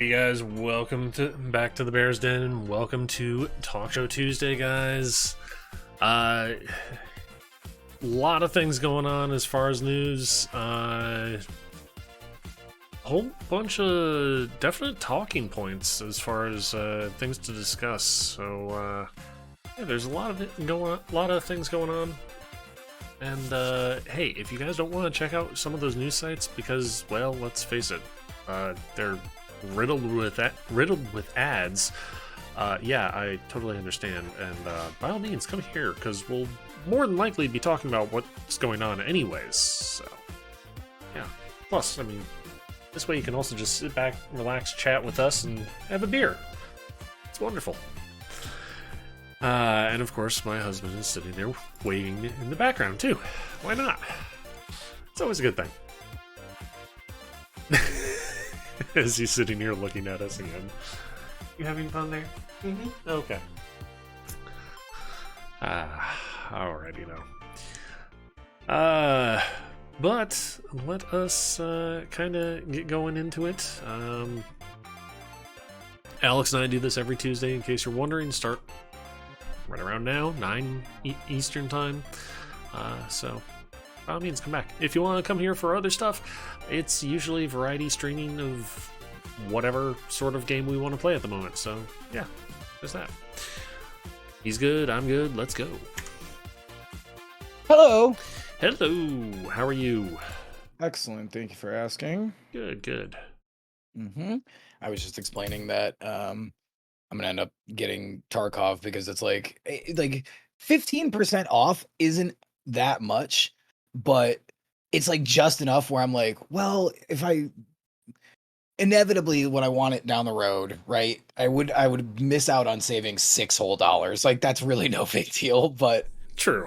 Hey guys, welcome to back to the Bears Den and welcome to Talk Show Tuesday, guys. A lot of things going on as far as news. A whole bunch of definite talking points as far as things to discuss. So yeah, there's a lot of it going on, a lot of things going on. And hey, if you guys don't want to check out some of those news sites because, well, let's face it, they're riddled with ads. Yeah, I totally understand, and by all means, come here because we'll more than likely be talking about what's going on anyways. So, yeah. Plus, I mean, this way you can also just sit back, relax, chat with us, and have a beer. It's wonderful. And of course, my husband is sitting there waving in the background too. Why not? It's always a good thing. As he's sitting here looking at us again. You having fun there? Mm-hmm. Okay. Alrighty now. But let us kind of get going into it. Alex and I do this every Tuesday, in case you're wondering. Start right around now, 9 Eastern time. So by all means, come back. If you want to come here for other stuff, it's usually variety streaming of whatever sort of game we want to play at the moment. So, yeah, there's that. He's good, I'm good, let's go. Hello. Hello, how are you? Excellent. Thank you for asking. Good. I was just explaining that I'm gonna end up getting Tarkov because it's like 15% off isn't that much, but it's like just enough where I'm like, well, if I inevitably when I want it down the road, right? I would miss out on saving $6 whole. Like that's really no big deal, but True.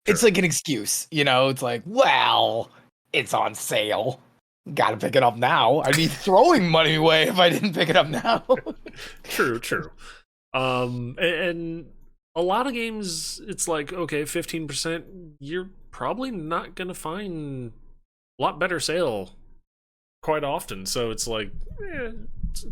it's like an excuse, you know? It's like, well, it's on sale. Gotta pick it up now. I'd be throwing money away if I didn't pick it up now. True. And a lot of games, it's like, okay, 15%, you're probably not gonna find a lot better sale quite often. So it's like,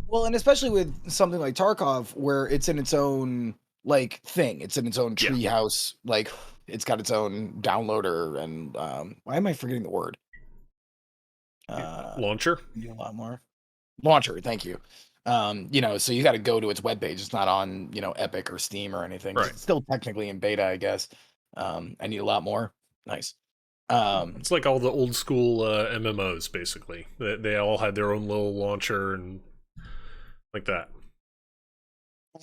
Well, and especially with something like Tarkov, where it's in its own like thing. It's in its own Yeah. treehouse. Like it's got its own downloader and why am I forgetting the word? Launcher. A lot more. Launcher, thank you. You know, so you got to go to its webpage. It's not on, you know, Epic or Steam or anything. Right. It's still technically in beta, I guess. I need a lot more. Nice. It's like all the old school MMOs, basically. They all had their own little launcher and like that.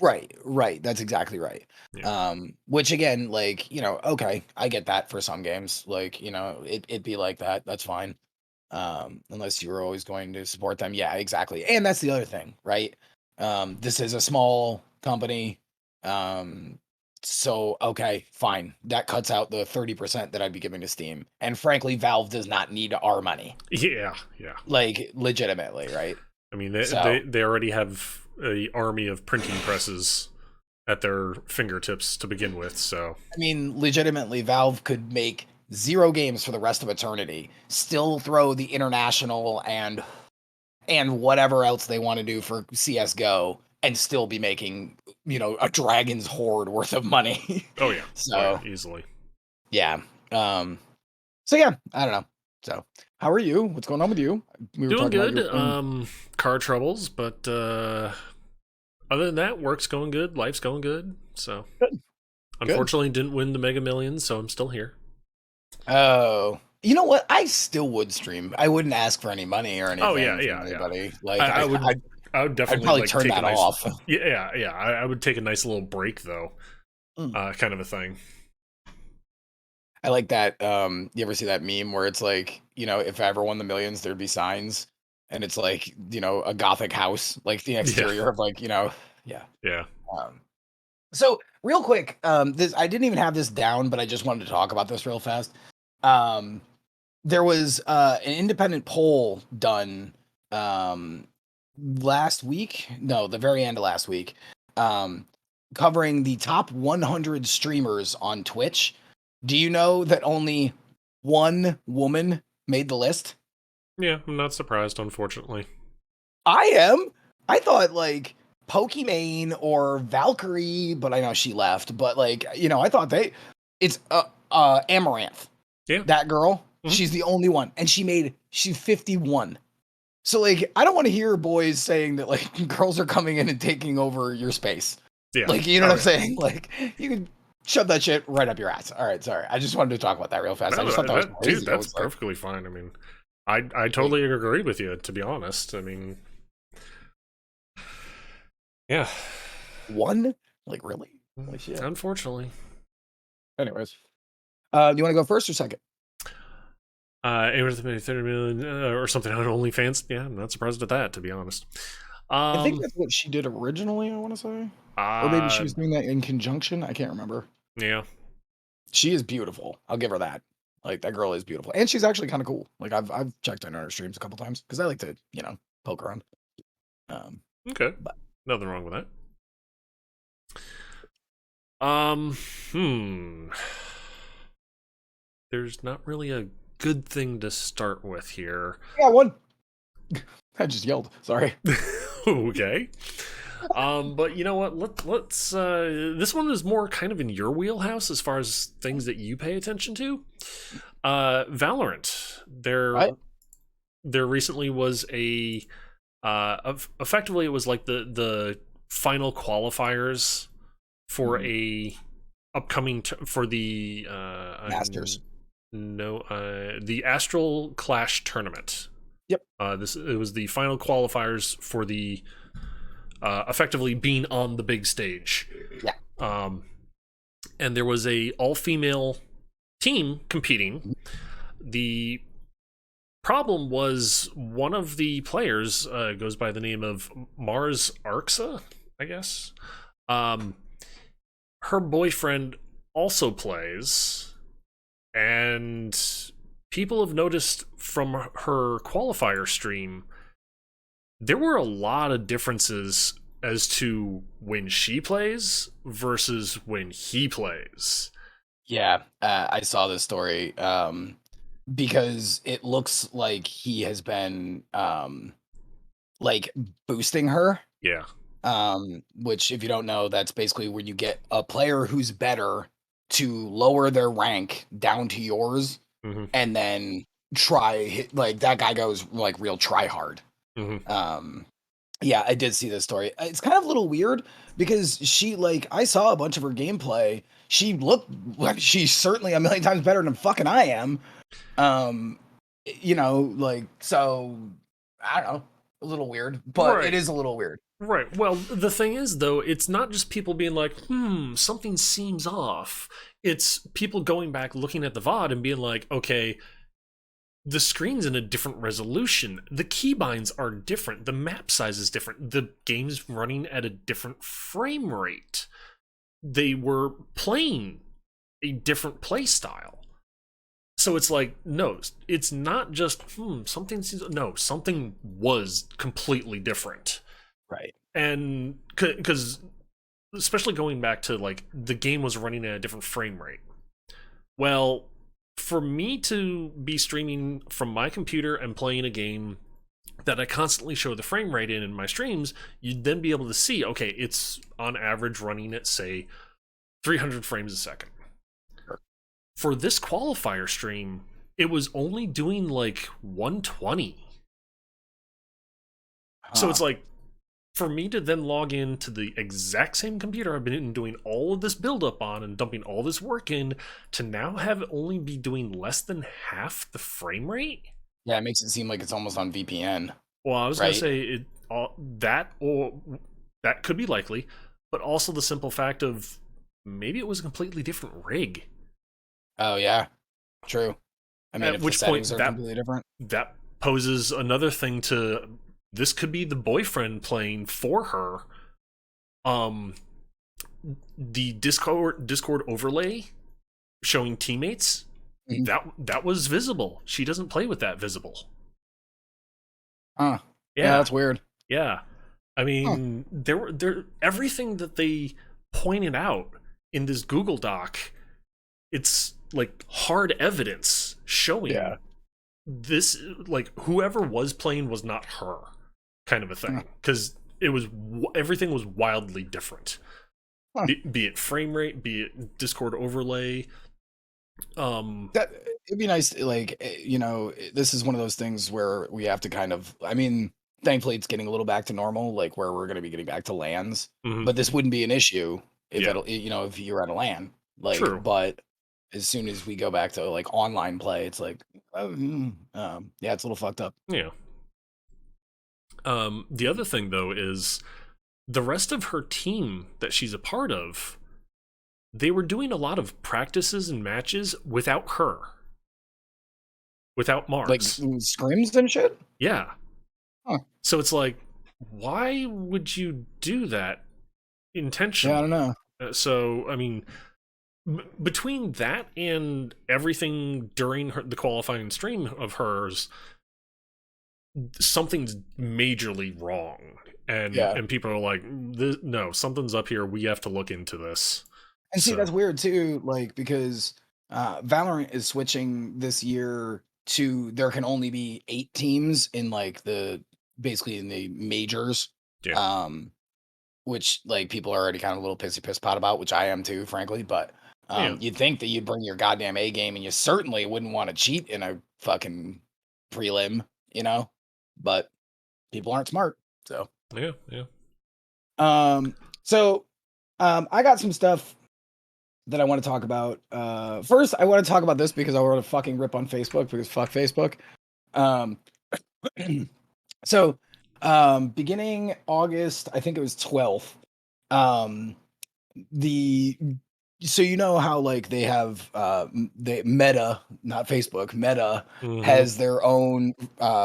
Right. That's exactly right. Yeah. Which again, like, you know, okay, I get that for some games. Like, you know, it'd be like that. That's fine. Unless you were always going to support them. Yeah, exactly. And that's the other thing, right? This is a small company. So okay, fine. That cuts out the 30% that I'd be giving to Steam. And frankly, Valve does not need our money. Yeah. Like legitimately, right? I mean, So they already have a army of printing presses at their fingertips to begin with, so. I mean, legitimately, Valve could make 0 games for the rest of eternity, still throw the international and whatever else they want to do for CS:GO, and still be making, you know, a dragon's hoard worth of money. Oh, yeah. So Easily. yeah. So yeah, I don't know. So how are you? What's going on with you? We were Doing talking about good. your Car troubles, but other than that, work's going good, life's going good, so. Good. Unfortunately, didn't win the Mega Millions, so I'm still here. Oh, you know what? I still would stream. I wouldn't ask for any money or anything Oh, yeah. from anybody. Like I would I'd definitely probably like turn take that a nice off. Yeah. I would take a nice little break though. Mm. Kind of a thing. I like that. You ever see that meme where it's like, you know, if I ever won the millions, there'd be signs, and it's like, you know, a gothic house, like the Yeah. exterior of like, you know, yeah. Yeah. So real quick, this I didn't even have this down, but I just wanted to talk about this real fast. Um, there was an independent poll done last week. No, the very end of last week, um, covering the top 100 streamers on Twitch. Do you know that only one woman made the list? Yeah, I'm not surprised, unfortunately. I am. I thought like Pokimane or Valkyrie, but I know she left. But like, I thought it's Amaranth. Yeah. That girl, Mhm. she's the only one, and she's 51. So like, I don't want to hear boys saying that like girls are coming in and taking over your space. Yeah. Like, you know Oh, what I'm yeah. saying? Like, you can shove that shit right up your ass. All right, sorry. I just wanted to talk about that real fast. I No, just thought that was dude, crazy. I that's was like, perfectly fine. I mean, I wait, totally agree with you, to be honest. I mean, yeah. one? Like, really? Holy shit. Unfortunately. Anyways, do you want to go first or second? Anyone 30 million or something on OnlyFans? Yeah, I'm not surprised at that, to be honest. I think that's what she did originally, I want to say. Or maybe she Uh, was doing that in conjunction. I can't remember. yeah. She is beautiful. I'll give her that. Like, that girl is beautiful. And she's actually kind of cool. Like, I've checked in on her streams a couple times because I like to, poke around. Okay. But Nothing wrong with that. Um, hmm. There's not really a good thing to start with here. yeah, one. I just yelled. Sorry. Okay. But you know what? Let's this one is more kind of in your wheelhouse as far as things that you pay attention to. Valorant. Right? There recently was effectively it was like the final qualifiers for a upcoming for the Masters. the Astral Clash tournament. Yep. It was the final qualifiers for the effectively being on the big stage. Yeah. And there was a all-female team competing. The problem was one of the players goes by the name of Mars Arxa, I guess. Her boyfriend also plays, and people have noticed from her qualifier stream there were a lot of differences as to when she plays versus when he plays. Yeah, I saw this story because it looks like he has been like boosting her. Yeah. Which if you don't know, that's basically when you get a player who's better to lower their rank down to yours, Mm-hmm. and then like that guy goes like real try hard. Mm-hmm. Yeah, I did see this story. It's kind of a little weird because I saw a bunch of her gameplay. She looked like she's certainly a million times better than fucking I am. Like, so I don't know, a little weird, but Right. it is a little weird. Right. Well, the thing is, though, it's not just people being like, something seems off. It's people going back, looking at the VOD and being like, okay, the screen's in a different resolution. The keybinds are different. The map size is different. The game's running at a different frame rate. They were playing a different play style. So it's like, no, it's not just, something was completely different. Right. And because especially going back to like the game was running at a different frame rate. Well, for me to be streaming from my computer and playing a game that I constantly show the frame rate in my streams, you'd then be able to see, okay, it's on average running at say 300 frames a second. Sure. For this qualifier stream, it was only doing like 120. So it's like, for me to then log into the exact same computer I've been doing all of this build up on and dumping all this work in, to now have it only be doing less than half the frame rate. Yeah, it makes it seem like it's almost on VPN. Well, I was right? gonna say that could be likely, but also the simple fact of maybe it was a completely different rig. Oh yeah, true. I mean, At if which the point settings are completely different. that poses another thing to this could be the boyfriend playing for her. The Discord overlay showing teammates, that was visible. She doesn't play with that visible. Yeah, that's weird. Yeah. I mean, there everything that they pointed out in this Google Doc, it's like hard evidence showing this, like whoever was playing was not her, kind of a thing. Because everything was wildly different. Huh. Be it frame rate, be it Discord overlay. That it'd be nice, like, this is one of those things where we have to kind of, I mean, thankfully it's getting a little back to normal, like where we're going to be getting back to LANs, mhm, but this wouldn't be an issue if yeah, if you're at a LAN, like, true. but as soon as we go back to like online play, it's like, yeah, it's a little fucked up. Yeah. The other thing though is the rest of her team that she's a part of, they were doing a lot of practices and matches without her, without Like Mars. scrims and shit. Yeah. Huh. So it's like, why would you do that Yeah, I intentionally? don't know. So, I mean, between that and everything during the qualifying stream of hers, something's majorly wrong. Yeah. And people are like, no, something's up here. We have to look into this. And see, So, that's weird too, like because Valorant is switching this year to there can only be 8 teams in like basically in the majors. yeah. Which like people are already kind of a little pissy piss pot about, which I am too, frankly. But Yeah. you'd think that you'd bring your goddamn A game, and you certainly wouldn't want to cheat in a fucking prelim, you know. But people aren't smart, so. Yeah. Yeah. So I got some stuff that I want to talk about. First, I want to talk about this because I want to fucking rip on Facebook because fuck Facebook. Um, so, beginning August, I think it was 12th. The so you know how like they have the Meta, not Facebook, Meta Mhm. has their own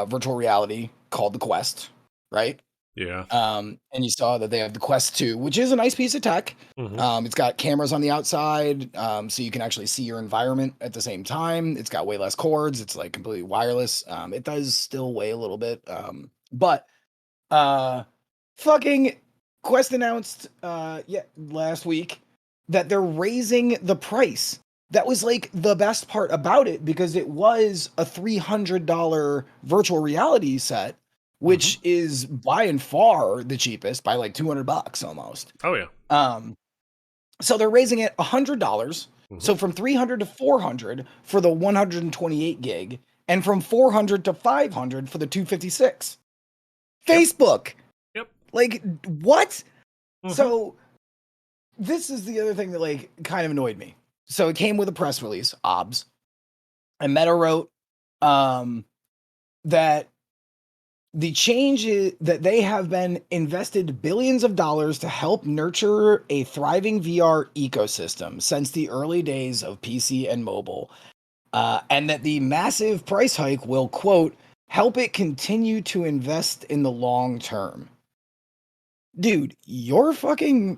virtual reality called the Quest, right? Yeah. And you saw that they have the Quest 2, which is a nice piece of tech. Mhm. It's got cameras on the outside, so you can actually see your environment at the same time. It's got way less cords. It's like completely wireless. It does still weigh a little bit, but fucking Quest announced last week that they're raising the price. That was like the best part about it because it was a $300 virtual reality set, which is by and far the cheapest, by like $200 almost. Oh, yeah. So they're raising it $100. Mhm. So from 300 to 400 for the 128 gig, and from 400 to 500 for the 256. Yep. Facebook. Yep. Like what? Mhm. So this is the other thing that like kind of annoyed me. So it came with a press release, OBS. And Meta wrote that the change is that they have been invested billions of dollars to help nurture a thriving VR ecosystem since the early days of PC and mobile. And that the massive price hike will, quote, help it continue to invest in the long term. Dude, you're fucking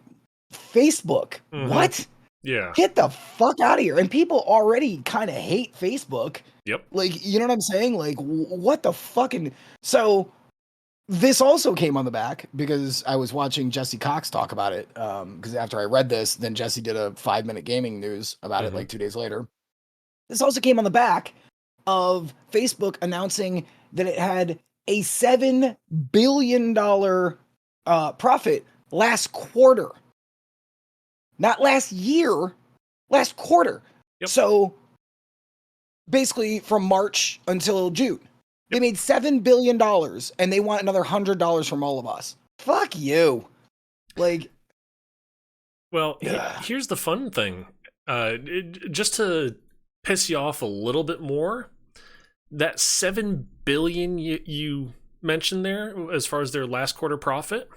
Facebook. Mhm. What? Yeah. Get the fuck out of here. And people already kind of hate Facebook. Yep. Like, you know what I'm saying? Like, what the fucking. So, this also came on the back because I was watching Jesse Cox talk about it. Because after I read this, then Jesse did a 5-minute gaming news about it like 2 days later. This also came on the back of Facebook announcing that it had a $7 billion profit last quarter. Not last year, last quarter. Yep. So basically from March until June, they made $7 billion and they want another $100 from all of us. Fuck you. Like, Well, yeah. here's the fun thing. Just to piss you off a little bit more, that 7 billion you mentioned there as far as their last quarter profit,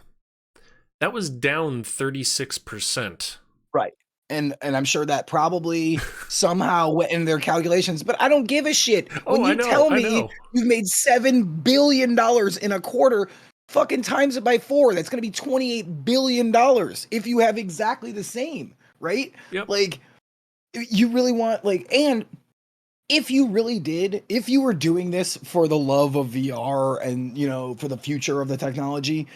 that was down 36%. Right. And I'm sure that probably somehow went in their calculations, but I don't give a shit. When Oh, you I know, tell I me know. you've made $7 billion in a quarter, fucking times it by 4. That's going to be $28 billion if you have exactly the same, right? Yep. Like, you really want, like, and if you really did, if you were doing this for the love of VR and, you know, for the future of the technology,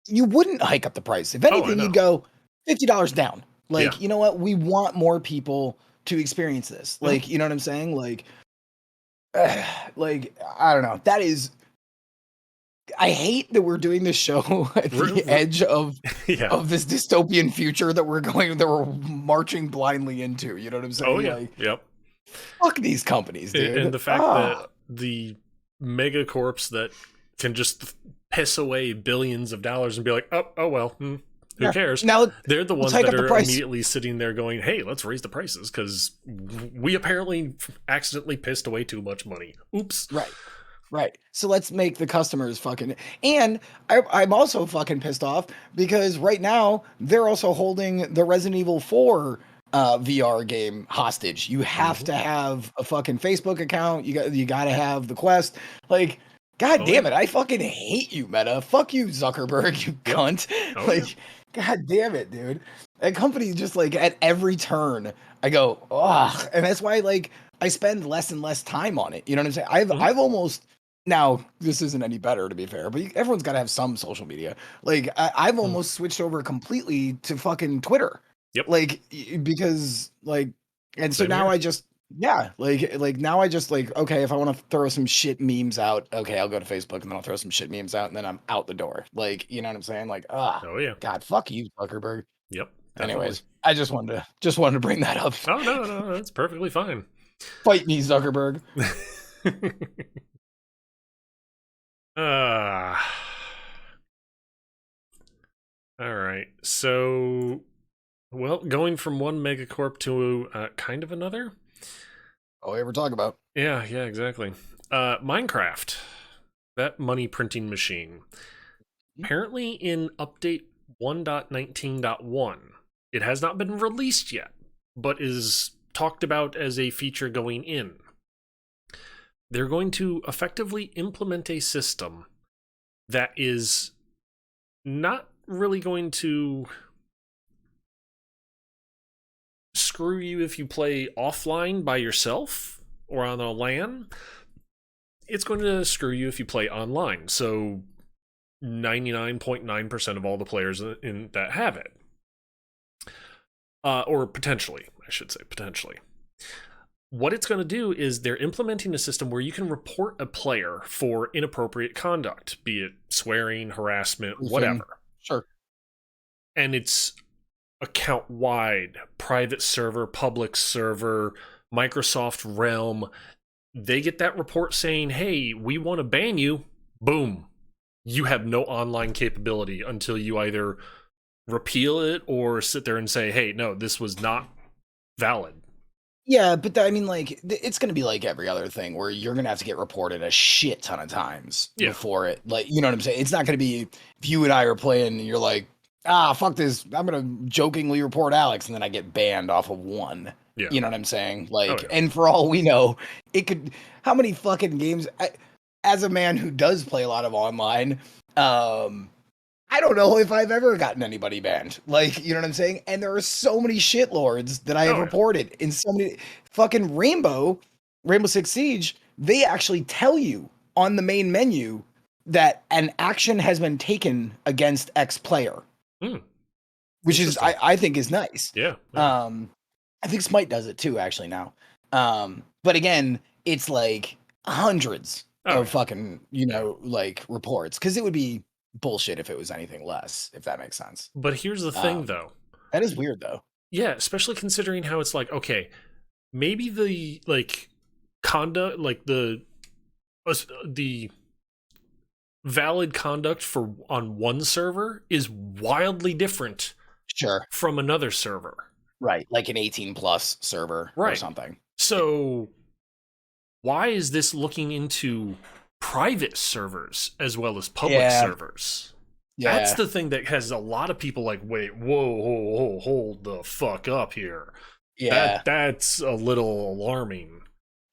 you wouldn't hike up the price. If anything, know. you'd go $50 down. Like, Yeah. you know what? We want more people to experience this. Mhm. Like, you know what I'm saying? Like, I don't know. That is I hate that we're doing this show at the edge of Yeah. this dystopian future that we're marching blindly into. You know what I'm saying? Oh yeah. Like, Yep. fuck these companies, dude. And the fact that the megacorps that can just piss away billions of dollars and be like, oh well, who cares? Now they're the ones that are immediately sitting there going, hey, let's raise the prices because we apparently accidentally pissed away too much money. Oops. Right. So let's make the customers fucking. And I'm also fucking pissed off because right now they're also holding the Resident Evil 4 VR game hostage. You have to have a fucking Facebook account. You got to have the Quest. Like, god damn it! I fucking hate you, Meta. Fuck you, Zuckerberg. You cunt. God damn it, dude. That company just like at every turn, I go, ugh, and that's why like I spend less and less time on it. You know what I'm saying? I've almost. Now, this isn't any better, to be fair, but everyone's got to have some social media. Like, I've almost switched over completely to fucking Twitter. Yep. Like, because, like, and so now I just, like now I just, like, okay, if I want to throw some shit memes out, okay, I'll go to Facebook and then I'll throw some shit memes out and then I'm out the door. Like, you know what I'm saying? Like, God, fuck you, Zuckerberg. Yep. Definitely. Anyways, I just wanted to bring that up. Oh, no, that's perfectly fine. Fight me, Zuckerberg. All right. So, well, going from one megacorp to kind of another. Oh, ever talk about? Yeah, exactly. Minecraft, that money printing machine. Apparently, in update 1.19.1, it has not been released yet, but is talked about as a feature going in. They're going to effectively implement a system that is not really going to screw you if you play offline by yourself or on a LAN. It's going to screw you if you play online. So 99.9% of all the players that have it. Or potentially, I should say potentially. What it's going to do is they're implementing a system where you can report a player for inappropriate conduct, be it swearing, harassment, whatever. Sure. And it's account-wide, private server, public server, Microsoft Realm. They get that report saying, hey, we want to ban you. Boom. You have no online capability until you either repeal it or sit there and say, hey, no, this was not valid. Yeah, but I mean, like, it's going to be like every other thing where you're going to have to get reported a shit ton of times before it. Like, you know what I'm saying? It's not going to be if you and I are playing and you're like, fuck this. I'm going to jokingly report Alex and then I get banned off of one. Yeah. You know what I'm saying? Like, and for all we know, it could, how many fucking games, as a man who does play a lot of online, I don't know if I've ever gotten anybody banned. Like, you know what I'm saying? And there are so many shitlords that I have reported in so many fucking Rainbow Six Siege. They actually tell you on the main menu that an action has been taken against X player, which is, I think is nice. Yeah. I think Smite does it too, actually now. But again, it's like hundreds of fucking, like reports. Cause it would be bullshit if it was anything less, if that makes sense. But here's the thing, though. That is weird, though. Yeah, especially considering how it's like, okay, maybe the like conduct, like the valid conduct for on one server is wildly different, from another server. Right, like an 18+ server or something. So why is this looking into private servers as well as public servers? That's the thing that has a lot of people like, wait, whoa, hold the fuck up here. That's a little alarming.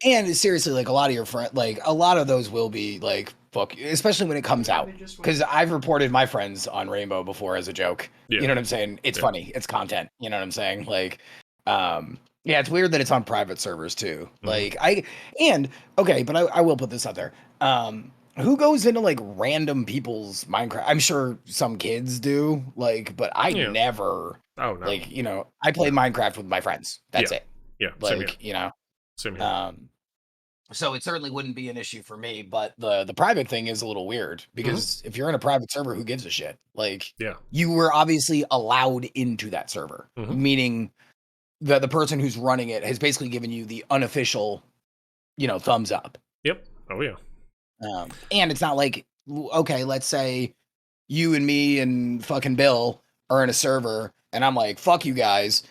And seriously, like a lot of your friends, like a lot of those will be like, fuck, especially when it comes out. Because I've reported my friends on Rainbow before as a joke. You know what I'm saying? It's funny. It's content. You know what I'm saying? Like, it's weird that it's on private servers too. Like but I will put this out there. Who goes into like random people's Minecraft? I'm sure some kids do, like, but I never. Oh no! Like, I play Minecraft with my friends. That's it. Yeah. Like, Same here. So it certainly wouldn't be an issue for me, but the private thing is a little weird because if you're in a private server, who gives a shit? Like, Yeah. you were obviously allowed into that server, meaning the person who's running it has basically given you the unofficial, thumbs up. Yep. Oh yeah. And it's not like, okay, let's say you and me and fucking Bill are in a server, and I'm like, fuck you guys.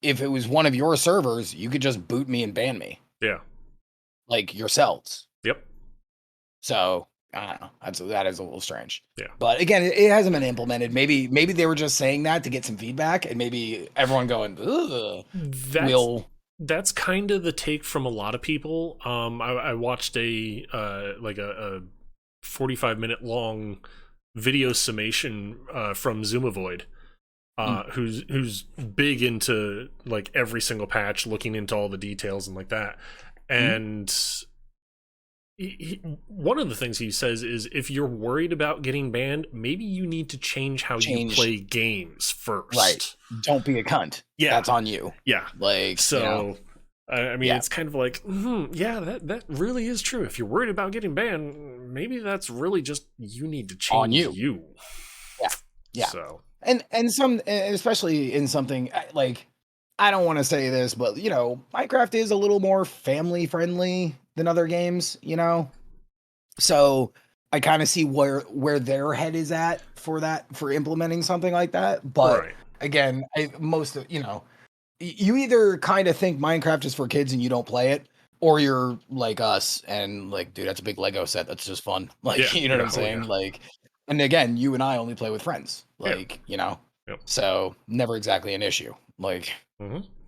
If it was one of your servers, you could just boot me and ban me. Yeah. Like yourselves. Yep. So I don't know. That is a little strange. Yeah. But again, it hasn't been implemented. Maybe they were just saying that to get some feedback, and maybe everyone going, ugh. That's kind of the take from a lot of people. I watched a 45-minute long video summation from Zoomovoid, who's big into like every single patch, looking into all the details and like that. And one of the things he says is, if you're worried about getting banned, maybe you need to change how you play games first. Right. Don't be a cunt. Yeah. That's on you. Yeah. Like, so, I mean, it's kind of like, yeah, that really is true. If you're worried about getting banned, maybe that's really just, you need to change on you. Yeah. Yeah. So, and especially in something like, I don't want to say this, but Minecraft is a little more family friendly than other games, So I kind of see where their head is at for implementing something like that. But again, you either kind of think Minecraft is for kids and you don't play it, or you're like us and like, dude, that's a big Lego set. That's just fun. Like, you know what I'm saying? Yeah. Like, and again, you and I only play with friends, like, so never exactly an issue. Like,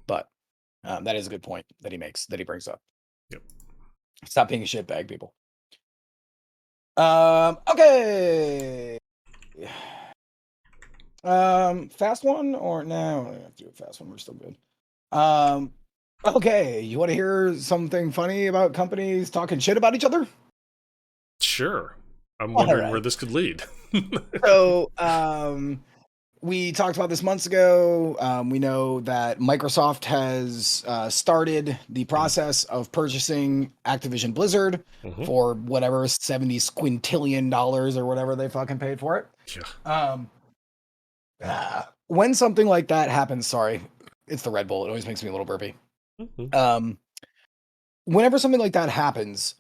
but that is a good point that he brings up. Yep. Stop being a shitbag, people. Okay. Fast one or no? I don't have to do a fast one. We're still good. Okay. You want to hear something funny about companies talking shit about each other? Sure. I'm wondering where this could lead. So, we talked about this months ago. We know that Microsoft has started the process of purchasing Activision Blizzard for whatever $70 squintillion or whatever they fucking paid for it. Yeah. When something like that happens, sorry, it's the Red Bull. It always makes me a little burpy. Whenever something like that happens,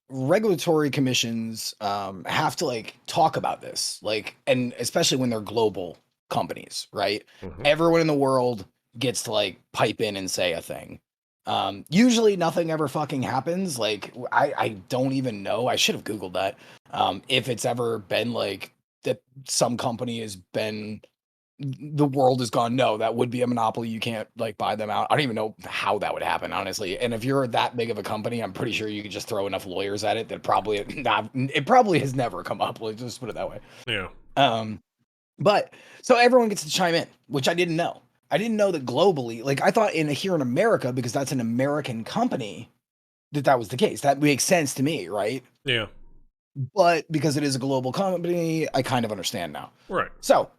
regulatory commissions have to like talk about this, like, and especially when they're global companies, right? Everyone in the world gets to like pipe in and say a thing. Usually nothing ever fucking happens. Like, I don't even know. I should have Googled that. If it's ever been like that, some company has been, the world has gone, no, that would be a monopoly. You can't like buy them out. I don't even know how that would happen, honestly. And if you're that big of a company, I'm pretty sure you could just throw enough lawyers at it that it probably has never come up. Let's just put it that way. Yeah. But so everyone gets to chime in, which I didn't know. I didn't know that globally, like I thought here in America, because that's an American company, that was the case. That makes sense to me, right? Yeah. But because it is a global company, I kind of understand now. Right. So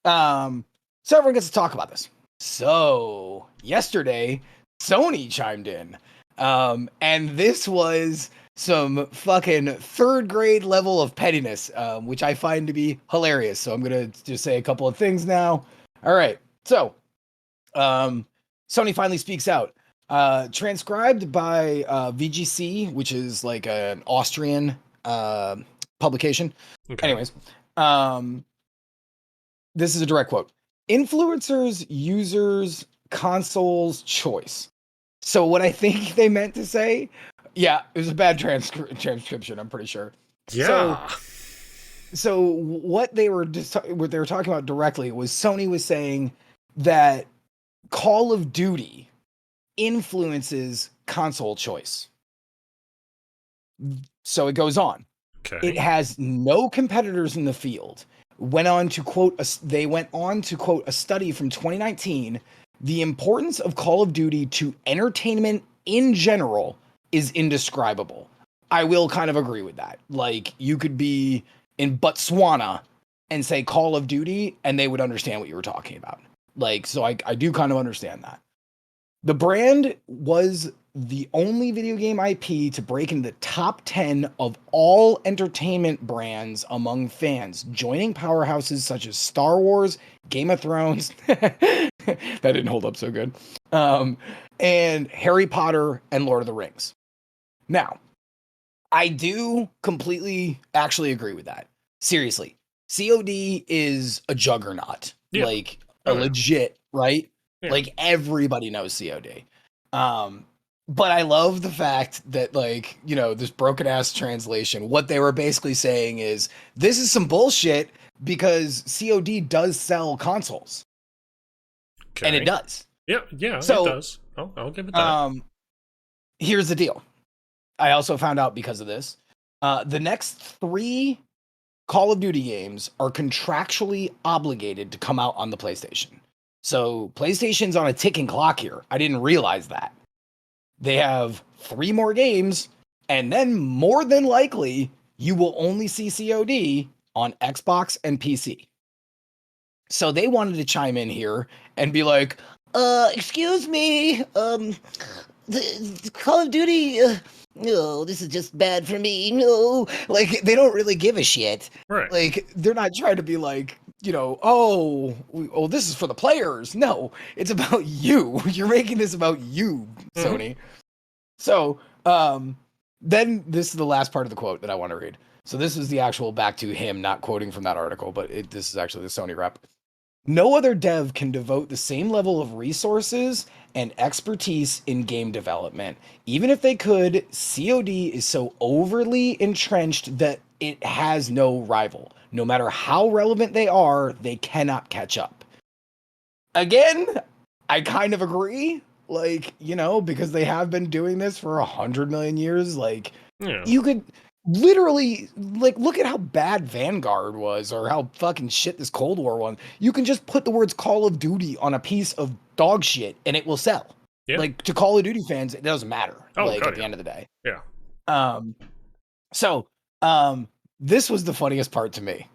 everyone gets to talk about this. So yesterday, Sony chimed in. And this was some fucking third grade level of pettiness, which I find to be hilarious. So I'm going to just say a couple of things now. All right. So, Sony finally speaks out, transcribed by, VGC, which is like an Austrian, publication. Okay. Anyways, this is a direct quote. Influencers, users, consoles, choice. So what I think they meant to say, yeah, it was a bad transcription, I'm pretty sure. Yeah. So what they were talking about directly was Sony was saying that Call of Duty influences console choice. So it goes on. Okay. It has no competitors in the field. They went on to quote a study from 2019. The importance of Call of Duty to entertainment in general is indescribable. I will kind of agree with that. Like, you could be in Botswana and say Call of Duty and they would understand what you were talking about. Like, so I do kind of understand that. The brand was the only video game IP to break into the top 10 of all entertainment brands among fans, joining powerhouses such as Star Wars, Game of Thrones. That didn't hold up so good. And Harry Potter and Lord of the Rings. Now, I do completely actually agree with that. Seriously, COD is a juggernaut. Yeah. Like a legit, right? Yeah. Like everybody knows COD. But I love the fact that, like, you know, this broken ass translation, what they were basically saying is this is some bullshit because COD does sell consoles. Okay. And it does. Yeah, So, it does. I'll give it that. Here's the deal. I also found out because of this. The next 3 Call of Duty games are contractually obligated to come out on the PlayStation. So PlayStation's on a ticking clock here. I didn't realize that. They have 3 more games, and then more than likely, you will only see COD on Xbox and PC. So they wanted to chime in here and be like, excuse me, the Call of Duty, no, this is just bad for me. No, like they don't really give a shit. Right. Like they're not trying to be like, you know, oh, this is for the players. No, it's about you. You're making this about you, Sony. So, then this is the last part of the quote that I want to read. So this is the actual back to him, not quoting from that article, but this is actually the Sony rep. No other dev can devote the same level of resources and expertise in game development. Even if they could, COD is so overly entrenched that it has no rival. No matter how relevant they are, they cannot catch up. Again, I kind of agree. Like, you know, because they have been doing this for 100 million years. Like, you could literally, like, look at how bad Vanguard was or how fucking shit this Cold War one. You can just put the words Call of Duty on a piece of dog shit and it will sell. Yeah. Like, to Call of Duty fans, it doesn't matter. At the end of the day. Yeah. So, this was the funniest part to me.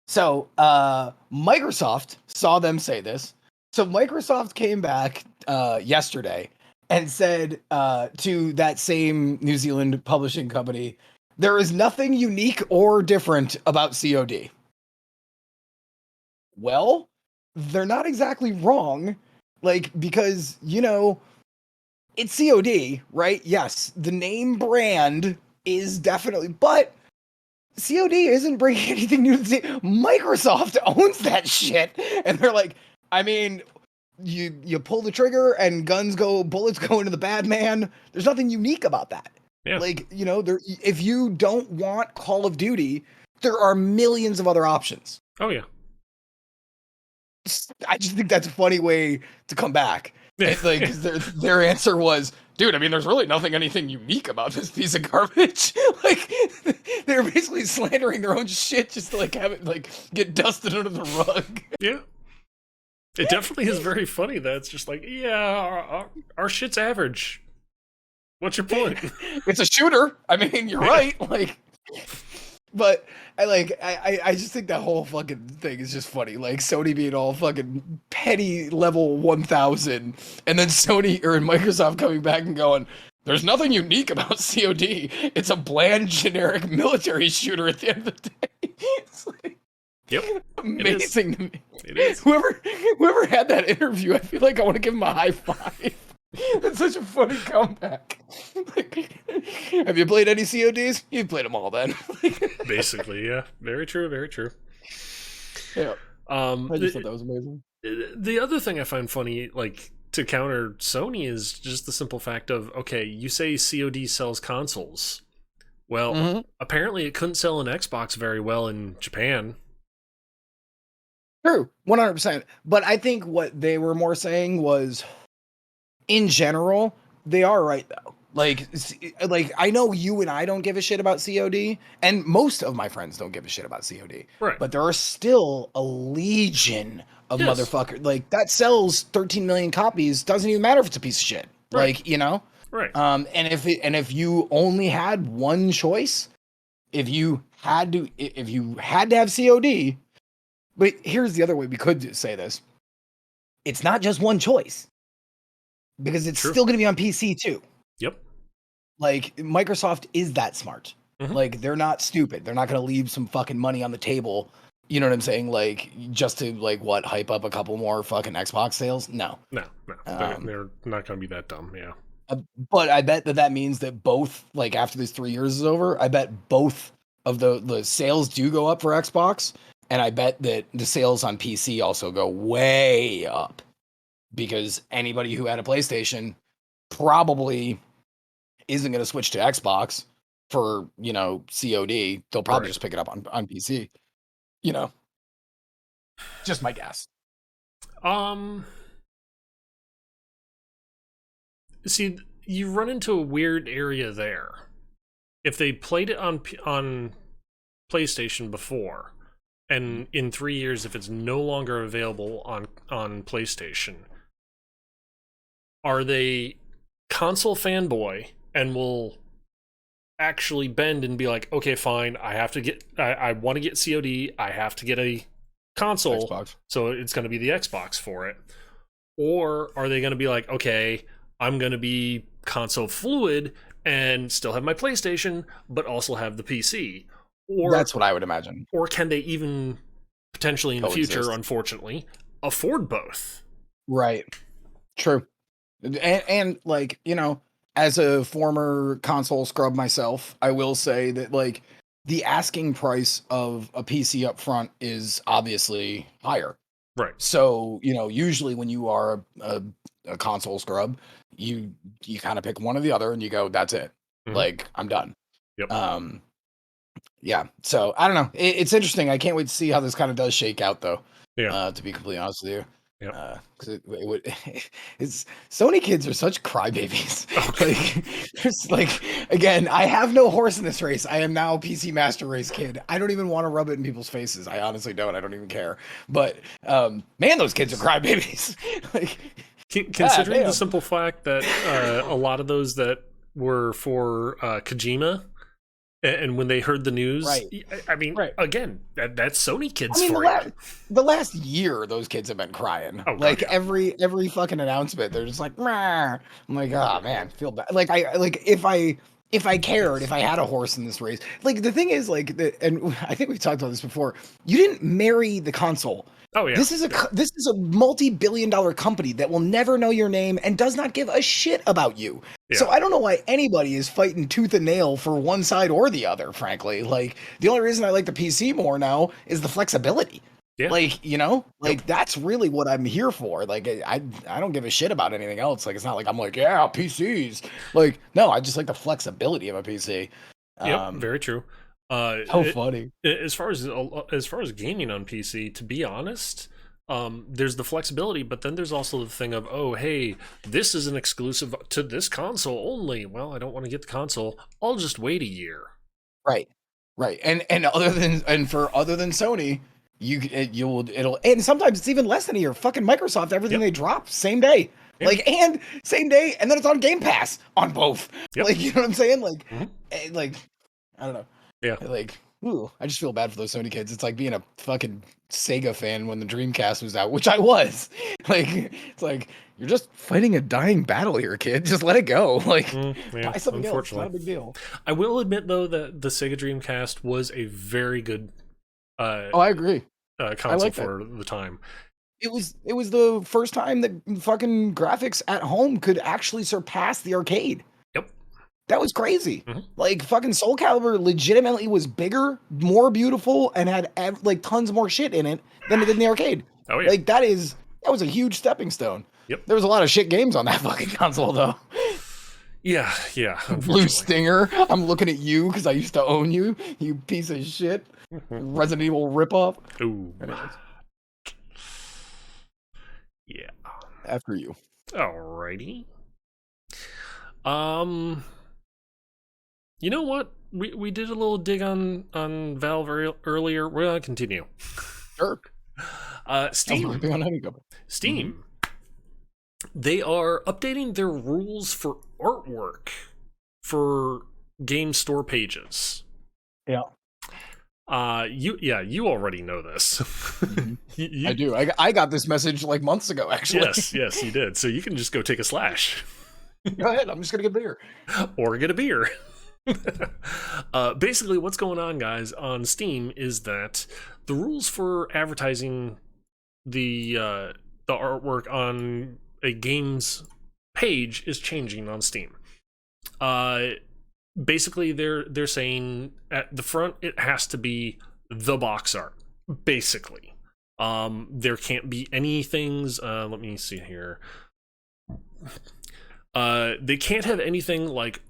So, Microsoft saw them say this. So Microsoft came back yesterday and said to that same New Zealand publishing company, there is nothing unique or different about COD. Well, they're not exactly wrong. Like, because, you know, it's COD, right? Yes, the name brand is definitely, but COD isn't bringing anything new to the table. Microsoft owns that shit. And they're like, I mean, you pull the trigger and bullets go into the bad man. There's nothing unique about that. Yeah. Like, you know, if you don't want Call of Duty, there are millions of other options. Oh yeah. I just think that's a funny way to come back. Like, their answer was, dude, I mean, there's really anything unique about this piece of garbage. Like, they're basically slandering their own shit just to like have it like get dusted under the rug. Yeah. It definitely is very funny that it's just like, yeah, our shit's average. What's your point? It's a shooter. I mean, you're right. Like, but I just think that whole fucking thing is just funny. Like Sony being all fucking petty level 1000, and then Sony or Microsoft coming back and going, there's nothing unique about COD. It's a bland, generic military shooter at the end of the day. It's like, yep. Amazing to me. It is. Whoever had that interview, I feel like I want to give him a high five. That's such a funny comeback. Like, have you played any CODs? You've played them all then. Basically, yeah. Very true, very true. Yeah. I just thought that was amazing. The other thing I find funny, like, to counter Sony is just the simple fact of, okay, you say COD sells consoles. Well, apparently it couldn't sell an Xbox very well in Japan. True, 100%. But I think what they were more saying was, in general, they are right though. Like I know you and I don't give a shit about COD, and most of my friends don't give a shit about COD. Right. But there are still a legion of motherfuckers like that sells 13 million copies. Doesn't even matter if it's a piece of shit. Right. Like, you know. Right. And if you only had one choice, if you had to have COD, but here's the other way we could say this. It's not just one choice. Because it's still going to be on PC too. Yep. Like Microsoft is that smart. Mhm. Like they're not stupid. They're not going to leave some fucking money on the table. You know what I'm saying? Like just to like what hype up a couple more fucking Xbox sales? No. No, no, Um, they're not going to be that dumb. Yeah. uh, but I bet that that means that both like after these 3 years is over, I bet both of the sales do go up for Xbox, and I bet that the sales on PC also go way up because anybody who had a PlayStation probably isn't going to switch to Xbox for, you know, COD. They'll probably Right. just pick it up on PC, you know, just my guess. Um. See, you run into a weird area there. If they played it on PlayStation before, and in 3 years, if it's no longer available on PlayStation, are they console fanboy and will actually bend and be like, okay, fine, I want to get COD, I have to get a console, Xbox. so it's going to be the Xbox for it? Or are they going to be like, okay, I'm going to be console fluid and still have my PlayStation, but also have the PC? Or That's what I would imagine. or can they even potentially in the future, Coexist. unfortunately, afford both? Right. True. And like, you know, as a former console scrub myself, I will say that like the asking price of a PC up front is obviously higher. Right. So, you know, usually when you are a console scrub, you kind of pick one or the other and you go, that's it. Mhm. Like, I'm done. Yep. Yeah. So I don't know. It's interesting. I can't wait to see how this kind of does shake out though. Yeah. To be completely honest with you. Yep. Because it would, it's Sony kids are such crybabies. Okay. Like, it's like again, I have no horse in this race. I am now a PC Master Race kid. I don't even want to rub it in people's faces. I honestly don't. I don't even care. But man, those kids are crybabies. Like, Considering the damn. simple fact that a lot of those that were for Kojima, and when they heard the news, Right. I mean, Right. again, that's Sony kids I mean, for you. the last year, those kids have been crying. Oh, God, Like yeah. every fucking announcement, they're just like, "Meh." I'm like, oh man, feel bad. Like if I cared, if I had a horse in this race, like the thing is, like, and I think we've talked about this before. You didn't marry the console. Oh yeah. This is a multi-billion-dollar company that will never know your name and does not give a shit about you. Yeah. So I don't know why anybody is fighting tooth and nail for one side or the other, frankly. Like the only reason I like the PC more now is the flexibility. Yeah. Like, you know, like that's really what I'm here for. Like I don't give a shit about anything else. Like it's not like I'm like, yeah, PCs. Like, no, I just like the flexibility of a PC. Yep. Very true. So funny. As far as gaming on PC, to be honest, there's the flexibility, but then there's also the thing of, oh, hey, this is an exclusive to this console only. Well, I don't want to get the console. I'll just wait a year. Right. Right. And for other than Sony, it'll and sometimes it's even less than a year. Fucking Microsoft, everything Yep. they drop same day. Yep. Like and same day, and then it's on Game Pass on both. Yep. Like, you know what I'm saying? Like, Mhm. like I don't know. Yeah. Like, ooh, I just feel bad for those Sony kids. It's like being a fucking Sega fan when the Dreamcast was out, which I was. Like, it's like you're just fighting a dying battle here, kid. Just let it go. Like, Yeah, buy something else. It's not a big deal. I will admit though that the Sega Dreamcast was a very good Oh, I agree. console like that. for the time. It was the first time that fucking graphics at home could actually surpass the arcade. Yep. That was crazy. Mhm. Like fucking Soul Calibur legitimately was bigger, more beautiful, and had like tons more shit in it than it did in the arcade. Oh yeah. Like that was a huge stepping stone. Yep. There was a lot of shit games on that fucking console though. Yeah. Blue Unfortunately. Stinger. I'm looking at you because I used to own you. You piece of shit. Resident Evil ripoff. Ooh. Anyways, Yeah. after you. Alrighty. You know what? We did a little dig on Valve earlier. We're gonna continue. Sure. Steam. Be on any company. Steam. They are updating their rules for artwork for game store pages. Yeah. You already know this. I do. I got this message like months ago, actually. Yes, you did. So you can just go take a slash. Go ahead. I'm just gonna get beer. or get a beer. Basically, what's going on, guys, on Steam is that the rules for advertising the artwork on a game's page is changing on Steam. Basically, they're saying at the front it has to be the box art. Basically, there can't be any things. Let me see here. They can't have anything like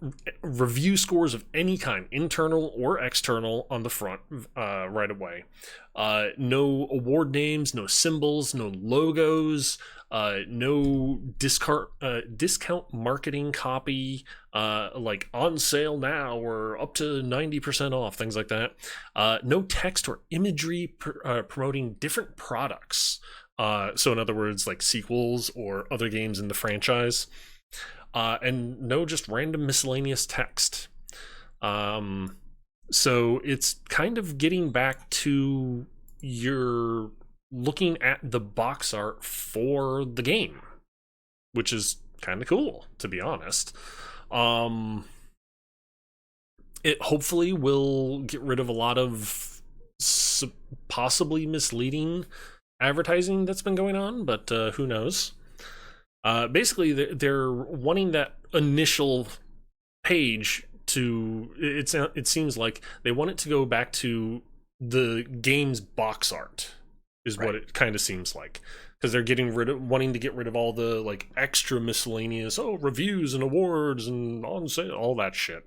review scores of any kind, internal or external, on the front right away. No award names, no symbols, no logos, no discount marketing copy, like on sale now or up to 90% off, things like that. No text or imagery promoting different products. So in other words, like sequels or other games in the franchise. And no just random miscellaneous text. So it's kind of getting back to your looking at the box art for the game, which is kind of cool, to be honest. It hopefully will get rid of a lot of possibly misleading advertising that's been going on, but who knows? Basically, they're wanting that initial page to. It seems like they want it to go back to the game's box art, is what it kind of seems like, because they're wanting to get rid of all the like extra miscellaneous reviews and awards and on sale, all that shit.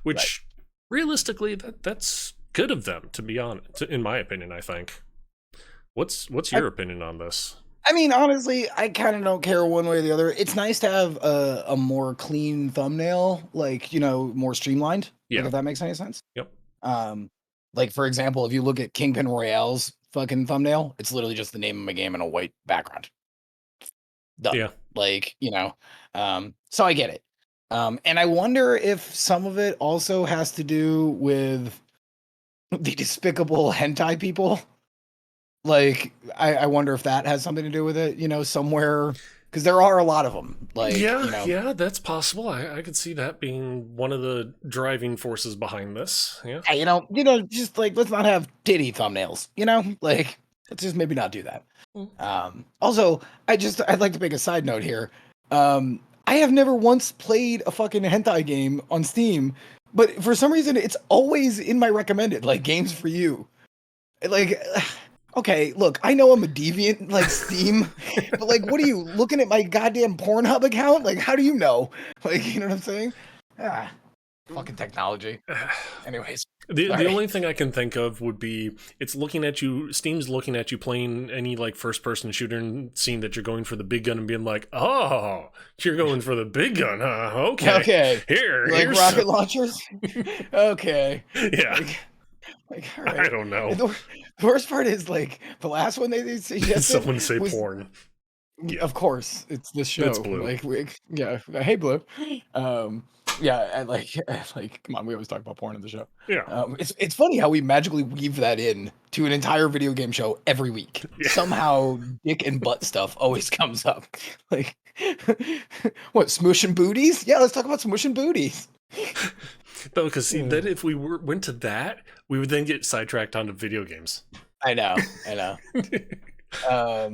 Which realistically, that's good of them, to be honest. In my opinion, I think. What's your opinion on this? I mean, honestly, I kind of don't care one way or the other. It's nice to have a more clean thumbnail, like, more streamlined. Yeah. Like, if that makes any sense. Yep. Like, for example, if you look at Kingpin Royale's fucking thumbnail, it's literally just the name of a game in a white background. Done. Yeah. Like, so I get it. And I wonder if some of it also has to do with the despicable hentai people. Like, I wonder if that has something to do with it, somewhere, because there are a lot of them. Like, yeah, that's possible. I could see that being one of the driving forces behind this. Yeah, just like, let's not have titty thumbnails. Like, let's just maybe not do that. Also, I'd like to make a side note here. I have never once played a fucking hentai game on Steam, but for some reason it's always in my recommended, like, games for you. Like. Okay, look, I know I'm a deviant, like Steam, but like, what are you looking at my goddamn Pornhub account? Like, how do you know? Like, you know what I'm saying? Fucking technology. Anyways, the only thing I can think of would be Steam's looking at you playing any like first person shooter and seeing that you're going for the big gun and being like, oh, you're going for the big gun, huh? Okay. Here's rocket launchers. Okay. Yeah. Like, all right. I don't know. The worst part is, like, the last one they suggested. Someone say porn. Yeah. Of course, it's this show. It's Blue. Like, hey Blue. Yeah, and like, come on, we always talk about porn in the show. Yeah. It's funny how we magically weave that in to an entire video game show every week. Yeah. Somehow, dick and butt stuff always comes up. Like, what, smooshing booties? Yeah, let's talk about smooshing booties. No, because see, then if we went to that, we would then get sidetracked onto video games. I know. All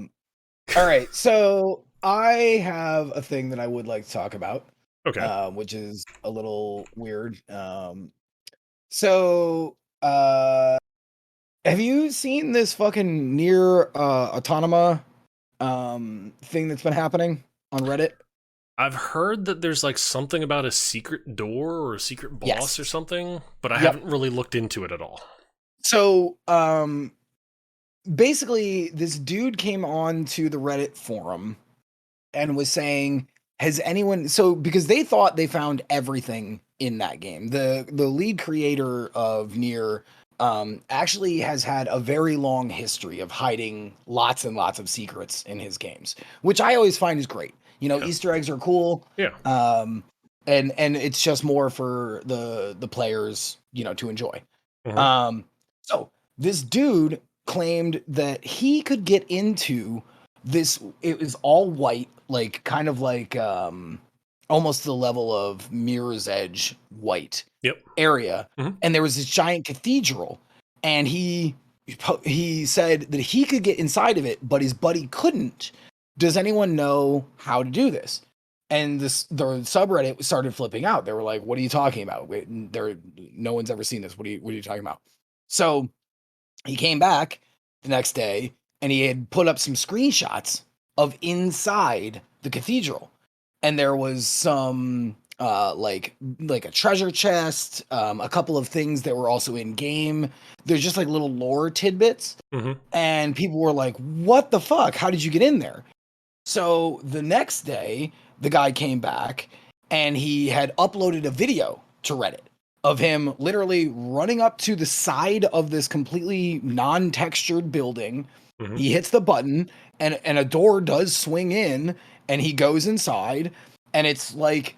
right, so I have a thing that I would like to talk about. Okay. Which is a little weird. So have you seen this fucking NieR Automata thing that's been happening on Reddit? I've heard that there's like something about a secret door or a secret boss or something, but I haven't really looked into it at all. So, basically this dude came on to the Reddit forum and was saying, because they thought they found everything in that game. The lead creator of NieR actually has had a very long history of hiding lots and lots of secrets in his games, which I always find is great. Easter eggs are cool. Yeah. And it's just more for the players, to enjoy. Mm-hmm. So this dude claimed that he could get into this. It was all white, like kind of like almost the level of Mirror's Edge white Yep. area, Mhm. and there was this giant cathedral, and he said that he could get inside of it, but his buddy couldn't. Does anyone know how to do this? And the subreddit started flipping out. They were like, "What are you talking about? No one's ever seen this. What are you talking about?" So he came back the next day, and he had put up some screenshots of inside the cathedral, and there was some like a treasure chest, a couple of things that were also in game. There's just like little lore tidbits, Mhm. and people were like, "What the fuck? How did you get in there?" So the next day, the guy came back and he had uploaded a video to Reddit of him literally running up to the side of this completely non-textured building. Mhm. He hits the button, and a door does swing in, and he goes inside, and it's like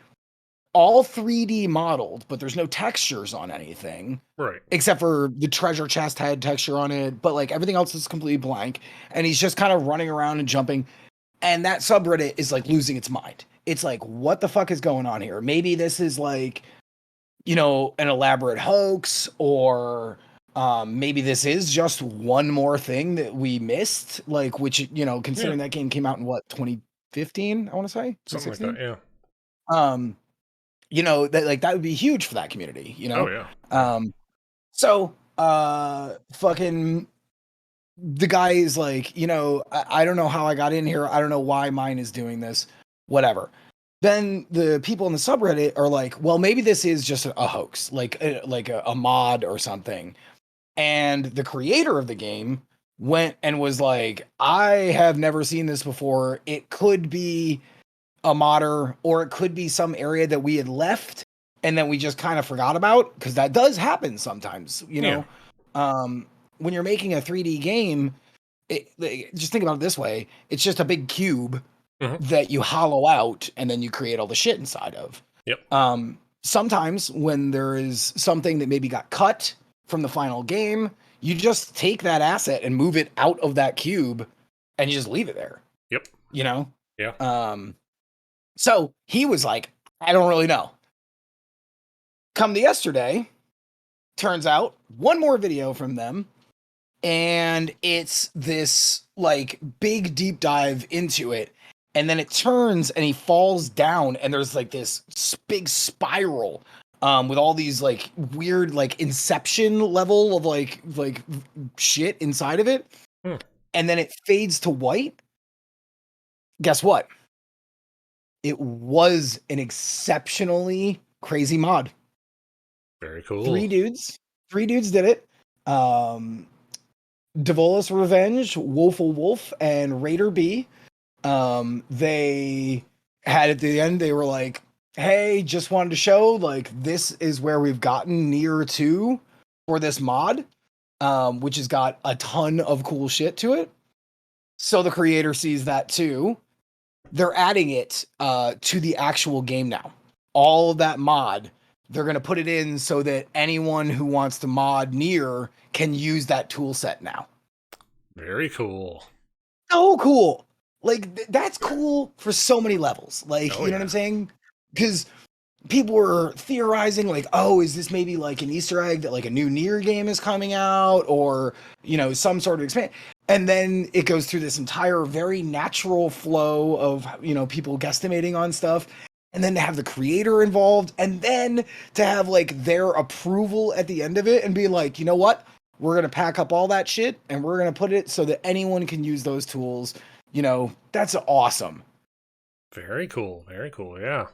all 3D modeled, but there's no textures on anything Right. except for the treasure chest had texture on it, but like everything else is completely blank. And he's just kind of running around and jumping. And that subreddit is like losing its mind. It's like, what the fuck is going on here? Maybe this is like, an elaborate hoax, or maybe this is just one more thing that we missed. Like, which, Yeah. considering that game came out in what, 2015, I want to say? Something like 2016? that. Yeah. Um, that would be huge for that community, Oh yeah. Um, so fucking the guy is like, I don't know how I got in here. I don't know why mine is doing this. Whatever. Then the people in the subreddit are like, well, maybe this is just a hoax, like a mod or something. And the creator of the game went and was like, I have never seen this before. It could be a modder, or it could be some area that we had left and then we just kind of forgot about, because that does happen sometimes, when you're making a 3D game. Just think about it this way: it's just a big cube Mhm. that you hollow out and then you create all the shit inside of. Yep. Sometimes when there is something that maybe got cut from the final game, you just take that asset and move it out of that cube and you just leave it there. Yep. Yeah. So he was like, I don't really know. Come to yesterday, turns out one more video from them, and it's this like big deep dive into it. And then it turns and he falls down, and there's like this big spiral with all these like weird like Inception level of like shit inside of it. Hmm. And then it fades to white. Guess what? It was an exceptionally crazy mod. Very cool. Three dudes did it. Devolus Revenge, Wolful Wolf, and Raider B. They had at the end, they were like, hey, just wanted to show like this is where we've gotten near to for this mod, which has got a ton of cool shit to it. So the creator sees that too. They're adding it to the actual game now. All of that mod, they're going to put it in so that anyone who wants to mod Nier can use that tool set now. Very cool. So cool. Like, that's cool for so many levels. Like, Oh, you know what I'm saying? Because people were theorizing, like, oh, is this maybe like an Easter egg that like a new Nier game is coming out, or, some sort of expand. And then it goes through this entire very natural flow of, people guesstimating on stuff. And then to have the creator involved, and then to have like their approval at the end of it and be like, you know what? We're going to pack up all that shit and we're going to put it so that anyone can use those tools. That's awesome. Very cool. Very cool. Yeah.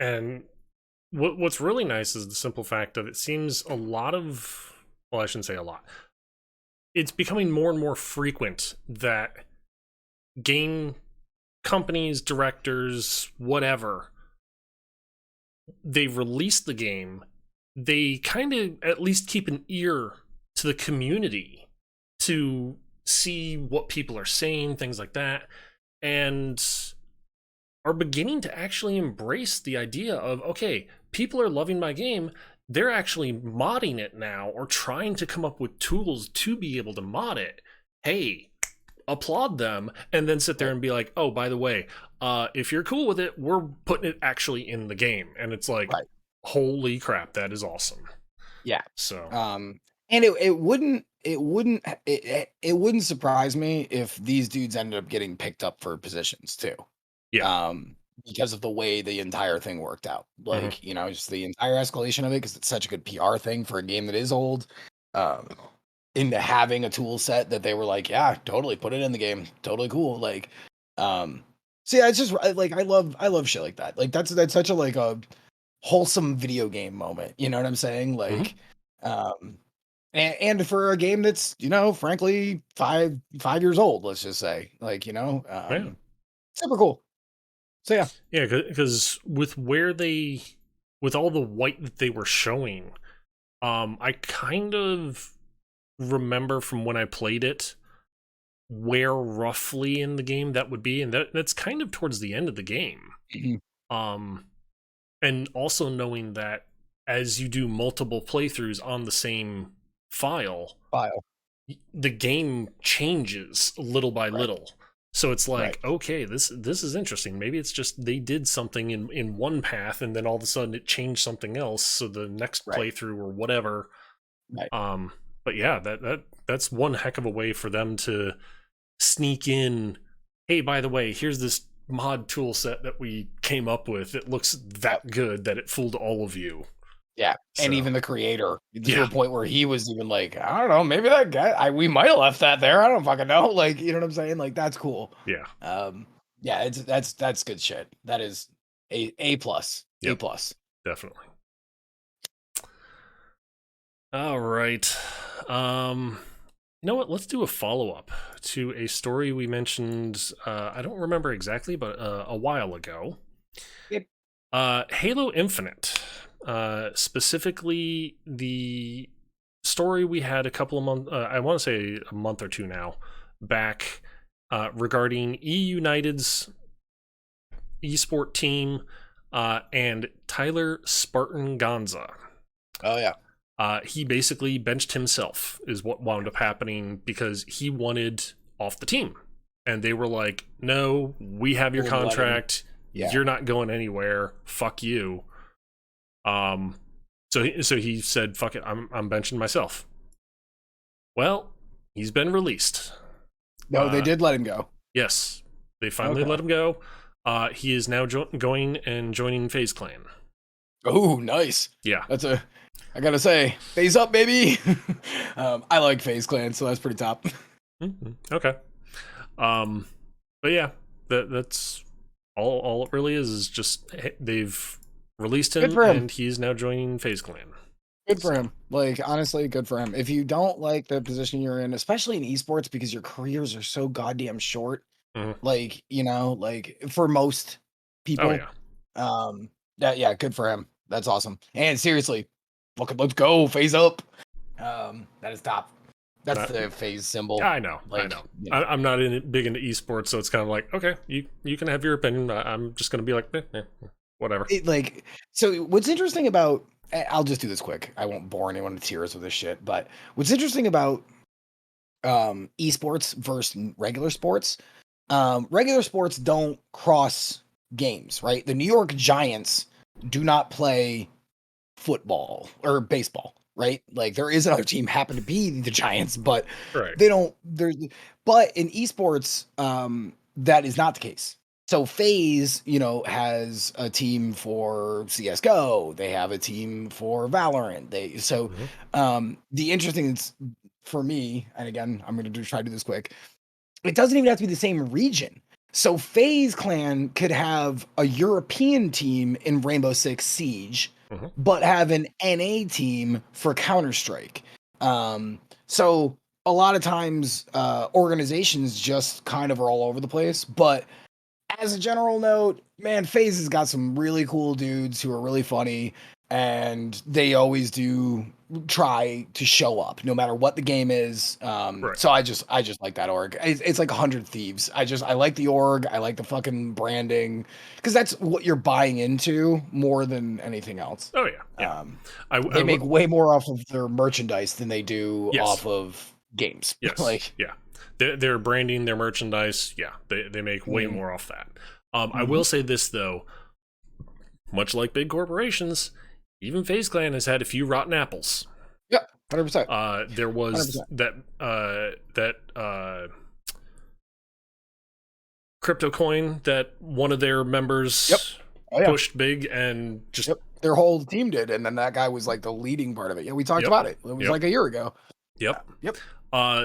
And what's really nice is the simple fact of it seems a lot of, well, I shouldn't say a lot. It's becoming more and more frequent that game companies, directors, whatever, they release the game, they kind of at least keep an ear to the community to see what people are saying, things like that, and are beginning to actually embrace the idea of, okay, people are loving my game, they're actually modding it now or trying to come up with tools to be able to mod it. Hey, applaud them and then sit there and be like, oh, by the way, if you're cool with it, we're putting it actually in the game. And it's like, Right. holy crap, that is awesome. Yeah. So And it wouldn't surprise me if these dudes ended up getting picked up for positions too. yeah. Because of the way the entire thing worked out. Mhm. Like, just the entire escalation of it, because it's such a good PR thing for a game that is old. Um, into having a tool set that they were like, yeah, totally put it in the game. Totally cool. Like, so yeah, it's just like I love shit like that. Like that's such a like a wholesome video game moment. You know what I'm saying? Like, um and for a game that's, frankly, 5 years old, let's just say. Like, Yeah. super cool. So yeah. Yeah, because with with all the white that they were showing, I kind of remember from when I played it where roughly in the game that would be, and that's kind of towards the end of the game. Mhm. Um, and also knowing that as you do multiple playthroughs on the same file, File. the game changes little by Right. little. So it's like, Right. okay, this is interesting. Maybe it's just they did something in one path and then all of a sudden it changed something else. So the next Right. playthrough or whatever. Right. But yeah, that's one heck of a way for them to sneak in. Hey, by the way, here's this mod tool set that we came up with. It looks that good that it fooled all of you. Yeah, and So even the creator, to yeah, a point where he was even like, I don't know, maybe that guy, we might have left that there. I don't fucking know. Like, you know what I'm saying? Like, that's cool. yeah, Yeah, that's good shit. That is a plus, A yep, plus. definitely. All right. You know what? Let's do a follow up to a story we mentioned. I don't remember exactly, but a while ago. Yep. Halo Infinite. Specifically, the story we had a couple of months. I want to say a month or two now back, regarding E United's esport team and Tyler Spartan Gonza. Oh yeah. He basically benched himself, is what wound up happening because he wanted off the team. And they were like, no, we have your Wouldn't let him. contract. Yeah. You're not going anywhere. Fuck you. So he said, fuck it, I'm benching myself. Well, he's been released. No, they did let him go. Yes. They finally Okay. let him go. He is now going and joining FaZe Clan. Oh, nice. Yeah. I gotta say, phase up, baby. I like FaZe Clan, so that's pretty top. Okay. But yeah, that's all it really is just they've released Good him for him. and he's now joining FaZe Clan. Good for him. Like, honestly, good for him. If you don't like the position you're in, especially in esports, because your careers are so goddamn short, Mhm. like, like for most people, Oh yeah. yeah, good for him. That's awesome. And seriously, let's go, phase up. That is top. That's Not- the phase symbol. I know. Like, I'm not big into esports, so it's kind of like, okay, you can have your opinion. I'm just gonna be like, whatever. So what's interesting about, I'll just do this quick. I won't bore anyone to tears with this shit. But what's interesting about esports versus regular sports, regular sports don't cross games, right? The New York Giants do not play football or baseball, right? Like there is another team happen to be the Giants, but Right. they don't. But in esports, that is not the case. So FaZe, has a team for CS:GO. They have a team for Valorant. The interesting for me, and again, I'm going to try to do this quick. It doesn't even have to be the same region. So FaZe Clan could have a European team in Rainbow Six Siege, but have an NA team for Counter-Strike. So a lot of times organizations just kind of are all over the place. But as a general note, man, FaZe has got some really cool dudes who are really funny, and they always do try to show up no matter what the game is. Right. So I just like that org. It's like 100 Thieves. I like the org. I like the fucking branding because that's what you're buying into more than anything else. Oh yeah. They make way more off of their merchandise than they do Yes. off of games. Yes. Like, yeah. Their branding, their merchandise, yeah, they make way more off that. I will say this though, much like big corporations, even FaZe Clan has had a few rotten apples. yeah, 100%. There was 100%. that crypto coin that one of their members pushed big and just their whole team did, and then that guy was like the leading part of it. Yeah, we talked about it. It was like a year ago. Yep. Yep.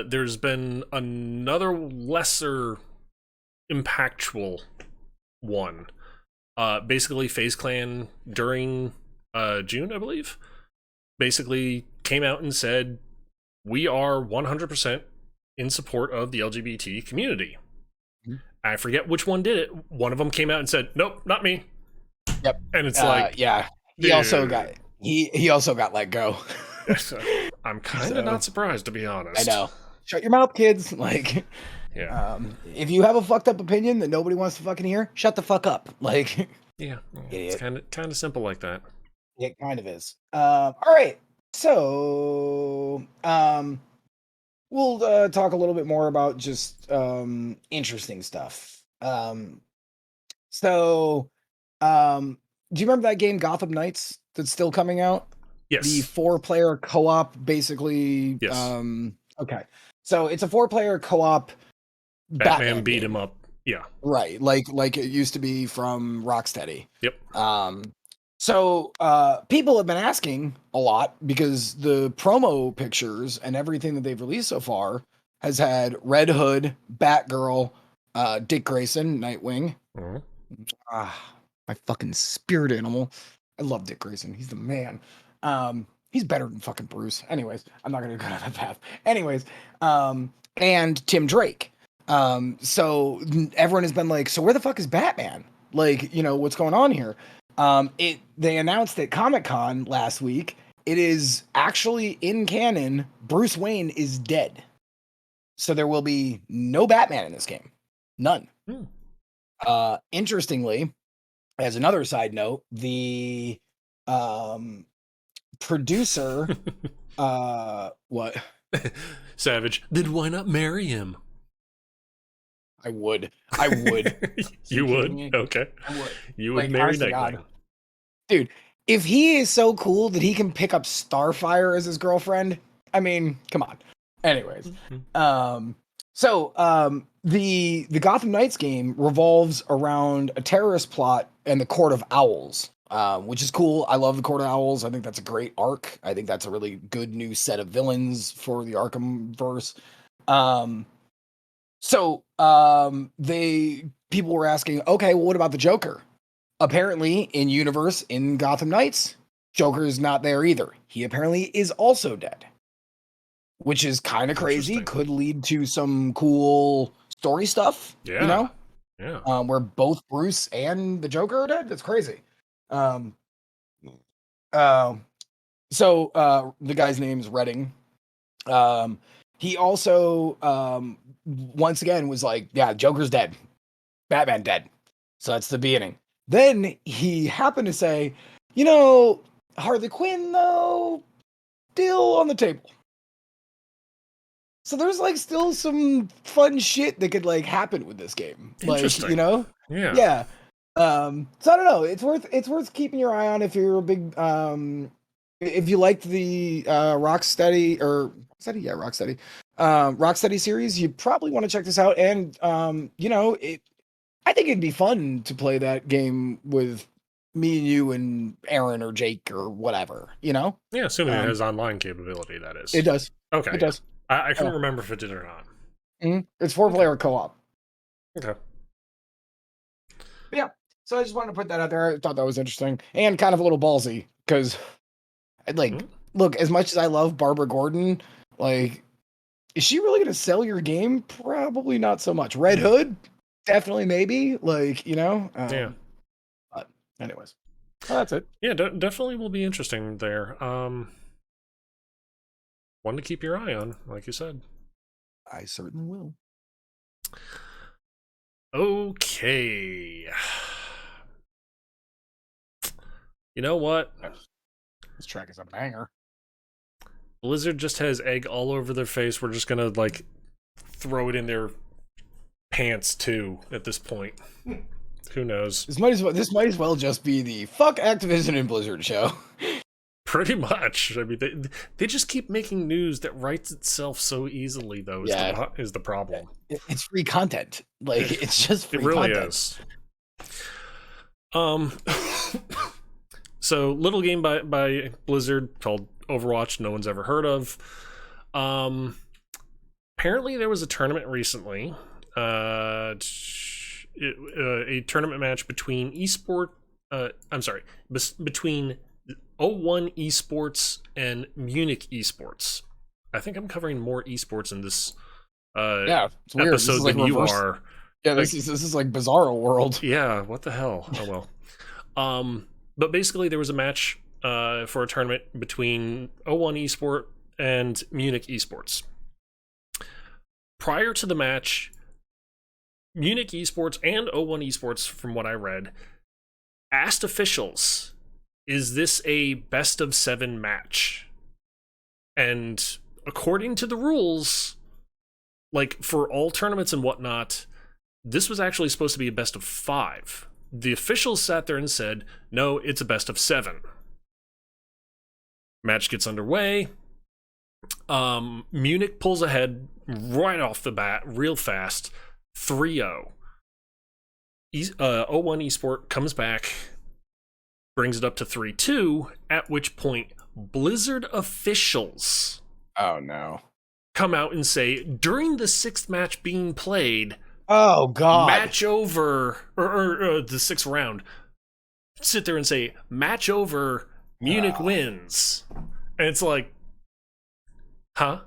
There's been another lesser impactful one. Basically, FaZe Clan during June, I believe, basically came out and said, we are 100% in support of the LGBT community. I forget which one did it. One of them came out and said, nope, not me. Yep. And it's like, yeah, he also got let go. I'm kind of not surprised, to be honest. I know. Shut your mouth, kids. Like, yeah. If you have a fucked up opinion that nobody wants to fucking hear, shut the fuck up. Like, yeah, it's kind of simple like that. It kind of is. All right. So, we'll talk a little bit more about just interesting stuff. So, do you remember that game Gotham Knights that's still coming out? Yes. The 4-player co-op, basically. Yes. Okay. So it's a 4-player co-op. Batman beat him up. Yeah. Right. Like it used to be from Rocksteady. Yep. So people have been asking a lot because the promo pictures and everything that they've released so far has had Red Hood, Batgirl, Dick Grayson, Nightwing. My fucking spirit animal. I love Dick Grayson. He's the man. He's better than fucking Bruce. Anyways, I'm not gonna go down that path. Anyways, and Tim Drake. So everyone has been like, so where the fuck is Batman? Like, what's going on here? They announced at Comic-Con last week, it is actually in canon, Bruce Wayne is dead. So there will be no Batman in this game. None. Interestingly, as another side note, the producer what? Savage. Then why not marry him? I would. You would? Okay. I would. You would marry Nightwing. Dude, if he is so cool that he can pick up Starfire as his girlfriend, I mean, come on. Anyways, so the Gotham Knights game revolves around a terrorist plot and the Court of Owls, which is cool. I love the Court of Owls. I think that's a great arc. I think that's a really good new set of villains for the Arkham verse. So people were asking, okay, well, what about the Joker? Apparently, in universe in Gotham Knights, Joker is not there either. He apparently is also dead, which is kind of crazy. Could lead to some cool story stuff. Yeah. Where both Bruce and the Joker are dead. That's crazy. So the guy's name's Redding. He also once again was like, yeah, Joker's dead, Batman dead. So that's the beginning. Then he happened to say, Harley Quinn though, still on the table. So there's like still some fun shit that could like happen with this game. Interesting. Like, Yeah. So I don't know. It's worth keeping your eye on if you're a big if you liked the Rocksteady series, you probably want to check this out. And I think it'd be fun to play that game with me and you and Aaron or Jake or whatever, Yeah, assuming it has online capability, that is. It does. Okay. It does. I couldn't remember if it did or not. It's 4-player co-op. Okay. Yeah. So I just wanted to put that out there. I thought that was interesting and kind of a little ballsy because, look, as much as I love Barbara Gordon, like, is she really going to sell your game? Probably not so much. Red Hood, definitely, maybe. Like, yeah. But anyways, that's it. Yeah, definitely will be interesting there. One to keep your eye on, like you said. I certainly will. Okay. You know what? This track is a banger. Blizzard just has egg all over their face. We're just gonna like throw it in their pants too at this point. Who knows? This might as well just be the fuck Activision and Blizzard show. Pretty much. I mean, they just keep making news that writes itself so easily, though. Is the problem? It's free content. Like it's just free it really content. is. So little game by Blizzard called Overwatch. No one's ever heard of. Apparently, there was a tournament recently. A tournament match between between O1 Esports and Munich Esports. I think I'm covering more esports in this it's weird. episode than you are. Yeah, this is like Bizarro World. Yeah, what the hell? Oh well. But basically there was a match for a tournament between O1 Esport and Munich Esports. Prior to the match, Munich Esports and O1 Esports, from what I read, asked officials, is this a best of 7 match? And according to the rules, like for all tournaments and whatnot, this was actually supposed to be a best of 5. The officials sat there and said, no, it's a best of 7. Match gets underway. Munich pulls ahead right off the bat, real fast, 3-0. O1 Esport comes back, brings it up to 3-2, at which point Blizzard officials come out and say, during the 6th match being played, oh god, match over, or the 6th round, sit there and say, match over, Munich wins. And it's like, huh?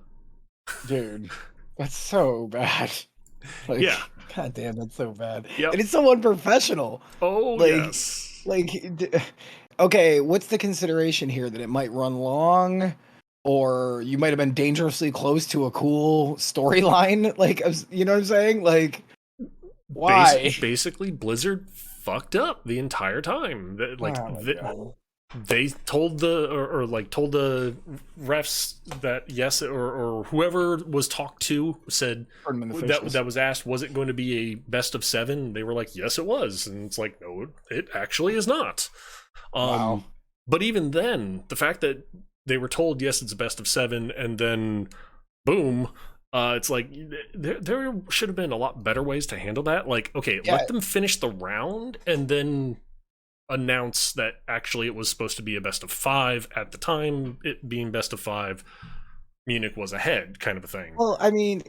Dude, that's so bad. Like, yeah. God damn, that's so bad. Yep. And it's so unprofessional. Oh, like, yes. Okay, what's the consideration here? That it might run long, or you might have been dangerously close to a cool storyline? Like, you know what I'm saying? Why? Basically, Blizzard fucked up the entire time. They told told the refs that yes, or whoever was talked to said that was asked, was it going to be a best of 7? They were like, yes, it was, and it's like, no, it actually is not. Wow. But even then, the fact that they were told yes, it's a best of 7, and then boom. It's like there should have been a lot better ways to handle that. Like, okay, let them finish the round and then announce that actually it was supposed to be a best of 5 at the time. It being best of 5, Munich was ahead, kind of a thing. Well, I mean,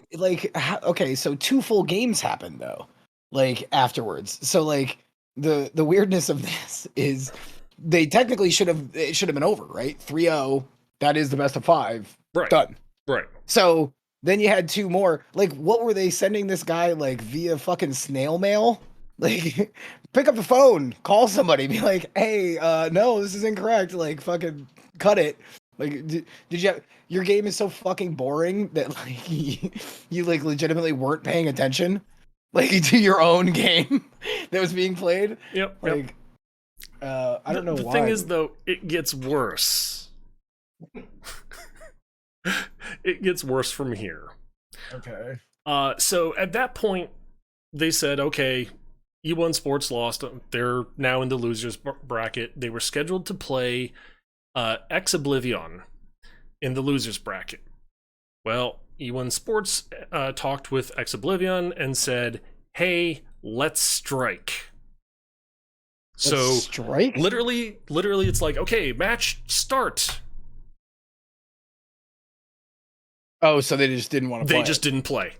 okay, so 2 full games happened though, afterwards. So the weirdness of this is they technically it should have been over, right? 3-0. That is the best of 5. Right. Done. Right. So then you had 2 more. What were they sending this guy via fucking snail mail? Pick up the phone, call somebody, be like, hey, no, this is incorrect. Fucking cut it. Did you your game is so fucking boring that you legitimately weren't paying attention to your own game that was being played? Yep. I don't know why. The thing is, though, it gets worse. It gets worse from here. Okay. So at that point, they said, okay, E1 Sports lost. They're now in the losers bracket. They were scheduled to play Ex-Oblivion in the losers bracket. Well, E1 Sports talked with Ex-Oblivion and said, hey, let's strike. Strike? Literally, it's like, okay, match start. Oh, so they just didn't want to play. They just didn't play.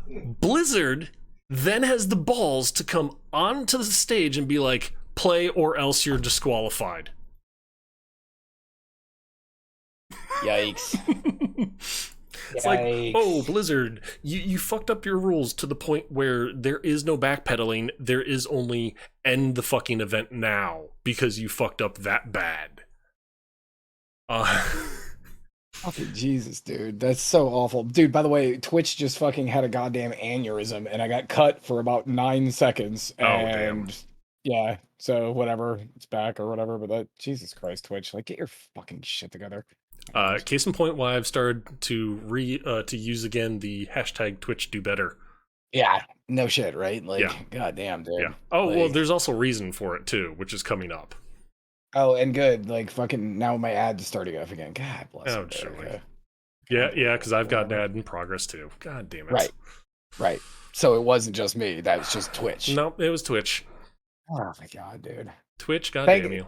Blizzard then has the balls to come onto the stage and be like, play or else you're disqualified. Yikes. It's like, oh, Blizzard, you fucked up your rules to the point where there is no backpedaling. There is only end the fucking event now because you fucked up that bad. Fucking Jesus, dude. That's so awful. Dude, by the way, Twitch just fucking had a goddamn aneurysm and I got cut for about 9 seconds. And damn. Yeah, so whatever. It's back or whatever, but Jesus Christ, Twitch. Get your fucking shit together. Case in point, why I've started to use again the hashtag Twitch do better. Yeah, no shit, right? Like, Yeah. goddamn, dude. Yeah. Oh, well, Like, there's also reason for it too, which is coming up. oh, and good. Like, fucking now my ad is starting off again. God bless Oh, it. surely. Okay. Yeah, because I've got an ad in progress too. God damn it. Right. So it wasn't just me. That was just Twitch. No, it was Twitch. Oh my god, dude. Twitch, goddamn you.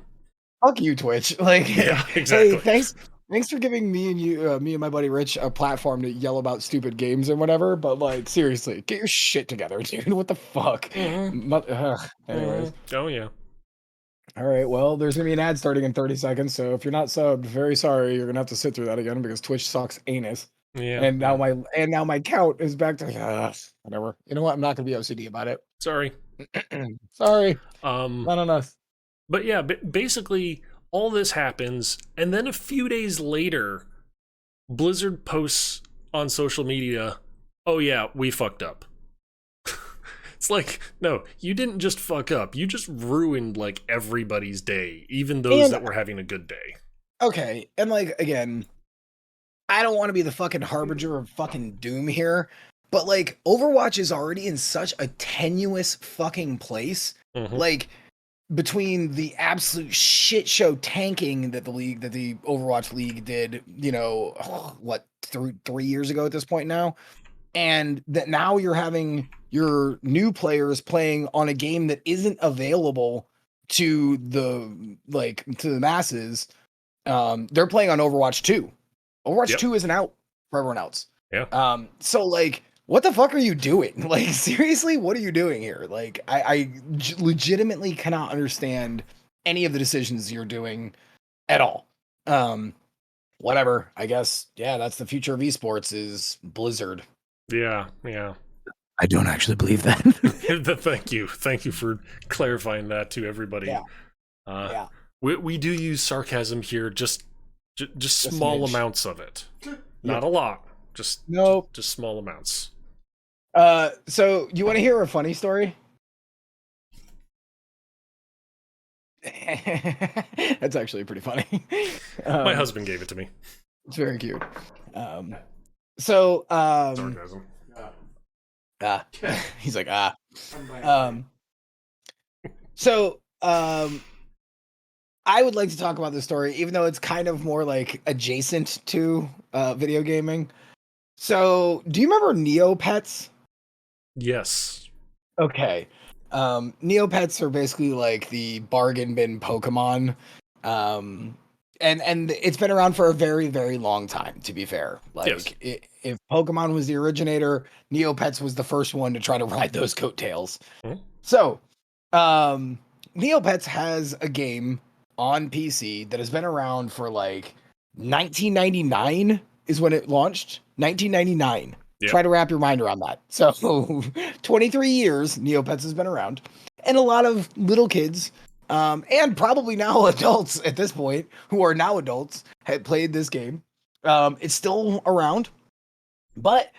Fuck you, Twitch. Like, Yeah, exactly. Hey, thanks for giving me and my buddy Rich, a platform to yell about stupid games and whatever. But like, seriously, get your shit together, dude. What the fuck? Anyways. Oh yeah. All right. Well, there's gonna be an ad starting in 30 seconds. So if you're not subbed, very sorry, you're gonna have to sit through that again because Twitch sucks anus. Yeah. And now my count is back to whatever. You know what? I'm not gonna be OCD about it. Sorry. Sorry. Not on us. But yeah, basically all this happens, and then a few days later, Blizzard posts on social media, "Oh yeah, we fucked up." It's like, no, you didn't just fuck up. You just ruined like everybody's day, even those that were having a good day. Okay, and like again, I don't want to be the fucking harbinger of fucking doom here, but like Overwatch is already in such a tenuous fucking place. Mhm. Like between the absolute shit show tanking that the Overwatch League did, you know, what, 3 years ago at this point now, and that now you're having your new players playing on a game that isn't available to the masses. They're playing on Overwatch 2. Overwatch 2 isn't out for everyone else. Yeah. So like, what the fuck are you doing? Like, seriously, what are you doing here? Like, I legitimately cannot understand any of the decisions you're doing at all. Whatever. I guess, yeah, that's the future of esports is Blizzard. Yeah. I don't actually believe that. Thank you for clarifying that to everybody. Yeah. We do use sarcasm here, just small amounts of it, not a lot. Just small amounts. So you want to hear a funny story? That's actually pretty funny. My husband gave it to me. It's very cute. Sarcasm. He's like, I would like to talk about this story, even though it's kind of more like adjacent to video gaming. So, do you remember Neopets? Yes. Okay. Neopets are basically like the bargain bin Pokemon. And it's been around for a very, very long time, to be fair. Like, if Pokemon was the originator, Neopets was the first one to try to ride those coattails. Mm-hmm. So, Neopets has a game on PC that has been around for like 1999 is when it launched. 1999. Yep. Try to wrap your mind around that. So 23 years Neopets has been around, and a lot of little kids and probably now adults at this point who are now adults had played this game. It's still around, but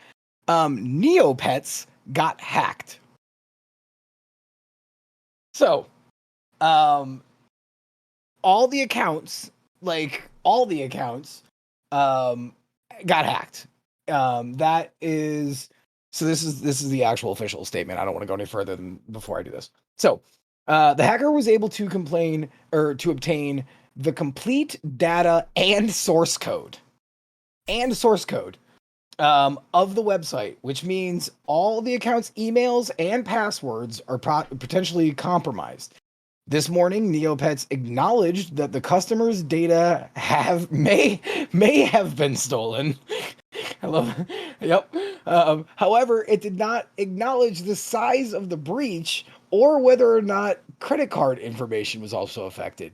Neopets got hacked. So all the accounts got hacked. That is, so this is the actual official statement. I don't want to go any further than before I do this. So the hacker was able to obtain the complete data and source code of the website, which means all the account's emails and passwords are potentially compromised. This morning, Neopets acknowledged that the customer's data may have been stolen. I love it. Yep. However, it did not acknowledge the size of the breach or whether or not credit card information was also affected.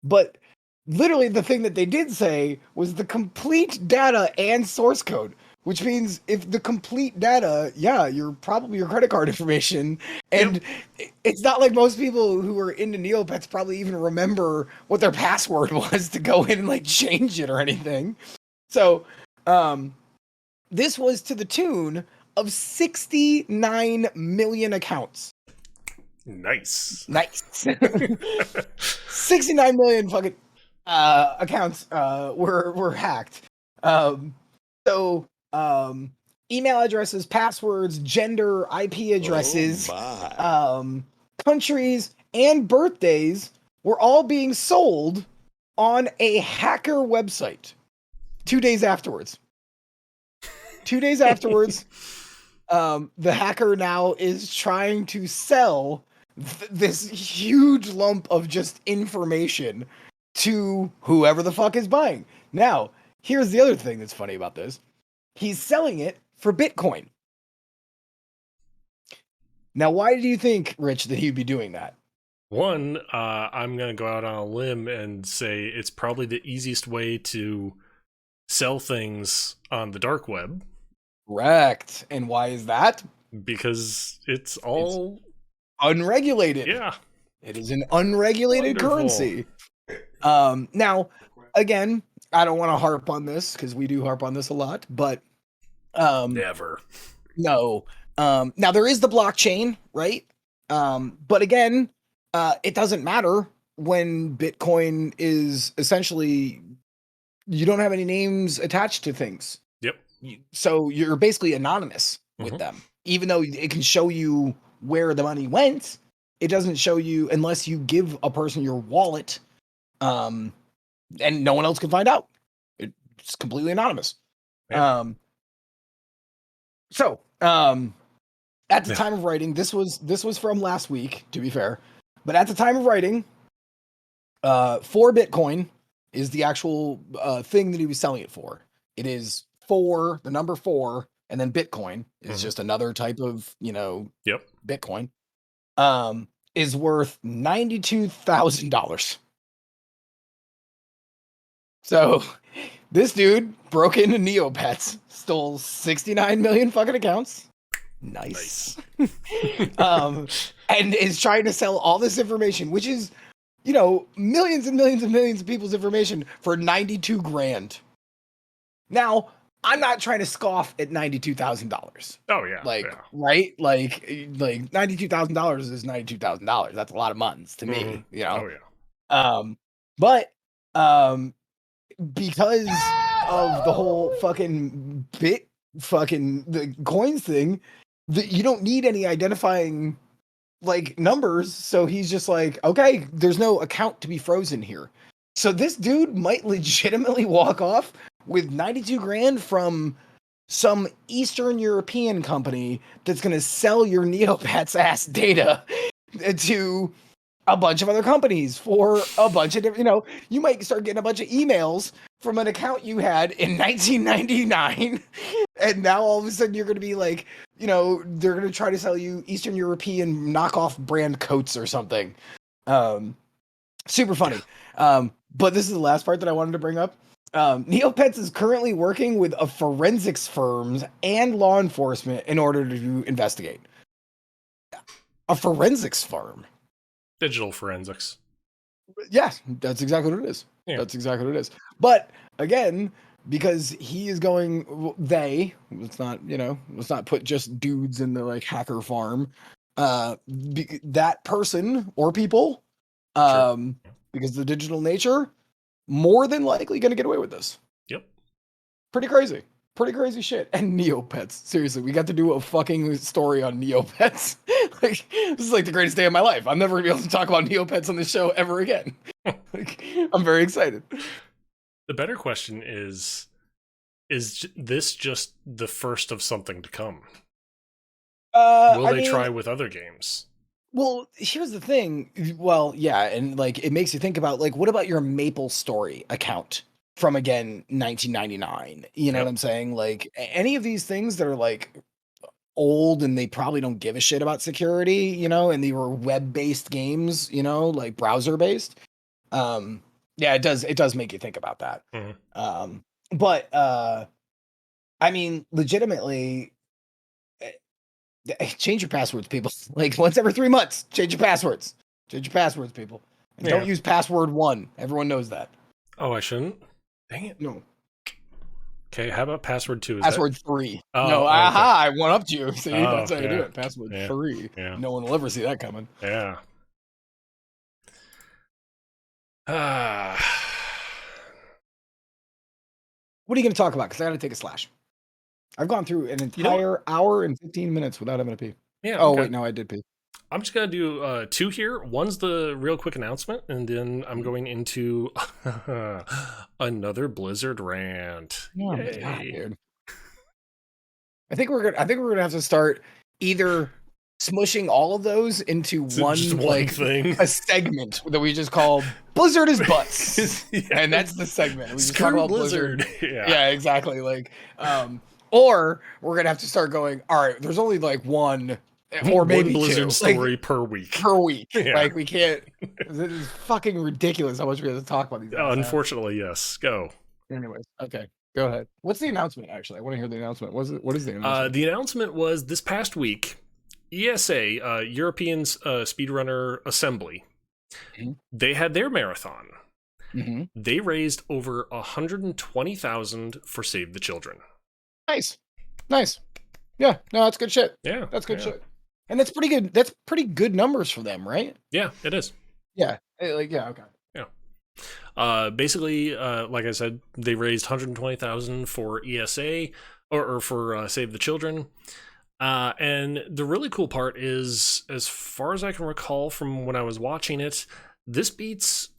But literally the thing that they did say was the complete data and source code, which means if the complete data, you're probably your credit card information. And it's not like most people who are into Neopets probably even remember what their password was to go in and like change it or anything. So, this was to the tune of 69 million accounts. Nice. 69 million fucking. accounts were hacked. Um, so email addresses, passwords, gender, IP addresses, countries, and birthdays were all being sold on a hacker website 2 days afterwards. 2 days afterwards, the hacker now is trying to sell this huge lump of just information to whoever the fuck is buying. Now, here's the other thing that's funny about this. He's selling it for Bitcoin. Now, why do you think, Rich, that he'd be doing that? One, I'm going to go out on a limb and say it's probably the easiest way to sell things on the dark web. Correct. And why is that? Because it's all unregulated. Yeah. It is an unregulated currency. Now, again, I don't want to harp on this because we do harp on this a lot, but never. No. Now there is the blockchain, right? But again, it doesn't matter when Bitcoin is essentially you don't have any names attached to things. Yep. So you're basically anonymous with them. Even though it can show you where the money went, it doesn't show you unless you give a person your wallet, and no one else can find out. It's completely anonymous. Yeah. At the time of writing, this was from last week, to be fair, but at the time of writing, 4 Bitcoin is the actual thing that he was selling it for. It is 4, the number 4, and then Bitcoin is just another type of, Bitcoin. Is worth $92,000. So this dude broke into Neopets, stole 69 million fucking accounts. Nice. And is trying to sell all this information, which is, millions and millions and millions of people's information for 92 grand. Now, I'm not trying to scoff at $92,000. Oh yeah. Right? Like $92,000 is $92,000. That's a lot of months to me, Oh yeah. But because of the whole fucking the coins thing, you don't need any identifying numbers. So he's just like, okay, there's no account to be frozen here. So this dude might legitimately walk off with 92 grand from some Eastern European company that's going to sell your Neopets ass data to a bunch of other companies for a bunch of different, you might start getting a bunch of emails from an account you had in 1999. And now all of a sudden you're going to be like, they're going to try to sell you Eastern European knockoff brand coats or something. Super funny. But this is the last part that I wanted to bring up. Neopets is currently working with a forensics firms and law enforcement in order to investigate. A forensics firm. Digital forensics. Yeah, that's exactly what it is. Yeah. That's exactly what it is. But again, because he is going, let's not put just dudes in the hacker farm. That person or people, because of the digital nature, more than likely going to get away with this. Yep. Pretty crazy shit. And Neopets. Seriously, we got to do a fucking story on Neopets. This is the greatest day of my life. I'm never gonna be able to talk about Neopets on this show ever again. I'm very excited. The better question is this just the first of something to come? Will they try with other games? Well, here's the thing. Well, yeah, and it makes you think about what about your MapleStory account from 1999? You know what I'm saying? Any of these things that are old and they probably don't give a shit about security, and they were web-based games, browser-based. Yeah, it does make you think about that. But I mean, legitimately, change your passwords, people. Once every 3 months, change your passwords. Change your passwords, people. And don't use password 1. Everyone knows that. Oh, I shouldn't? Dang it. No. Okay, how about password 2? Password 3. Oh, no, okay. I went up to you. See, that's how you do it. Password 3. Yeah. No one will ever see that coming. Yeah. What are you going to talk about? Because I got to take a slash. I've gone through an You know what? entire hour and 15 minutes without having to pee. Yeah. Oh, Okay. wait, no, I did pee. I'm just gonna do two here. One's the real quick announcement, and then I'm going into another Blizzard rant. Oh, my God, Yay. dude. I think we're gonna have to start either smushing all of those into one, Just one like thing. a segment that we just call Blizzard is butts, Yeah. and that's the segment. We just talk Screw about Blizzard. Yeah. Yeah, exactly. Like, or we're gonna have to start going. All right, there's only like one, or maybe one Blizzard two, story like, per week. per week. Yeah. Like, we can't. This is fucking ridiculous how much we have to talk about these. Unfortunately, yes. Go. Anyways, okay, go ahead. What's the announcement? Actually, I want to hear the announcement. What is the announcement? The announcement was this past week. ESA, European Speedrunner Assembly, Mhm. they had their marathon. Mm-hmm. They raised over 120,000 for Save the Children. Nice. Yeah, no, that's good shit. Yeah, That's good shit. And that's pretty good. That's pretty good numbers for them, right? Yeah, it is. Yeah. Okay. Basically, like I said, they raised 120,000 for ESA or for Save the Children. And the really cool part is, as far as I can recall from when I was watching it, this beats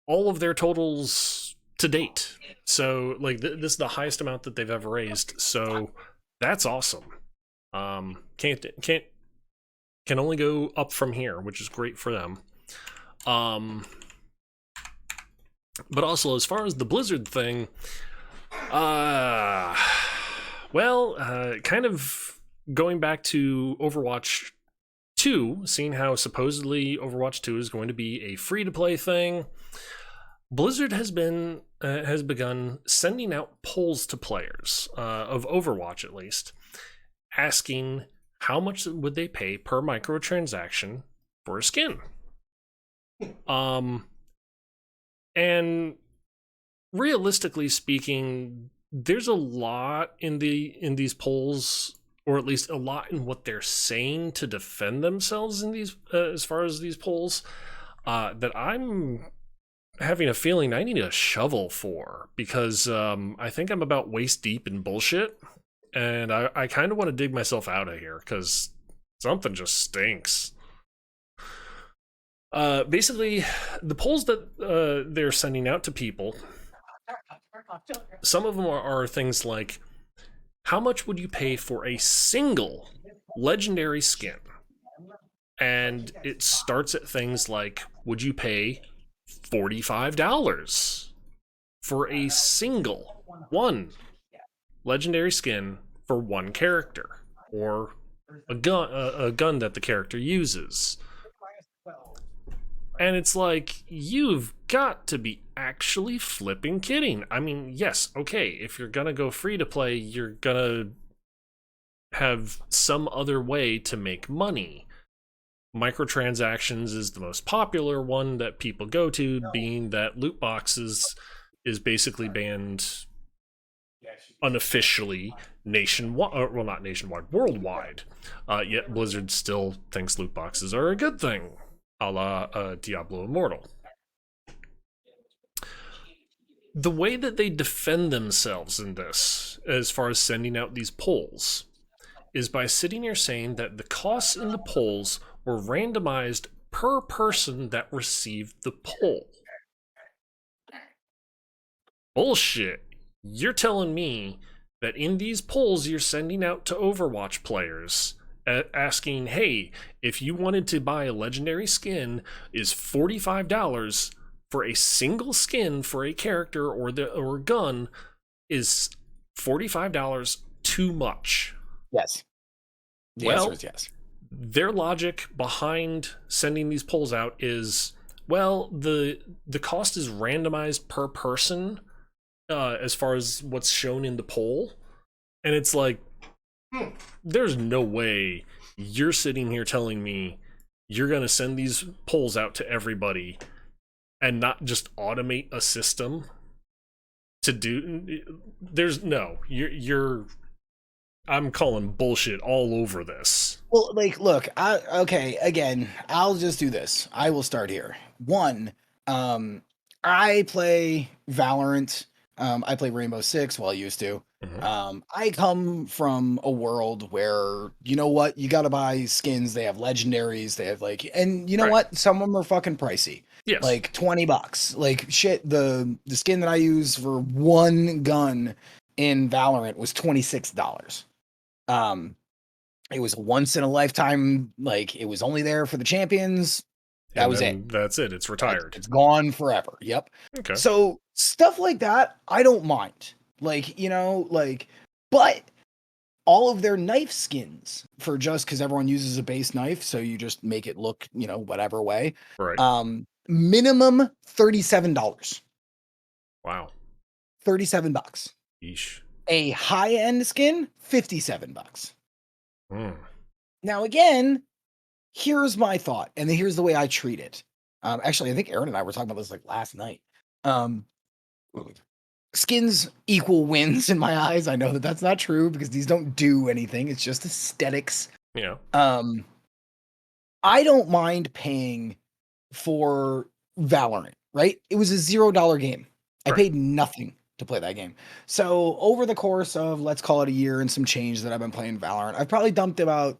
all of their totals to date. So, like, this is the highest amount that they've ever raised. So, that's awesome. Can only go up from here, which is great for them. But also, as far as the Blizzard thing, kind of going back to Overwatch 2, seeing how supposedly Overwatch 2 is going to be a free-to-play thing, Blizzard has begun sending out polls to players of Overwatch, at least, asking how much would they pay per microtransaction for a skin. And realistically speaking, there's a lot in these polls, or at least a lot in what they're saying to defend themselves in these as far as these polls, that I'm having a feeling I need a shovel for, because I think I'm about waist deep in bullshit, and I kind of want to dig myself out of here because something just stinks. Basically, the polls that they're sending out to people, some of them are things like, how much would you pay for a single legendary skin? And it starts at things like, would you pay $45 for a single one legendary skin for one character, or a gun that the character uses? And it's like, you've got to be actually flipping kidding. I mean, yes, okay, if you're gonna go free to play, you're gonna have some other way to make money. Microtransactions is the most popular one that people go to, being that loot boxes is basically banned unofficially nationwide, well, not nationwide, worldwide. Yet Blizzard still thinks loot boxes are a good thing, a la Diablo Immortal. The way that they defend themselves in this, as far as sending out these polls, is by sitting here saying that the costs in the polls were randomized per person that received the poll. Bullshit. You're telling me that in these polls you're sending out to Overwatch players, asking, hey, if you wanted to buy a legendary skin, is $45 for a single skin for a character or gun, is $45 too much? Yes. The answer is yes. Their logic behind sending these polls out is, well, the cost is randomized per person, as far as what's shown in the poll. And it's like, there's no way you're sitting here telling me you're going to send these polls out to everybody and not just automate a system to do. There's no, I'm calling bullshit all over this. Well, like, look, okay, again, I'll just do this. I will start here. One, I play Valorant I play Rainbow Six, well, I used to. Mhm. I come from a world where, you know what, you got to buy skins. They have legendaries. They have like, and you know Right. what, some of them are fucking pricey, Yes. like $20. Like shit, the skin that I use for one gun in Valorant was $26. Um, it was once in a lifetime. Like it was only there for the champions. That And was it. then that's it. It's retired. It's gone forever. Yep. Okay. So stuff like that, I don't mind. Like, you know, like, but all of their knife skins for just because everyone uses a base knife, so you just make it look, you know, whatever way. Right. Minimum $37. Wow. $37. Yeesh. A high-end skin, $57. Mm. Now again, here's my thought, and here's the way I treat it. Actually, I think Aaron and I were talking about this like last night. Um, skins equal wins in my eyes. I know that that's not true because these don't do anything. It's just aesthetics. Yeah. Um, I don't mind paying for Valorant, right? It was a $0 game. I Right. paid nothing to play that game. So over the course of, let's call it a year and some change that I've been playing Valorant, I've probably dumped about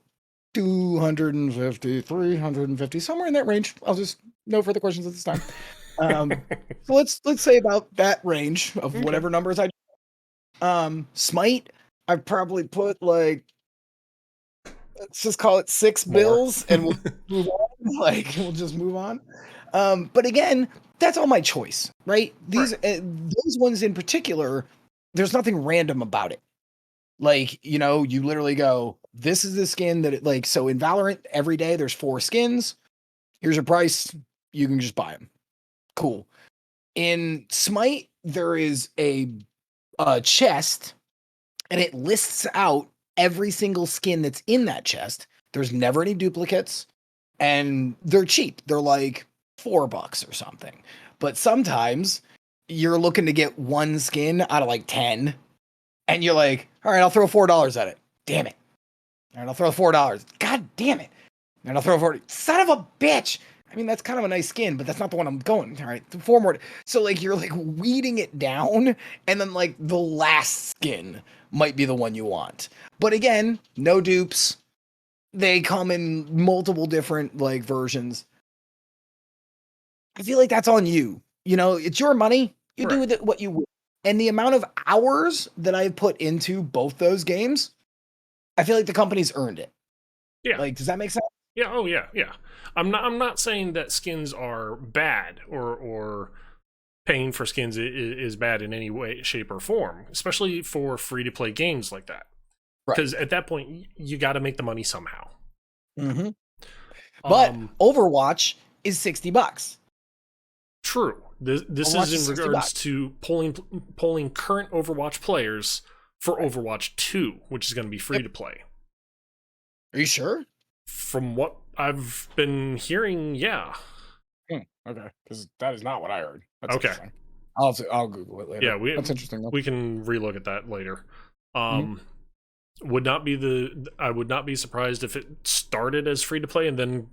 250, 350, somewhere in that range. I'll just no further questions at this time. So let's say about that range of Okay. whatever numbers I Smite, I've probably put like, let's just call it 6 More. bills and we'll move on. Like we'll just move on. But again, that's all my choice, right? Right. Those ones in particular, there's nothing random about it. Like, you know, you literally go, this is the skin that it like, so in Valorant, every day there's 4 skins. Here's your price. You can just buy them. Cool. In Smite, there is a chest and it lists out every single skin that's in that chest. There's never any duplicates and they're cheap. They're like $4 or something. But sometimes you're looking to get one skin out of like 10 and you're like, all right, I'll throw $4 at it. Damn it. All right, I'll throw $4. God damn it. And I'll throw 40. Son of a bitch. I mean, that's kind of a nice skin, but that's not the one I'm going. All right, 4 more. So like you're like weeding it down, and then like the last skin might be the one you want. But again, no dupes. They come in multiple different like versions. I feel like that's on you. You know, it's your money. You do Right. with it what you will. And the amount of hours that I've put into both those games, I feel like the company's earned it. Yeah. Like, does that make sense? Yeah. Oh yeah. Yeah. I'm not saying that skins are bad or paying for skins is bad in any way, shape, or form, especially for free to play games like that. Right. Because at that point, you got to make the money somehow. Mm-hmm. But Um, Overwatch is $60. True. This Overwatch is is in 60 regards bucks. to polling current Overwatch players for Overwatch 2, which is going to be free Yep. to play. Are you sure? From what I've been hearing, yeah. Okay, because that is not what I heard. That's Okay. interesting. I'll Google it later. Yeah, That's interesting though. we can relook at that later. Mhm. I would not be surprised if it started as free to play and then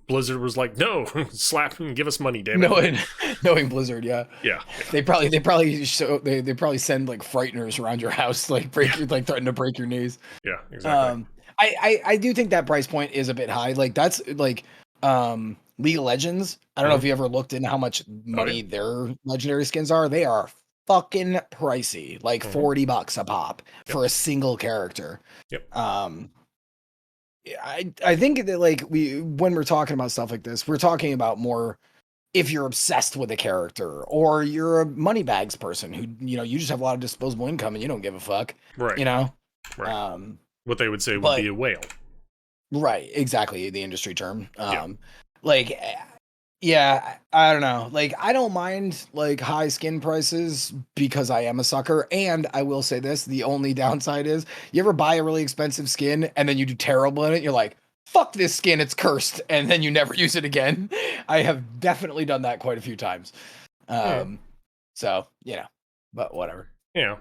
Blizzard was like, "No, slap and give us money, damn it." Knowing Blizzard, yeah. Yeah. They probably send like frighteners around your house, like like threaten to break your knees. Yeah, exactly. I do think that price point is a bit high. Like that's like League of Legends. I don't know Mhm. if you ever looked into how much Oh, money yeah. their legendary skins are. They are fucking pricey, like Mhm. $40 a pop Yep. for a single character. Yep. I think that like when we're talking about stuff like this, we're talking about more if you're obsessed with a character or you're a money bags person who, you know, you just have a lot of disposable income and you don't give a fuck, Right. you know. Right. Um, What they would say would but be a whale. right, exactly, the industry term. Yeah. Like yeah, I don't know. Like I don't mind like high skin prices because I am a sucker. And I will say this, the only downside is you ever buy a really expensive skin and then you do terrible in it, you're like, fuck this skin, it's cursed, and then you never use it again. I have definitely done that quite a few times. Mhm. So, but whatever. Yeah.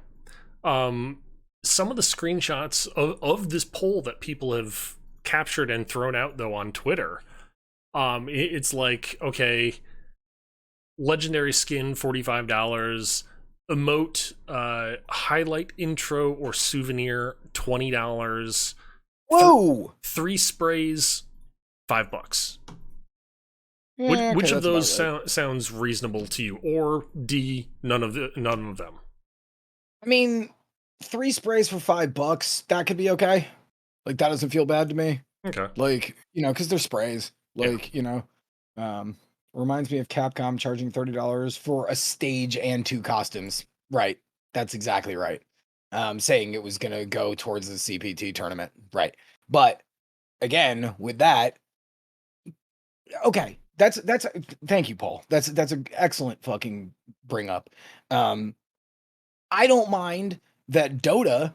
Some of the screenshots of this poll that people have captured and thrown out though on Twitter, it's like, okay, legendary skin $45, emote, highlight intro or souvenir, $20. Whoa. 3 sprays, $5. Which Okay, of that's about those right. sounds reasonable to you? Or D, none of them? I mean, 3 sprays for $5, that could be okay. Like, that doesn't feel bad to me. Okay. Like, because they're sprays. Yeah. Like, um, reminds me of Capcom charging $30 for a stage and 2 costumes. Right. That's exactly right. Saying it was gonna go towards the CPT tournament. Right. But again, with that, okay. That's thank you, Paul. That's an excellent fucking bring up. Um, I don't mind that Dota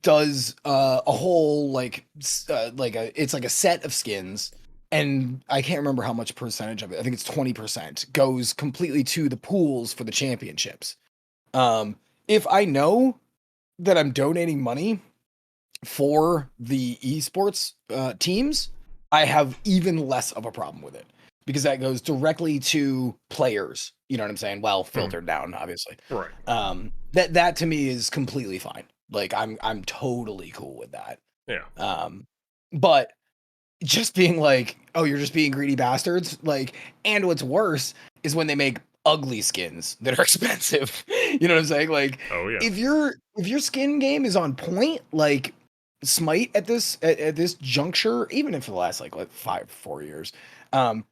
does a whole like it's like a set of skins, and I can't remember how much percentage of it. I think it's 20% goes completely to the pools for the championships. If I know that I'm donating money for the esports teams, I have even less of a problem with it because that goes directly to players. You know what I'm saying? Well, filtered down, obviously. Right. That to me is completely fine. Like I'm totally cool with that. Yeah. But just being like, oh, you're just being greedy bastards. Like, and what's worse is when they make ugly skins that are expensive. You know what I'm saying? Like, Oh yeah. if your skin game is on point, like Smite at this juncture, even if for the last like 4 years, um,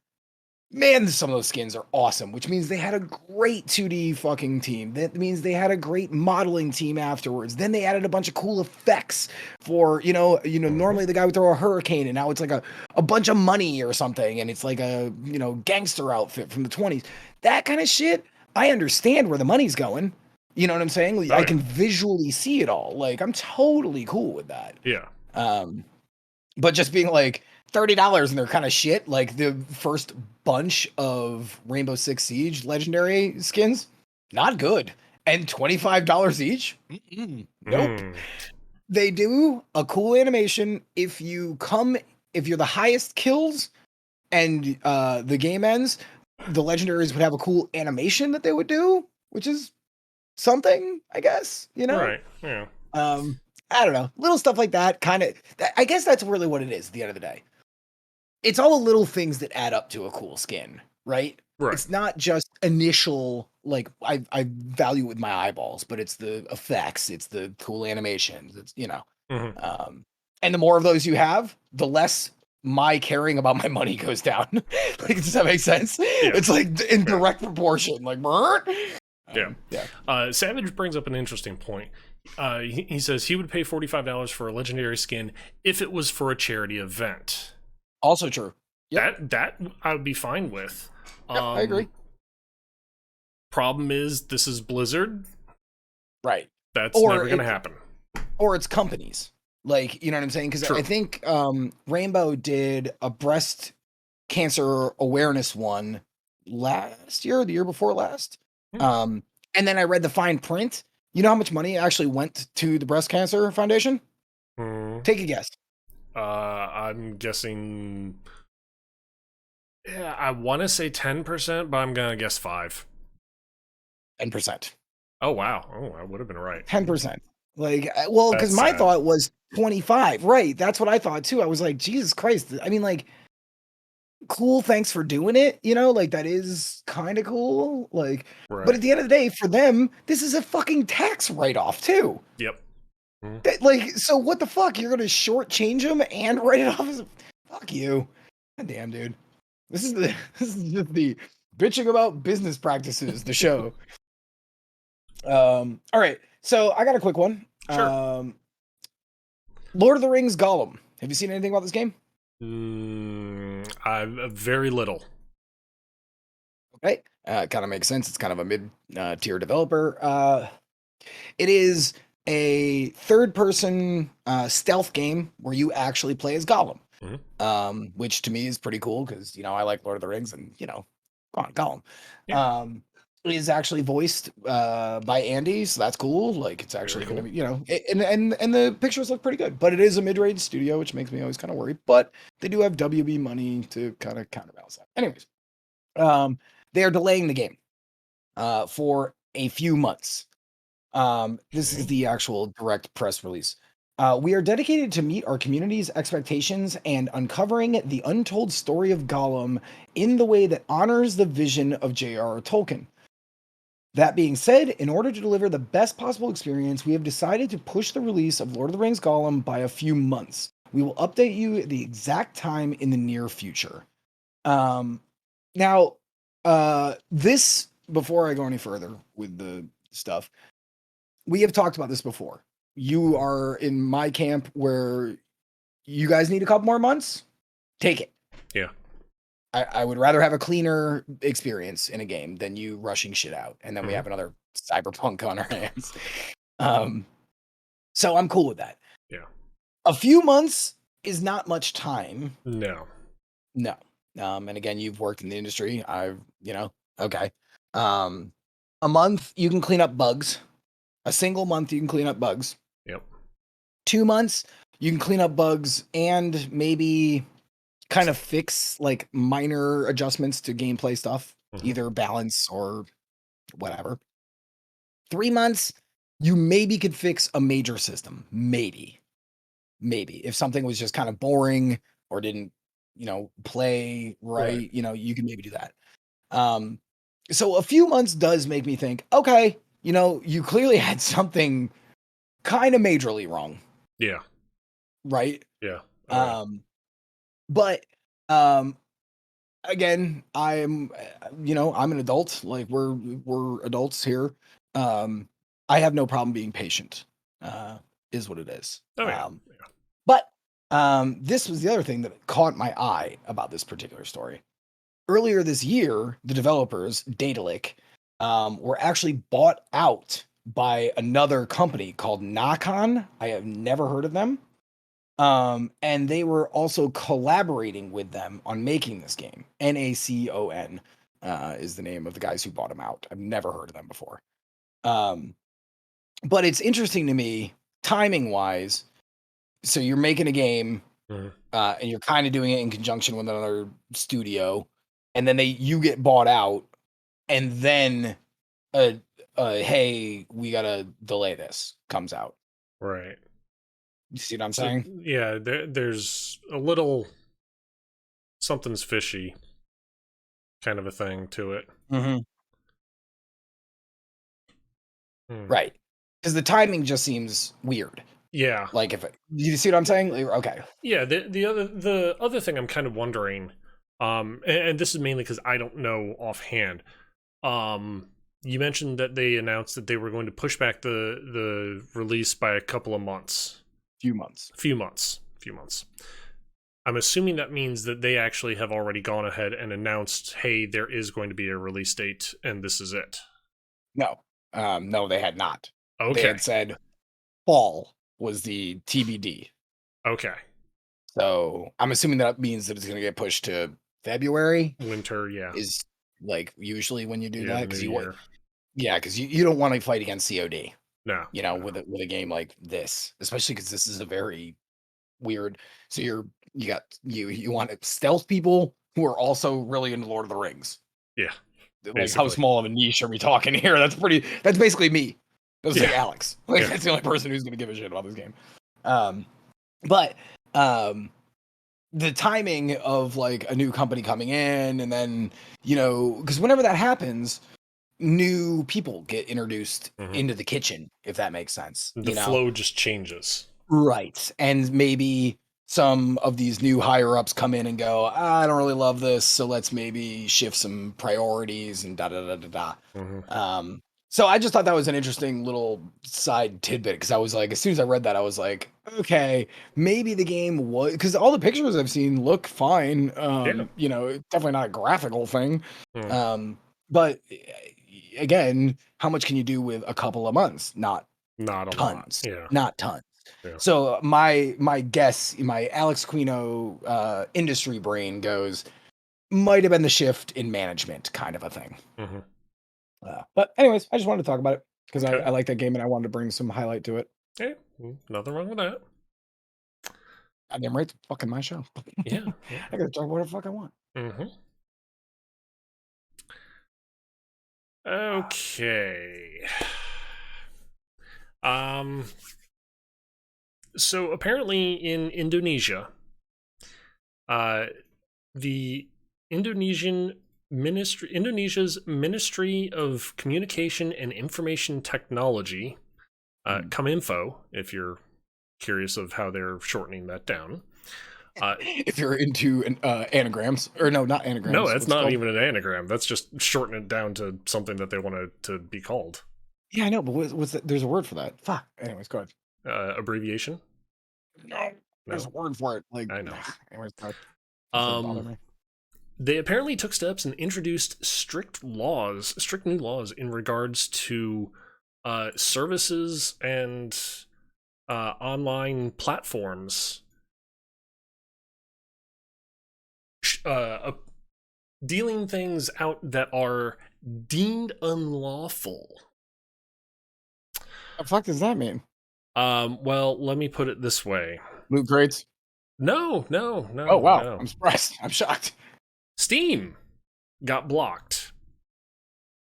man, some of those skins are awesome, which means they had a great 2D fucking team. That means they had a great modeling team afterwards. Then they added a bunch of cool effects for, normally the guy would throw a hurricane and now it's like a bunch of money or something. And it's like a, gangster outfit from the 20s. That kind of shit, I understand where the money's going. You know what I'm saying? Like, Oh, I yeah. can visually see it all. Like, I'm totally cool with that. Yeah. But just being like $30 and they're kind of shit, like the first bunch of Rainbow Six Siege legendary skins, not good. And $25 each? Nope. Mm. They do a cool animation if you're the highest kills and the game ends, the legendaries would have a cool animation that they would do, which is something, I guess, Right. Yeah. I don't know, little stuff like that. Kind of, I guess that's really what it is. At the end of the day, it's all the little things that add up to a cool skin, right? Right. It's not just initial, like I value it with my eyeballs, but it's the effects, it's the cool animations, it's Mm-hmm. and the more of those you have, the less my caring about my money goes down. Like, does that make sense? Yeah. It's like in direct proportion, like Yeah. Savage brings up an interesting point. He says he would pay $45 for a legendary skin if it was for a charity event. Also true. Yep. That I would be fine with. Yep, I agree. Problem is, this is Blizzard. Right. That's never going to happen. Or it's companies. Like, you know what I'm saying? Because I think Rainbow did a breast cancer awareness one last year, or the year before last. And then I read the fine print. You know how much money actually went to the Breast Cancer Foundation? Take a guess. I'm guessing. Yeah, I want to say 10%, but I'm gonna guess 5. 10%. Oh wow! Oh, I would have been right. 10%. Like, well, because my thought was 25. Right. That's what I thought too. I was like, Jesus Christ. I mean, like, cool, thanks for doing it, like that is kind of cool, like, right. But at the end of the day, for them, this is a fucking tax write-off too. Yep. Like, so what the fuck, you're gonna shortchange them and write it off as fuck you. God damn, dude, this is just the bitching about business practices, the show. All right, so I got a quick one. Sure. Lord of the Rings Gollum, have you seen anything about this game? I've very little. Okay, kind of makes sense. It's kind of a mid-tier developer. It is a third-person stealth game where you actually play as Gollum, which to me is pretty cool because I like Lord of the Rings and come on, Gollum. Yeah. It is actually voiced by Andy, so that's cool. Like, it's actually going to be, and the pictures look pretty good. But it is a mid-range studio, which makes me always kind of worried. But they do have WB money to kind of counterbalance that. Anyways, they are delaying the game for a few months. This is Okay. the actual direct press release. We are dedicated to meet our community's expectations and uncovering the untold story of Gollum in the way that honors the vision of J.R.R. Tolkien. That being said, in order to deliver the best possible experience, we have decided to push the release of Lord of the Rings Gollum by a few months. We will update you the exact time in the near future. Um, now, this, before I go any further with the stuff, we have talked about this before. You are in my camp where you guys need a couple more months. Take it. Yeah. I would rather have a cleaner experience in a game than you rushing shit out, and then we Mhm. have another cyberpunk on our hands. Um, so I'm cool with that. Yeah. A few months is not much time. No. No. And again, you've worked in the industry. Okay. Um, a month you can clean up bugs. A single month you can clean up bugs. Yep. 2 months you can clean up bugs and maybe kind of fix like minor adjustments to gameplay stuff, Mhm. either balance or whatever. 3 months, you maybe could fix a major system. Maybe if something was just kind of boring or didn't, play Right. right, you can maybe do that. Um, so a few months does make me think, okay, you clearly had something kind of majorly wrong, Yeah. right? Yeah. Oh yeah. Um, but um, again, I'm an adult. Like we're adults here. Um, I have no problem being patient. Uh, is what it is. Oh yeah. Yeah. But this was the other thing that caught my eye about this particular story. Earlier this year, the developers, Daedalic, were actually bought out by another company called Nacon. I have never heard of them. And they were also collaborating with them on making this game. Nacon is the name of the guys who bought them out. I've never heard of them before. Um, but it's interesting to me, timing wise. So you're making a game, Mhm. and you're kind of doing it in conjunction with another studio, and then you get bought out, and then uh, hey, we gotta delay this comes out. Right. You see what I'm So saying? yeah, there's a little something's fishy kind of a thing to it. Hmm. Hmm. Right. Because the timing just seems weird. Yeah. Like if you see what I'm saying? Like, okay. Yeah. The other thing I'm kind of wondering, and this is mainly because I don't know offhand. Um, you mentioned that they announced that they were going to push back the release by a couple of months, Few months. few months. I'm assuming that means that they actually have already gone ahead and announced, hey, there is going to be a release date, and this is it. No. No, they had not. They Okay. had said fall was the TBD. Okay. So I'm assuming that means that it's gonna get pushed to February Winter, yeah. is like usually when you do Yeah, that the new because year. you don't want to fight against COD, No, no. with a game like this, especially because this is a very weird. So you want stealth people who are also really into Lord of the Rings. Yeah, Like how basically. small of a niche are we talking here? That's basically me. That's like Yeah, Alex. Like yeah. that's the only person who's gonna give a shit about this game. Um, but um the timing of like a new company coming in and then, because whenever that happens, new people get introduced Hmm. into the kitchen, if that makes sense, The flow just changes. Right. And maybe some of these new higher ups come in and go, I don't really love this, so let's maybe shift some priorities and da da da da da. Hmm. Um, so I just thought that was an interesting little side tidbit because I was like, as soon as I read that, I was like, okay, maybe the game was because all the pictures I've seen look fine. Yeah. It's definitely not a graphical thing. Mm. But again, how much can you do with a couple of months? Not Not a lot. tons, Yeah, not tons. yeah. So my guess, my Alex Quino industry brain goes, might have been the shift in management kind of a thing. Hmm. But anyways, I just wanted to talk about it because I, Okay. I like that game and I wanted to bring some highlight to it. Yeah, nothing wrong with that. Goddamn right, it's fucking my show. Yeah, yeah. I gotta talk whatever the fuck I want. Hmm. Okay. Um. So apparently in Indonesia, uh, the Indonesia's Ministry of Communication and Information Technology, Hmm. Cominfo, if you're curious of how they're shortening that down. Uh, If you're into anagrams, or no, not no, anagrams. that's What's it not called? even an anagram. That's just shortening it down to something that they want to be called. Yeah, I know, but what's that? There's a word for that. Fuck. Anyways, go ahead. Abbreviation? No, there's a No, word for it. Like, I know. anyways, go ahead. Doesn't bother Um, me. they apparently took steps and introduced strict new laws in regards to services and online platforms uh, dealing things out that are deemed unlawful. The fuck does that mean? Well, let me put it this way. Loot crates? No, no, Oh no, wow, no. I'm surprised. I'm shocked. Steam got blocked.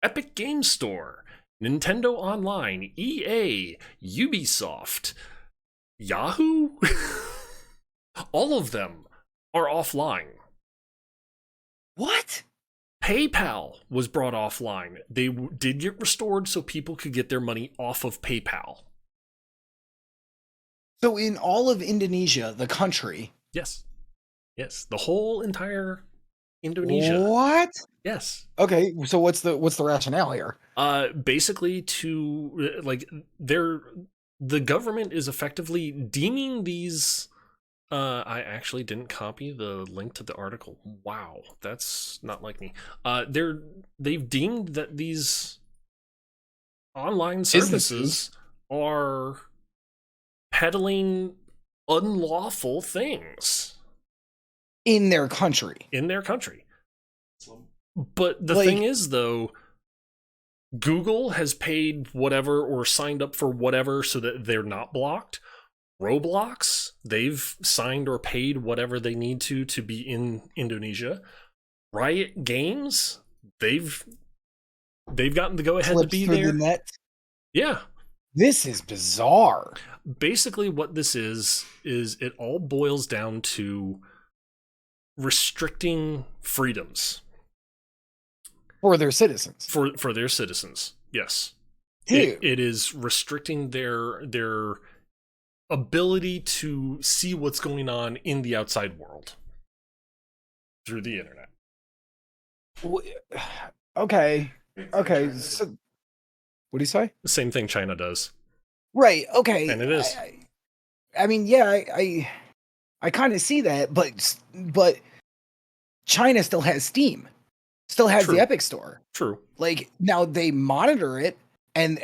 Epic Games Store, Nintendo Online, EA, Ubisoft, Yahoo? All of them are offline. What? PayPal was brought offline. They did get restored so people could get their money off of PayPal. So in all of Indonesia, the country, Yes. Yes. The whole entire Indonesia. what? Yes. Okay, so what's the rationale here? Basically to like they're the government is effectively deeming these I actually didn't copy the link to the article. Wow, that's not like me. They've deemed that these online Businesses services are peddling unlawful things in their country. in their country. But the thing Like, is, though, Google has paid whatever or signed up for whatever so that they're not blocked. Roblox, they've signed or paid whatever they need to be in Indonesia. Riot Games, they've gotten the go ahead to slips be through the there. net. Yeah. This is bizarre. Basically what this is it all boils down to restricting freedoms For their citizens. for their citizens. Yes. Dude. It is restricting their ability to see what's going on in the outside world through the internet. Okay. Okay. So, what do you say? The same thing China does. Right. Okay. And it is. I mean, yeah, I kind of see that, but China still has Steam, still has True. the Epic Store. True. Like now they monitor it, and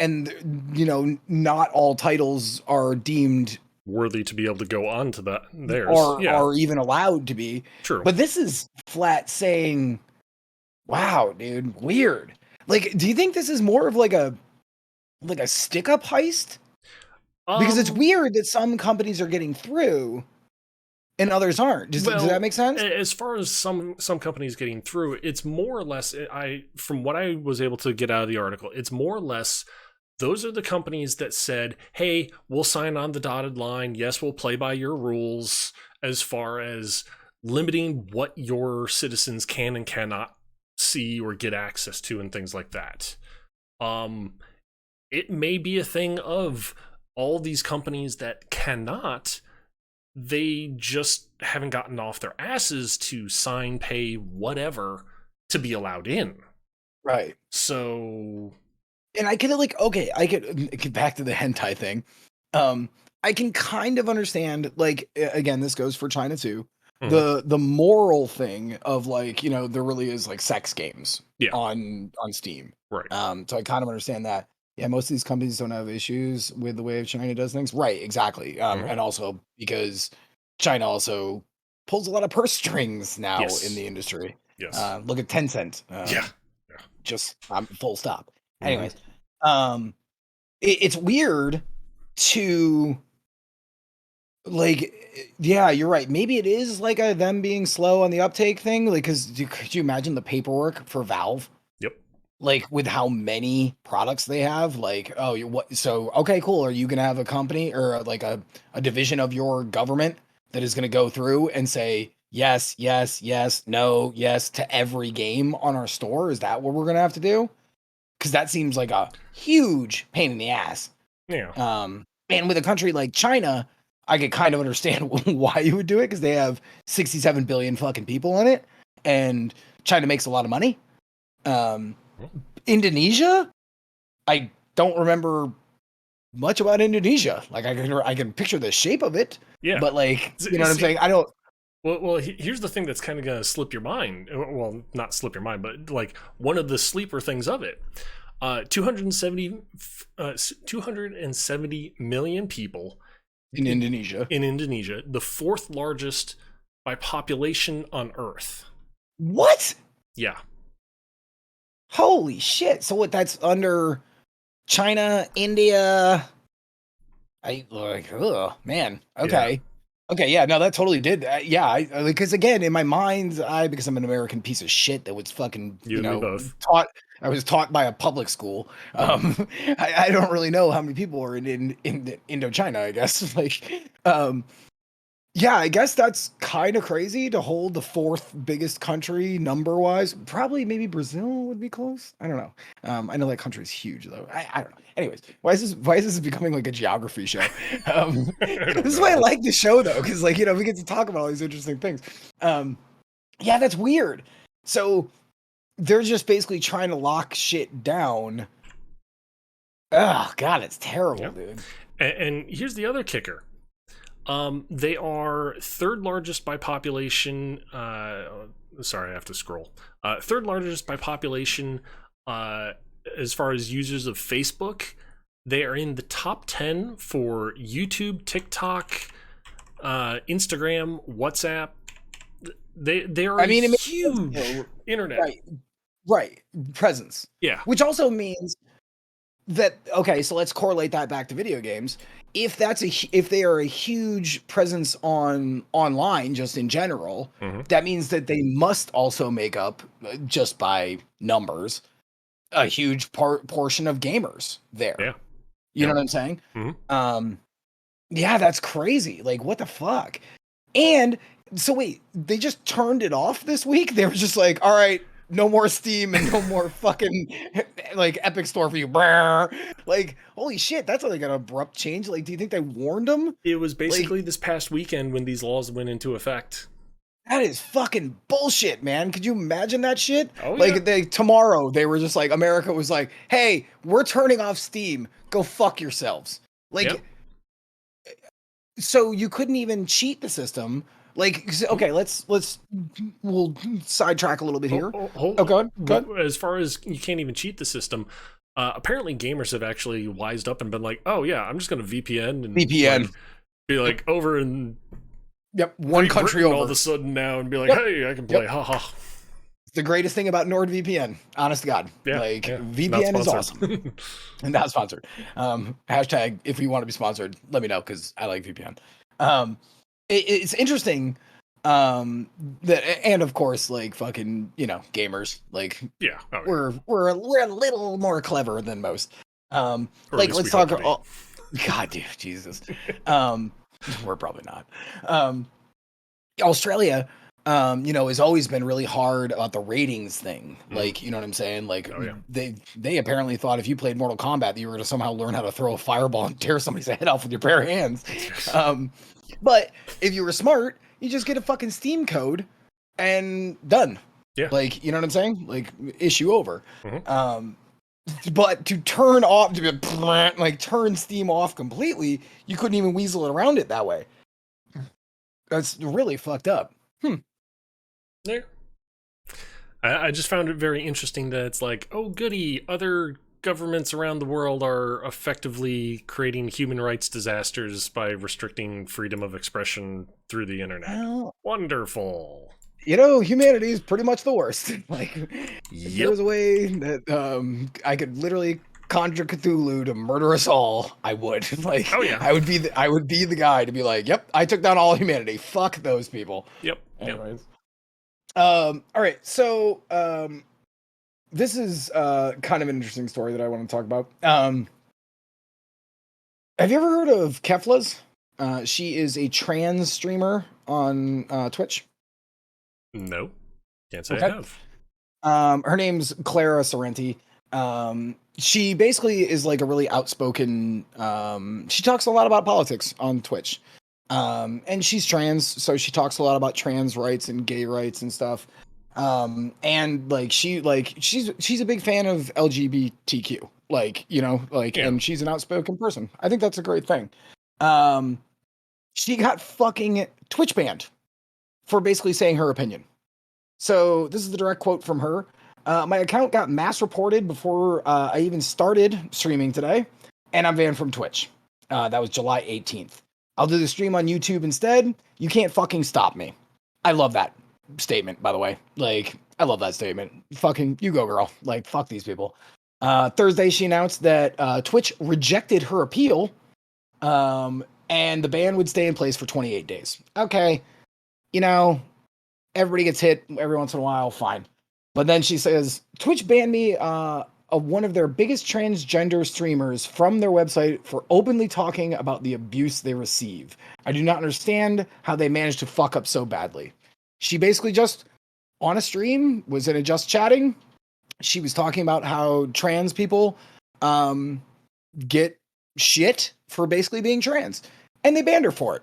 not all titles are deemed Worthy to be able to go on to that theirs. or Yeah. are even allowed to be. True. But this is flat saying, "Wow, dude, weird." Like, do you think this is more of like a stick up heist? Because it's weird that some companies are getting through and others aren't. Does that make sense? As far as some companies getting through, it's more or less from what I was able to get out of the article, it's more or less those are the companies that said, "Hey, we'll sign on the dotted line. Yes, we'll play by your rules as far as limiting what your citizens can and cannot see or get access to and things like that." It may be a thing of all these companies that cannot, they just haven't gotten off their asses to sign, pay, whatever to be allowed in. Right. So, and I could I could get back to the hentai thing. I can kind of understand, like, again, this goes for China too. The moral thing of like, there really is like sex games on Steam. Right. So I kind of understand that. Yeah, most of these companies don't have issues with the way China does things. Right, exactly. And also because China also pulls a lot of purse strings now in the industry. Yes. Look at Tencent. Yeah. Just full stop. Anyways, it's weird to like, yeah, you're right. Maybe it is like a them being slow on the uptake thing. Like, because could you imagine the paperwork for Valve? Yep. like with how many products they have. Like, oh, you what? So okay, cool. Are you gonna have a company or like a division of your government that is gonna go through and say yes, yes, yes, no, yes to every game on our store? Is that what we're gonna have to do? Because that seems like a huge pain in the ass. Yeah. And with a country like China, I could kind of understand why you would do it because they have 67 billion fucking people in it, and China makes a lot of money. Um, Indonesia, I don't remember much about Indonesia. Like I can picture the shape of it, Yeah. but like you know what I'm saying. I don't. Well, here's the thing that's kind of gonna slip your mind. Well, not slip your mind, but like one of the sleeper things of it. 270 million people In Indonesia, in Indonesia, the fourth largest by population on Earth. what? Yeah. Holy shit! So what? That's under China, India. I like, oh man. Okay. Okay, yeah, no, that totally did. Yeah, because again, in my mind's eye, because I'm an American piece of shit that was fucking, You and me both. taught. I was taught by a public school. I don't really know how many people are in Indochina. I guess yeah, I guess that's kind of crazy to hold the fourth biggest country number wise. Probably maybe Brazil would be close. I don't know. I know that country is huge though. I don't know. Anyways, why is this becoming like a geography show? This is why I like the show though, because like we get to talk about all these interesting things. Yeah, that's weird. So they're just basically trying to lock shit down. Oh God, it's terrible, Yep. dude. And here's the other kicker. They are third largest by population. Sorry, I have to scroll. Third largest by population as far as users of Facebook. They are in the top 10 for YouTube, TikTok, Instagram, WhatsApp. They are It makes huge sense, though. internet. Right. Presence. Yeah. Which also means that okay, so let's correlate that back to video games. If they are a huge presence online just in general, that means that they must also make up just by numbers a huge portion of gamers there. Yeah. You know what I'm saying? Mm-hmm. Yeah, that's crazy. Like what the fuck? And so wait, they just turned it off this week? They were just like, all right, no more Steam and no more fucking like Epic Store for you. Like, holy shit, that's like an abrupt change. Like, do you think they warned them? It was basically this past weekend when these laws went into effect. That is fucking bullshit, man. Could you imagine that shit? Oh, like yeah. tomorrow they were just like, America was like, hey, we're turning off Steam. Go fuck yourselves. Like, Yep. So you couldn't even cheat the system. Like, okay, we'll sidetrack a little bit here. Go ahead. As far as you can't even cheat the system, apparently gamers have actually wised up and been like, oh yeah, I'm just going to VPN and be like over in one country over all of a sudden now and be like, hey, I can play. Haha. It's the greatest thing about NordVPN, honest to God. VPN is awesome. And not sponsored. Hashtag if we want to be sponsored, let me know because I like VPN. It's interesting that, and of course, like fucking gamers, like we're a little more clever than most. Like let's talk. God, dude, Jesus. We're probably not. Australia, has always been really hard about the ratings thing. Like, you know what I'm saying? Like, they apparently thought if you played Mortal Kombat, that you were going to somehow learn how to throw a fireball and tear somebody's head off with your bare hands. But if you were smart, you just get a fucking Steam code and done. Yeah. Like, you know what I'm saying? Like, issue over. But to turn off, turn Steam off completely, you couldn't even weasel it around it that way. That's really fucked up. There. I just found it very interesting that it's like, oh goody, other governments around the world are effectively creating human rights disasters by restricting freedom of expression through the internet. Well, wonderful. Humanity is pretty much the worst. Like, if there was a way that I could literally conjure Cthulhu to murder us all, I would. Like, oh yeah, I would be the guy to be like, yep, I took down all humanity. Fuck those people. Yep. Anyways. All right. So, this is kind of an interesting story that I want to talk about. Have you ever heard of Keflas? She is a trans streamer on Twitch. No, can't say Okay. I have. Her name's Clara Sorrenti. She basically is like a really outspoken. She talks a lot about politics on Twitch. And she's trans, so she talks a lot about trans rights and gay rights and stuff. And like she's a big fan of LGBTQ. Like, you know, like, Yeah. and she's an outspoken person. I think that's a great thing. She got fucking Twitch banned for basically saying her opinion. So this is the direct quote from her. My account got mass reported before I even started streaming today, and I'm banned from Twitch. That was July 18th. I'll do the stream on YouTube instead. You can't fucking stop me. I love that statement, by the way. Like, I love that statement. Fucking, you go, girl. Like, fuck these people. Thursday, she announced that Twitch rejected her appeal, and the ban would stay in place for 28 days. Okay, you know, everybody gets hit every once in a while, fine. But then she says, Twitch banned me of one of their biggest transgender streamers from their website for openly talking about the abuse they receive. I do not understand how they managed to fuck up so badly. She basically just, on a stream, was in a just chatting. She was talking about how trans people get shit for basically being trans. And they banned her for it.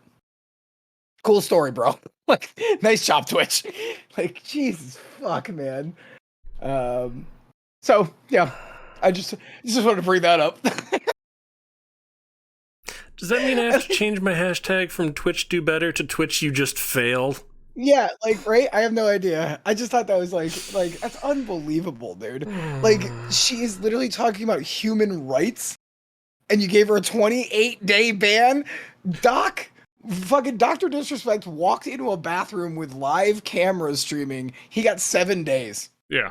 Cool story, bro. Like, nice job, Twitch. Like, Jesus fuck, man. So yeah, I just wanted to bring that up. Does that mean I have to change my hashtag from Twitch do better to Twitch you just failed? Yeah, like, right? I have no idea. I just thought that was like that's unbelievable, dude. Like, she is literally talking about human rights, and you gave her a 28-day ban. Fucking Dr. Disrespect walked into a bathroom with live cameras streaming. He got 7 days. Yeah.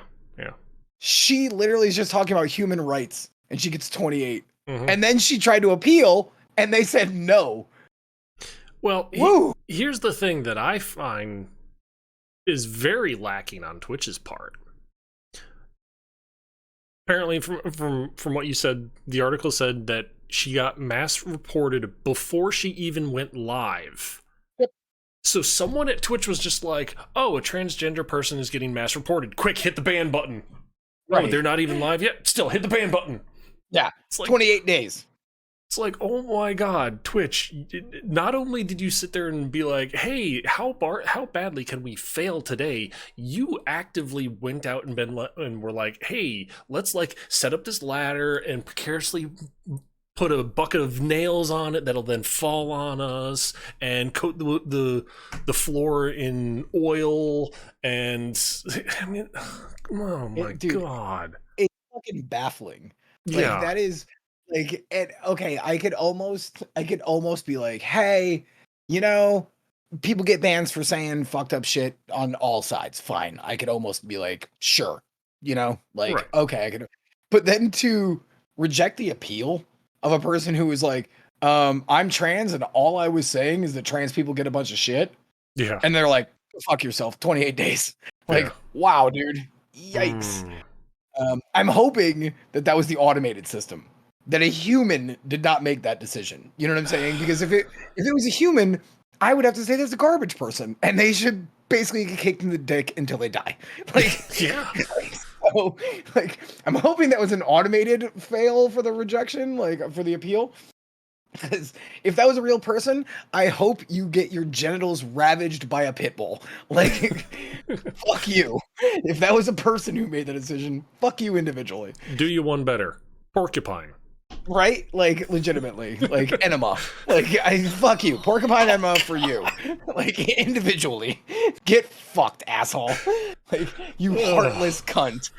She literally is just talking about human rights, and she gets 28. Mhm. And then she tried to appeal, and they said no. Well, Woo! here's the thing that I find is very lacking on Twitch's part. Apparently, from what you said, the article said that she got mass reported before she even went live. Yep. So someone at Twitch was just like, "Oh, a transgender person is getting mass reported. Quick, hit the ban button." Right. Oh, they're not even live yet. Still, hit the ban button. Yeah, It's like 28 days. It's like, oh my god, Twitch, not only did you sit there and be like, hey, how badly can we fail today? You actively went out and were like, hey, let's like set up this ladder and precariously put a bucket of nails on it that'll then fall on us and coat the floor in oil and I mean, oh my god. It's fucking baffling. Like, Yeah. that is like, and okay, I could almost be like, hey, you know, people get bans for saying fucked up shit on all sides. Fine. I could almost be like, sure, you know, like, Right. okay, I could, but then to reject the appeal of a person who was like, I'm trans and all I was saying is that trans people get a bunch of shit. Yeah. And they're like, fuck yourself, 28 days. Like, Yeah. wow, dude. Yikes. I'm hoping that was the automated system, that a human did not make that decision. You know what I'm saying? Because if it was a human, I would have to say that's a garbage person, and they should basically get kicked in the dick until they die. Like, Yeah. So, like, I'm hoping that was an automated fail for the rejection, like for the appeal. Because if that was a real person, I hope you get your genitals ravaged by a pit bull. Like, fuck you. If that was a person who made the decision, fuck you individually. Do you one better? Porcupine. Right? Like, legitimately. Like, enema. Like, fuck you. Porcupine enema for you. Like, individually. Get fucked, asshole. Like, you heartless cunt.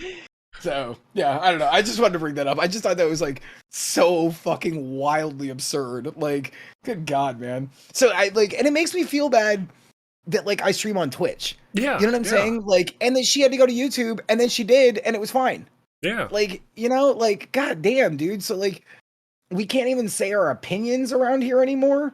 So, yeah, I don't know. I just wanted to bring that up. I just thought that was, like, so fucking wildly absurd. Like, good God, man. So, and it makes me feel bad that, like, I stream on Twitch. Yeah. You know what I'm saying? Like, and then she had to go to YouTube, and then she did, and it was fine. Yeah. Like, you know, like, god damn, dude. So, like, we can't even say our opinions around here anymore.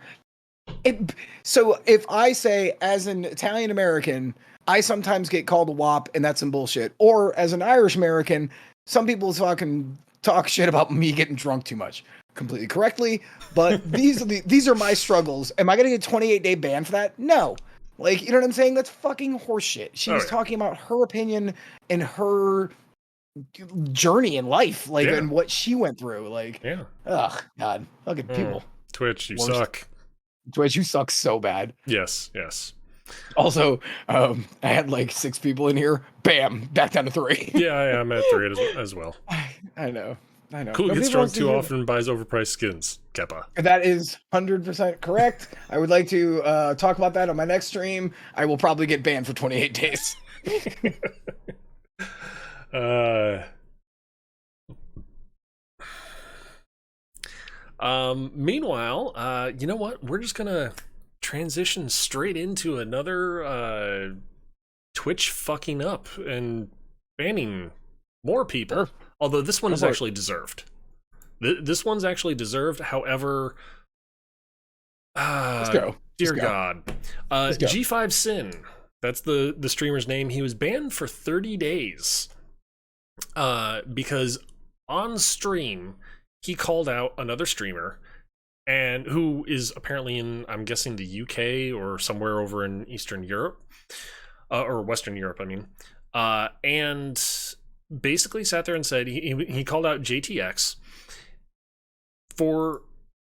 So if I say, as an Italian American, I sometimes get called a wop, and that's some bullshit. Or as an Irish American, some people fucking talk shit about me getting drunk too much. Completely correctly, but these are my struggles. Am I gonna get a 28-day ban for that? No. Like, you know what I'm saying? That's fucking horseshit. She was talking about her opinion and her journey in life, like, and what she went through. Like, ugh, God, fucking people. Twitch, you suck. Twitch, you suck so bad. Yes. Also, I had like 6 people in here. Bam, back down to 3. Yeah, I'm at 3 as well. I know. Cool, gets drunk too often and buys overpriced skins. Keppa. That is 100% correct. I would like to talk about that on my next stream. I will probably get banned for 28 days. Meanwhile, you know what? We're just gonna transition straight into another Twitch fucking up and banning more people. Sure. Although this one is actually deserved. This one's actually deserved. However, let's go. Dear God, G5 Sin. That's the streamer's name. He was banned for 30 days because on stream he called out another streamer, and who is apparently in, I'm guessing, the UK or somewhere over in Eastern Europe, or Western Europe, I mean, and basically sat there and said he called out JTX for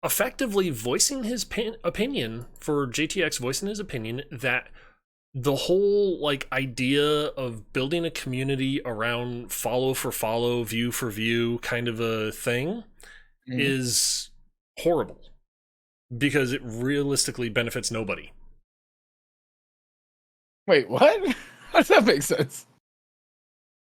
effectively voicing his opinion, for JTX voicing his opinion that the whole like idea of building a community around follow for follow, view for view kind of a thing is horrible because it realistically benefits nobody. Wait, what? How does that make sense?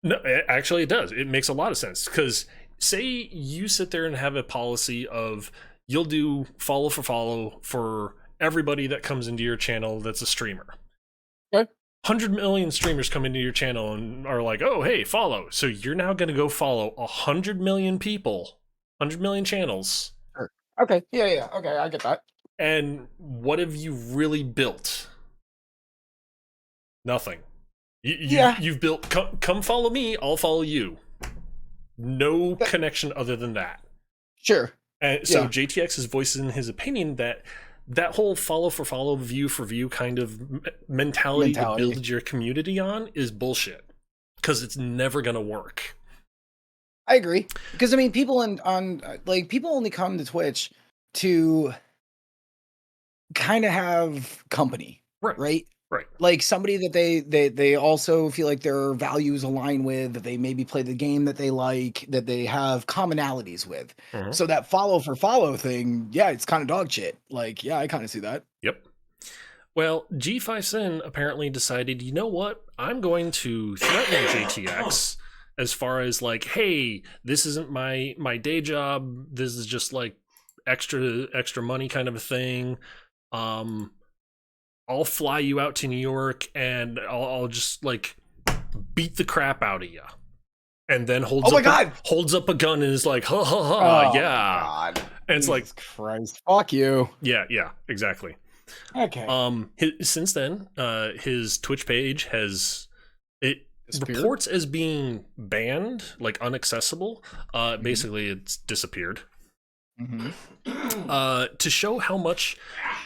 No, actually it does. It makes a lot of sense, because say you sit there and have a policy of you'll do follow for follow for everybody that comes into your channel that's a streamer. Okay. 100 million streamers come into your channel and are like, oh, hey, follow. So you're now going to go follow 100 million people, 100 million channels. Sure. Okay. Yeah. Okay, I get that. And what have you really built? Nothing. You've built, come follow me, I'll follow you. No connection other than that. Sure. And so JTX is voicing his opinion that whole follow for follow, view for view kind of mentality to build your community on is bullshit, because it's never going to work. I agree, because I mean, people people only come to Twitch to kind of have company, right? Like somebody that they also feel like their values align with, that they maybe play the game that they like, that they have commonalities with. So that follow for follow thing, it's kind of dog shit. Like, I kind of see that. Yep. Well, G5 Sin apparently decided, you know what? I'm going to threaten JTX as far as like, hey, this isn't my day job. This is just like extra money kind of a thing. I'll fly you out to New York and I'll just like beat the crap out of you. And then holds up a gun and is like, ha ha ha, God. And it's like, Christ, fuck you. Yeah, exactly. Okay. Since then, his Twitch page has reports as being banned, like unaccessible. Basically, it's disappeared. To show how much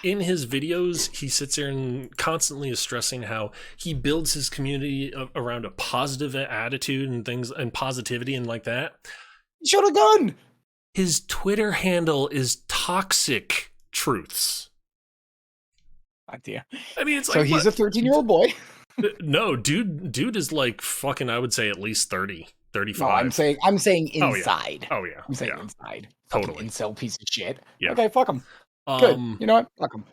in his videos he sits there and constantly is stressing how he builds his community around a positive attitude and things and positivity and like that. Shot a gun. His Twitter handle is Toxic Truths. Idea. I mean, it's so like, he's a 13-year-old boy. No, dude is like fucking, I would say at least 30. 35. No, I'm saying inside. Oh yeah. I'm saying inside. Totally. Incel piece of shit. Yeah. Okay, fuck him. Good. You know what? Fuck him.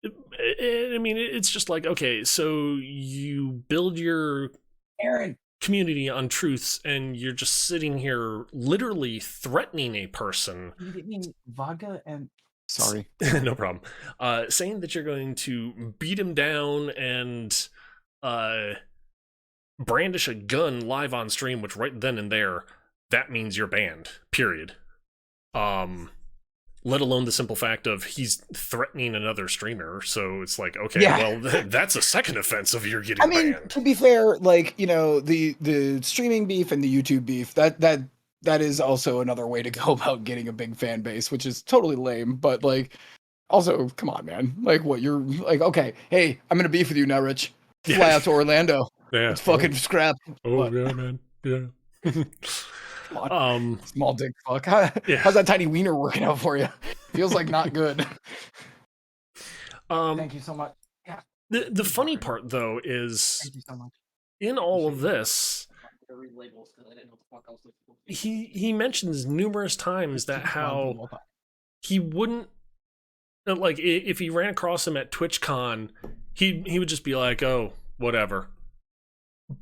I mean, it's just like, okay, so you build your community on truths, and you're just sitting here literally threatening a person. You didn't mean vodka and... Sorry. No problem. Saying that you're going to beat him down and brandish a gun live on stream, which right then and there, that means you're banned, period. let alone the simple fact of he's threatening another streamer. So it's like, okay, Yeah. well, that's a second offense of you're getting I mean, banned. to be fair, like, you know, the streaming beef and the YouTube beef, that is also another way to go about getting a big fan base, which is totally lame. But like, also, come on, man. Like, what you're like? Okay, hey, I'm gonna beef with you now, Rich. Fly out to Orlando. Yeah. Let's fucking scrap. Oh, What? yeah, man. Yeah. Come on. Small dick fuck. Yeah. How's that tiny wiener working out for you? Feels like not good. Um, Thank you so much. Yeah. the funny part though is Thank you so much. in all of this, he mentions numerous times that how he wouldn't like if he ran across him at TwitchCon, he would just be like, oh, whatever.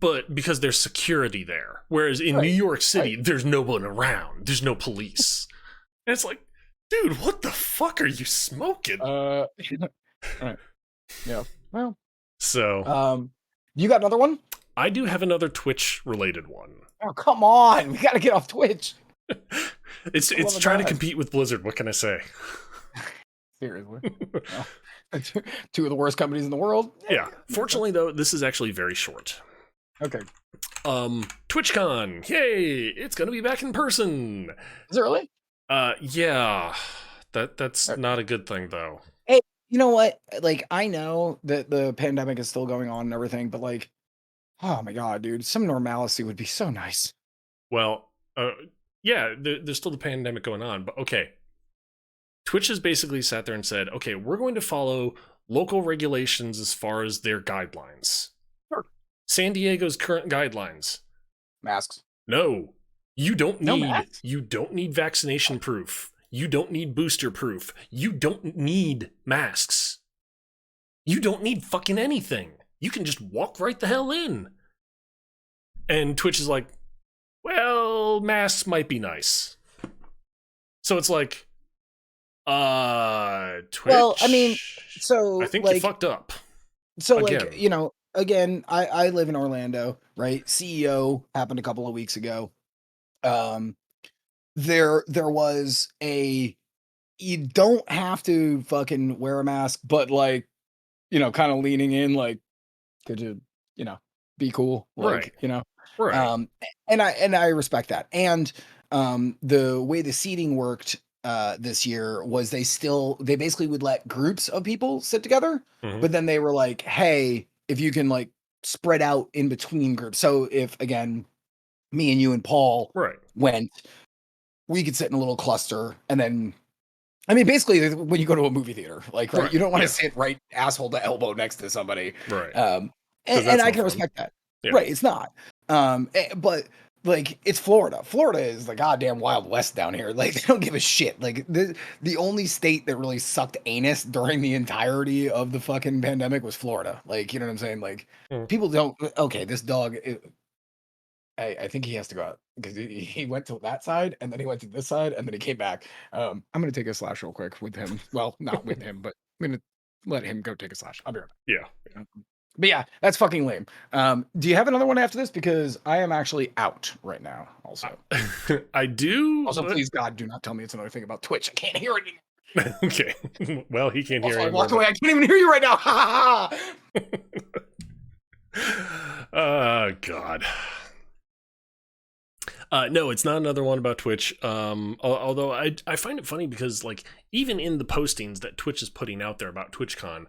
But because there's security there, whereas in New York City, there's no one around, there's no police, and it's like, dude, what the fuck are you smoking? Right. Yeah. Well. So, you got another one? I do have another Twitch related one. Oh, come on. We got to get off Twitch. It's trying to compete with Blizzard. What can I say? Seriously. Two of the worst companies in the world. Yeah. Fortunately, though, this is actually very short. Okay. TwitchCon. Yay! It's gonna be back in person. Is it really? Yeah. That's not a good thing, though. Hey, you know what? Like, I know that the pandemic is still going on and everything, but like, oh my god, dude, some normalcy would be so nice. Well, yeah, there's still the pandemic going on, but okay. Twitch has basically sat there and said, okay, we're going to follow local regulations as far as their guidelines. Sure. San Diego's current guidelines. Masks. No. You don't masks? need vaccination proof. You don't need booster proof. You don't need masks. You don't need fucking anything. You can just walk right the hell in. And Twitch is like, well, masks might be nice. So it's like, Twitch. Well, I mean, so I think like, you fucked up. So again. like, you know, again, I live in Orlando, right? CEO happened a couple of weeks ago. There was a, you don't have to fucking wear a mask, but like, you know, kind of leaning in, like, could you, you know, be cool, like, Right. you know, Right. and I respect that. And the way the seating worked this year was they basically would let groups of people sit together, but then they were like, hey, if you can like spread out in between groups. So if again, me and you and Paul went, we could sit in a little cluster, and then I mean, basically, when you go to a movie theater, like, right, you don't want to sit right asshole to elbow next to somebody, right? And I can respect that, right? It's not, but like, it's Florida. Florida is the goddamn Wild West down here. Like, they don't give a shit. Like, the only state that really sucked anus during the entirety of the fucking pandemic was Florida. Like, you know what I'm saying? Like, people don't. Okay, this dog. I think he has to go out because he went to that side and then he went to this side and then he came back. I'm gonna take a slash real quick with him. Well, not with him, but I'm gonna let him go take a slash. I'll be right back. Yeah. But yeah, that's fucking lame. Do you have another one after this? Because I am actually out right now. Also, I do. Also, please God, do not tell me it's another thing about Twitch. I can't hear it anymore. Okay. Well, he can't hear I it. walked away. I can't even hear you right now. Ha Oh God. No, it's not another one about Twitch. Although I find it funny because, like, even in the postings that Twitch is putting out there about TwitchCon,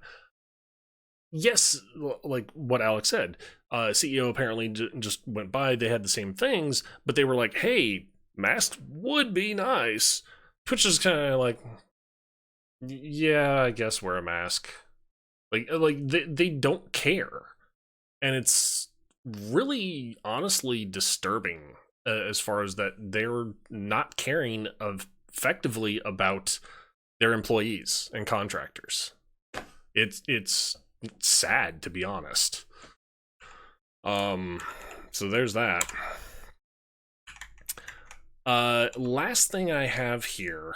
yes, like what Alex said, CEO apparently just went by. They had the same things, but they were like, "Hey, masks would be nice." Twitch is kind of like, "Yeah, I guess wear a mask." Like they don't care, and it's really, honestly disturbing. As far as that, they're not caring effectively about their employees and contractors. It's sad, to be honest. So there's that. Last thing I have here.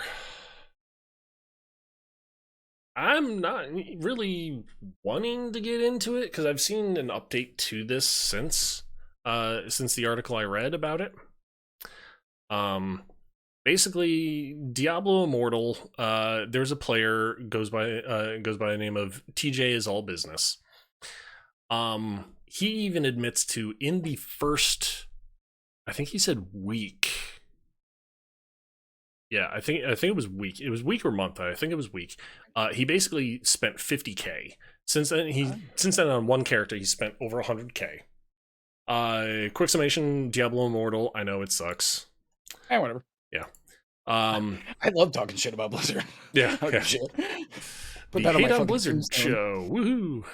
I'm not really wanting to get into it because I've seen an update to this since the article I read about it. basically Diablo Immortal, there's a player goes by the name of TJ is all business. He even admits to, in the first, I think he said week. Yeah, I think it was week. It was week or month. I think it was week. He basically spent 50K. Since then on one character he spent over 100K. Quick summation: Diablo Immortal. I know it sucks. Whatever. Yeah. I love talking shit about Blizzard. Yeah. Yeah. Shit. Put that Hate on Blizzard show. Woohoo!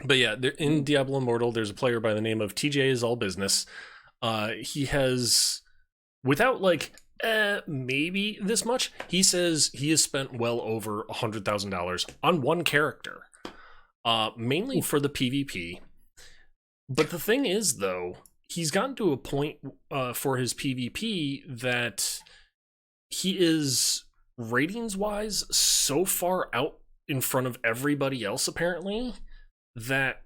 But yeah, in Diablo Immortal, there's a player by the name of TJ is all business. He has, without like maybe this much, he says he has spent well over $100,000 on one character, mainly for the PvP. But the thing is, though, he's gotten to a point for his PvP that he is, ratings-wise, so far out in front of everybody else, apparently, that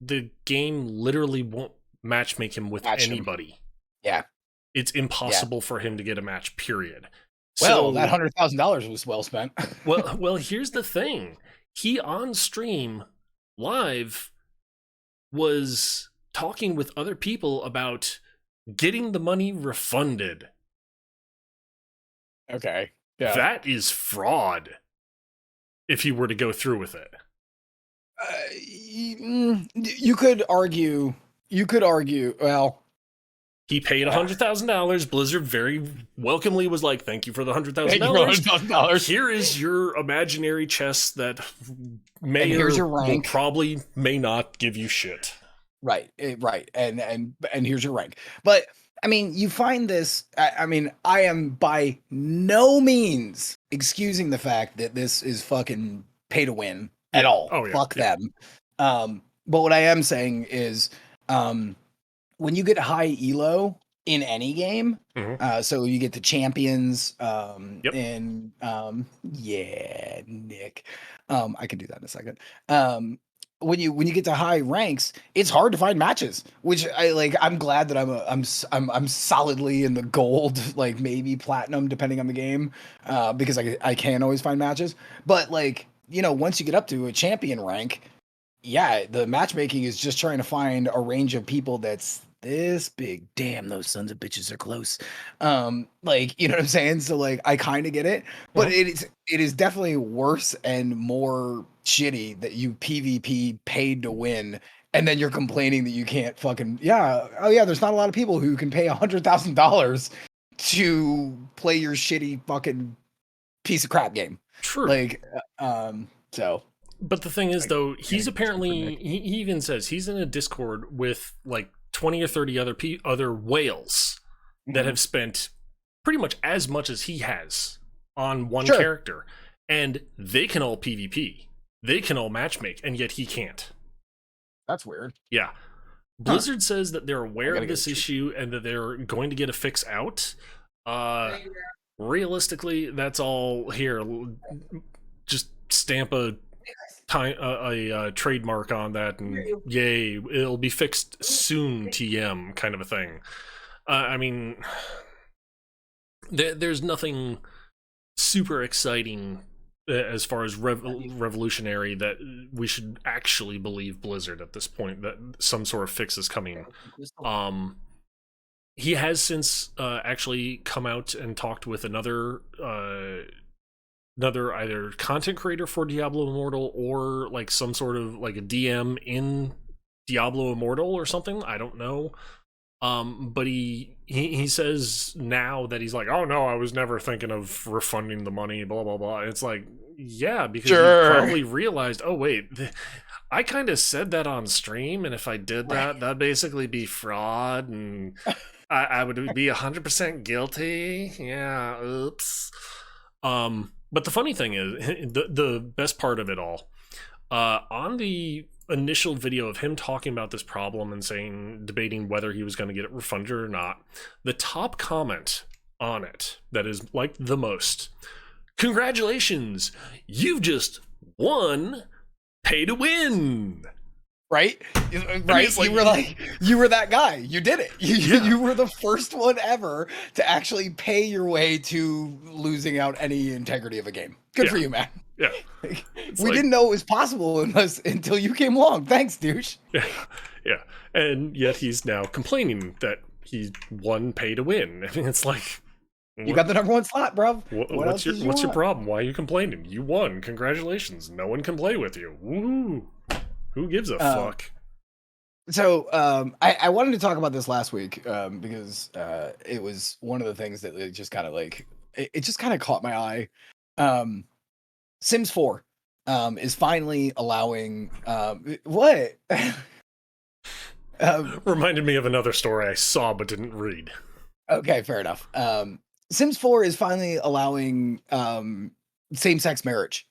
the game literally won't matchmake him with anybody. Yeah. It's impossible for him to get a match, period. Well, that $100,000 was well spent. well, here's the thing. He, on stream, live, was talking with other people about getting the money refunded. Okay. Yeah. That is fraud, if he were to go through with it. You could argue, well, he paid $100,000. Blizzard very welcomely was like, thank you for the $100,000. Here is your imaginary chest that may or probably may not give you shit. Right. And here's your rank. But I mean, you find this, I mean, I am by no means excusing the fact that this is fucking pay to win at all. Oh, yeah. Fuck them. But what I am saying is, when you get high elo in any game, so you get the champions, and yeah, Nick, I can do that in a second. When you get to high ranks, it's hard to find matches, which I like. I'm glad that I'm solidly in the gold, like maybe platinum, depending on the game, because I can always find matches. But like, you know, once you get up to a champion rank, yeah, the matchmaking is just trying to find a range of people that's this big. Damn, those sons of bitches are close. Like, you know what I'm saying? So like, I kind of get it, but it is definitely worse and more shitty that you PvP paid to win, and then you're complaining that you can't fucking there's not a lot of people who can pay $100,000 to play your shitty fucking piece of crap game. True. Like, so. But the thing is, though, he's apparently, he even says he's in a Discord with like 20 or 30 other whales that have spent pretty much as much as he has on one character, and they can all PvP. They can all matchmake, and yet he can't. That's weird. Yeah. Blizzard says that they're aware of this issue and that they're going to get a fix out. Realistically, that's all here. Just stamp a trademark on that, and yay, it'll be fixed soon. TM kind of a thing. I mean, there's nothing super exciting as far as revolutionary that we should actually believe Blizzard at this point that some sort of fix is coming. He has since actually come out and talked with another either content creator for Diablo Immortal or like some sort of like a DM in Diablo Immortal or something. I don't know. But he says now that he's like, oh no, I was never thinking of refunding the money, blah blah blah. It's like, yeah, because you probably realized, oh wait, I kind of said that on stream, and if I did that, that'd basically be fraud, and I would be 100% guilty. Yeah, oops. But the funny thing is, the best part of it all, on the initial video of him talking about this problem and debating whether he was going to get it refunded or not, the top comment on it that is like the most, congratulations, you've just won pay to win. right? Right? it's like- you were that guy. You did it. Yeah. You were the first one ever to actually pay your way to losing out any integrity of a game. Good for Yeah. you, man. Yeah. We didn't know it was possible until you came along. Thanks, douche. Yeah. Yeah. And yet he's now complaining that he won pay to win. I mean, it's like, You got the number one slot, bro. what's your problem? Why are you complaining? You won. Congratulations. No one can play with you. Woo! Who gives a fuck? So I wanted to talk about this last week because it was one of the things that it just kind of like it just kind of caught my eye. Sims 4 is finally allowing what? Reminded me of another story I saw but didn't read. Okay, fair enough. Sims 4 is finally allowing same-sex marriage.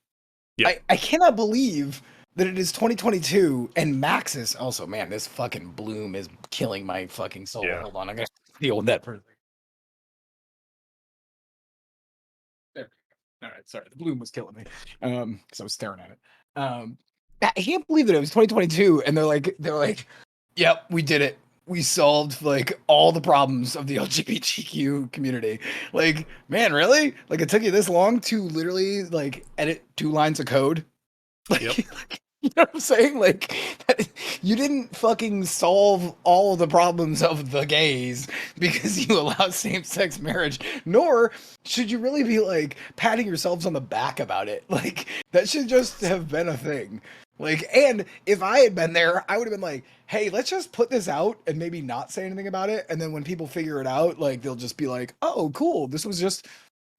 Yeah. I cannot believe that it is 2022 and Maxis also, man, this fucking bloom is killing my fucking soul. Yeah. Hold on, I'm gonna deal with that for a second. There. All right, sorry, the bloom was killing me. Because I was staring at it. I can't believe that it was 2022 and they're like, yep, we did it. We solved like all the problems of the LGBTQ community. Like, man, really? Like it took you this long to literally like edit 2 lines of code? Like, Yep. you know what I'm saying? Like, you didn't fucking solve all the problems of the gays because you allowed same-sex marriage, nor should you really be like patting yourselves on the back about it. Like, that should just have been a thing. Like, and if I had been there, I would have been like, hey, let's just put this out and maybe not say anything about it. And then when people figure it out, like, they'll just be like, oh, cool. This was just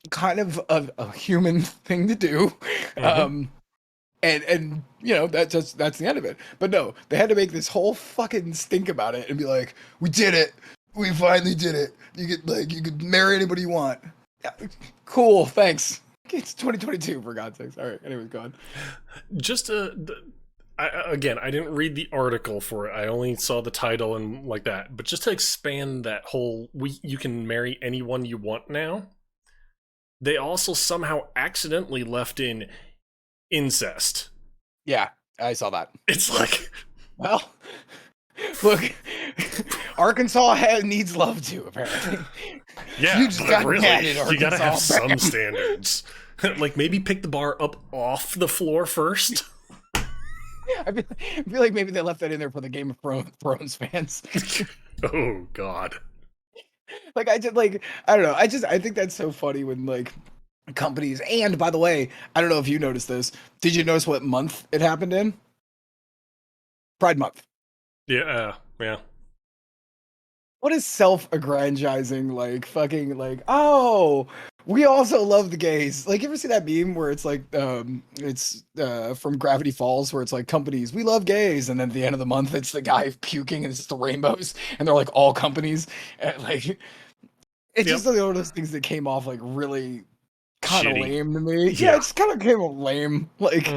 kind of a human thing to do. Mhm. And you know, that's the end of it. But no, they had to make this whole fucking stink about it and be like, we did it. We finally did it. You could marry anybody you want. Yeah, cool, thanks. It's 2022 for God's sakes. All right, anyways, go on. Just again, I didn't read the article for it. I only saw the title and like that. But just to expand that whole, you can marry anyone you want now. They also somehow accidentally left in incest. Yeah, I saw that. It's like, well, look, Arkansas needs love too, apparently. yeah, You just got mad at you gotta have Arkansas, some man. standards. Like maybe pick the bar up off the floor first. I feel like maybe they left that in there for the Game of Thrones fans. Oh God. Like I don't know. I think that's so funny when like companies. And by the way, I don't know if you noticed this. Did you notice what month it happened in? Pride Month. Yeah, yeah. What is self-aggrandizing like fucking like, oh, we also love the gays. Like, you ever see that meme where it's like it's from Gravity Falls where it's like companies, we love gays, and then at the end of the month it's the guy puking and it's the rainbows and they're like all companies, and like it's just like one of those things that came off like really kind of Shitty. lame to me. Yeah. Yeah, it just kind of came off lame. Like